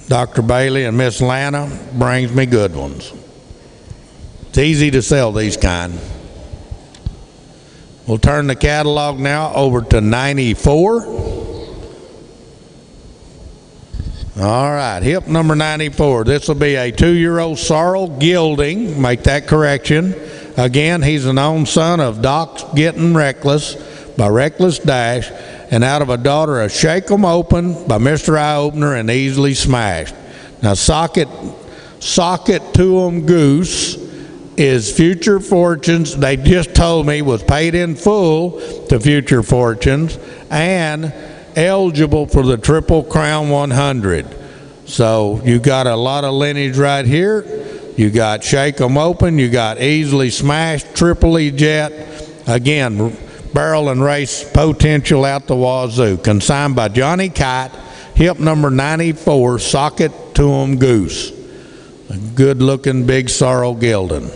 Dr. Bailey and Miss Lana brings me good ones. It's easy to sell these kind. We'll turn the catalog now over to 94. All right, hip number 94. This will be a 2-year-old Sorrel Gilding. Make that correction. Again, he's an own son of Doc's Getting Reckless by Reckless Dash, and out of a daughter of Shake 'em Open by Mr. Eye Opener and Easily Smashed. Now socket to 'em Goose is Future Fortunes. They just told me was paid in full to Future Fortunes and eligible for the Triple Crown 100. So you got a lot of lineage right here. You got Shake 'em Open, you got Easily Smashed, Triple E Jet. Again, barrel and race potential out the wazoo. Consigned by Johnny Kite, hip number 94, Socket to 'em Goose. A good looking big Sorrel Gilding.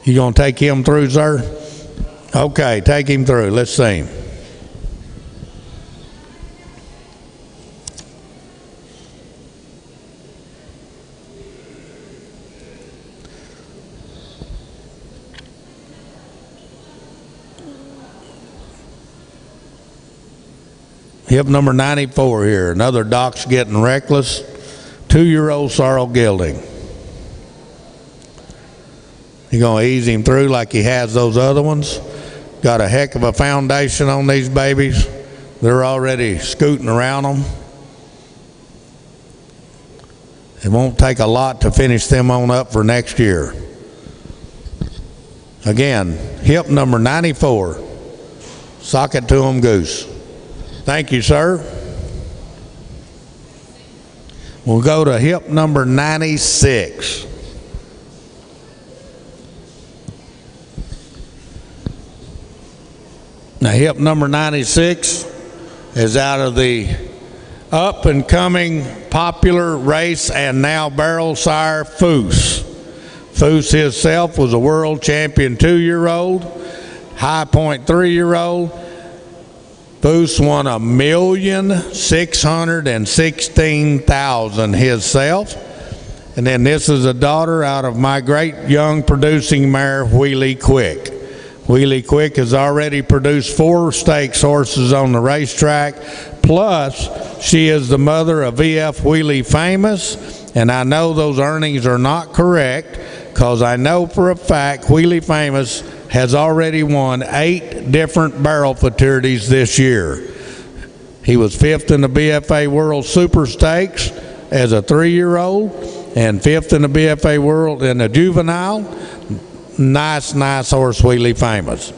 You gonna take him through, sir? Okay, take him through. Let's see him. Hip number 94 here. Another Doc's Getting Reckless. 2-year-old Sorrel Gilding. You're going to ease him through like he has those other ones. Got a heck of a foundation on these babies. They're already scooting around them. It won't take a lot to finish them on up for next year. Again, hip number 94. Socket to 'em Goose. Thank you, sir. We'll go to hip number 96. Now, hip number 96 is out of the up-and-coming popular race and now barrel sire Foose. Foose himself was a world champion 2-year-old, High Point 3-year-old. Foose won $1,616,000 himself. And then this is a daughter out of my great young producing mare, Wheelie Quick. Wheelie Quick has already produced 4 stakes horses on the racetrack. Plus, she is the mother of VF Wheelie Famous, and I know those earnings are not correct because I know for a fact Wheelie Famous has already won 8 different barrel futurities this year. He was 5th in the BFA World Super Stakes as a 3-year-old and 5th in the BFA World in the juvenile. Nice horse, Wheelie Famous.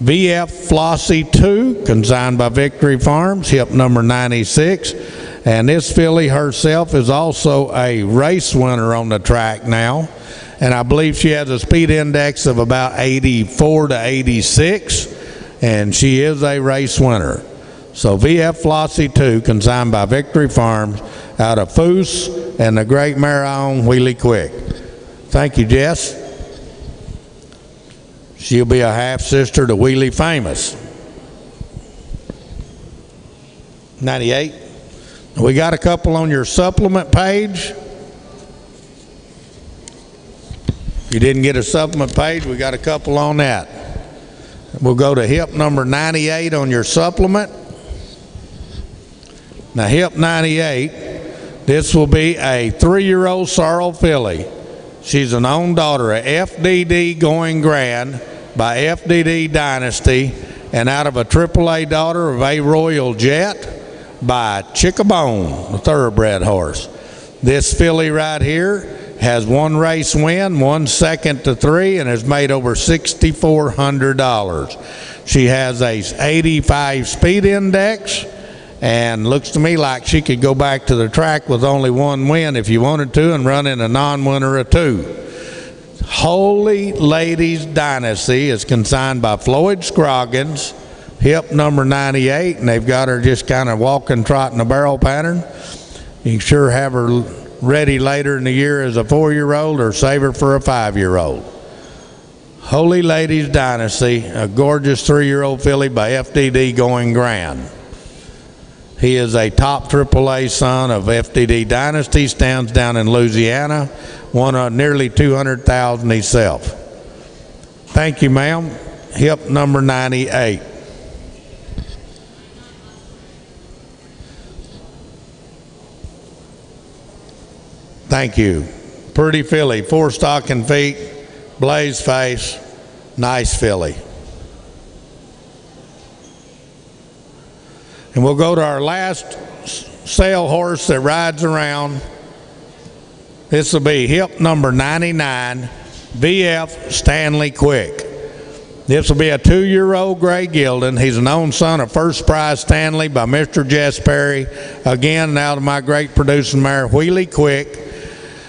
VF Flossie 2, consigned by Victory Farms, hip number 96. And this filly herself is also a race winner on the track now. And I believe she has a speed index of about 84 to 86. And she is a race winner. So VF Flossie 2, consigned by Victory Farms, out of Foose and the great mare I own, Wheelie Quick. Thank you, Jess. She'll be a half-sister to Wheelie Famous. 98. We got a couple on your supplement page. If you didn't get a supplement page, we got a couple on that. We'll go to hip number 98 on your supplement. Now, hip 98, this will be a 3-year-old sorrel filly. She's an own daughter of FDD Going Grand by FDD Dynasty, and out of a AAA daughter of A Royal Jet by Chickabone, the thoroughbred horse. This filly right here has 1 race win, 1 second to 3, and has made over $6,400. She has a 85 speed index, and looks to me like she could go back to the track with only 1 win if you wanted to, and run in a non-winner of 2. Holy Ladies Dynasty is consigned by Floyd Scroggins, hip number 98, and they've got her just kind of walking, trotting a barrel pattern. You can sure have her ready later in the year as a 4-year-old or save her for a 5-year-old. Holy Ladies Dynasty, a gorgeous 3-year-old filly by FDD Going Grand. He is a top AAA son of FDD Dynasty, stands down in Louisiana, won nearly $200,000 himself. Thank you, ma'am. Hip number 98. Thank you. Pretty filly, 4 stocking feet, blaze face, nice filly. And we'll go to our last sale horse that rides around. This will be hip number 99, VF Stanley Quick. This will be a 2-year-old gray gelding. He's an own son of First Prize Stanley by Mr. Jess Perry. Again, now to my great producing mare, Wheelie Quick.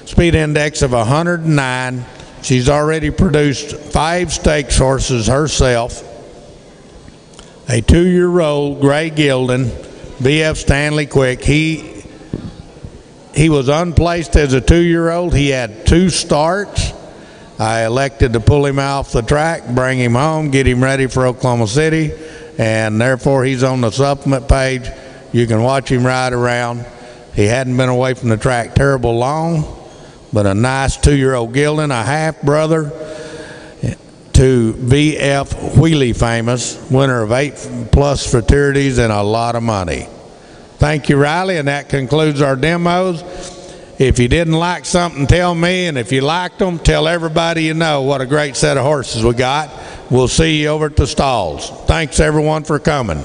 Speed index of 109. She's already produced 5 stakes horses herself. A 2-year-old gray gelding, VF Stanley Quick. He was unplaced as a 2-year-old. He had 2 starts. I elected to pull him off the track, bring him home, get him ready for Oklahoma City, and therefore he's on the supplement page. You can watch him ride around. He hadn't been away from the track terrible long, but a nice 2-year-old gelding, a half-brother to VF Wheelie Famous, winner of 8+ fraternities and a lot of money. Thank you, Riley, and that concludes our demos. If you didn't like something, tell me, and if you liked them, tell everybody you know what a great set of horses we got. We'll see you over at the stalls. Thanks, everyone, for coming.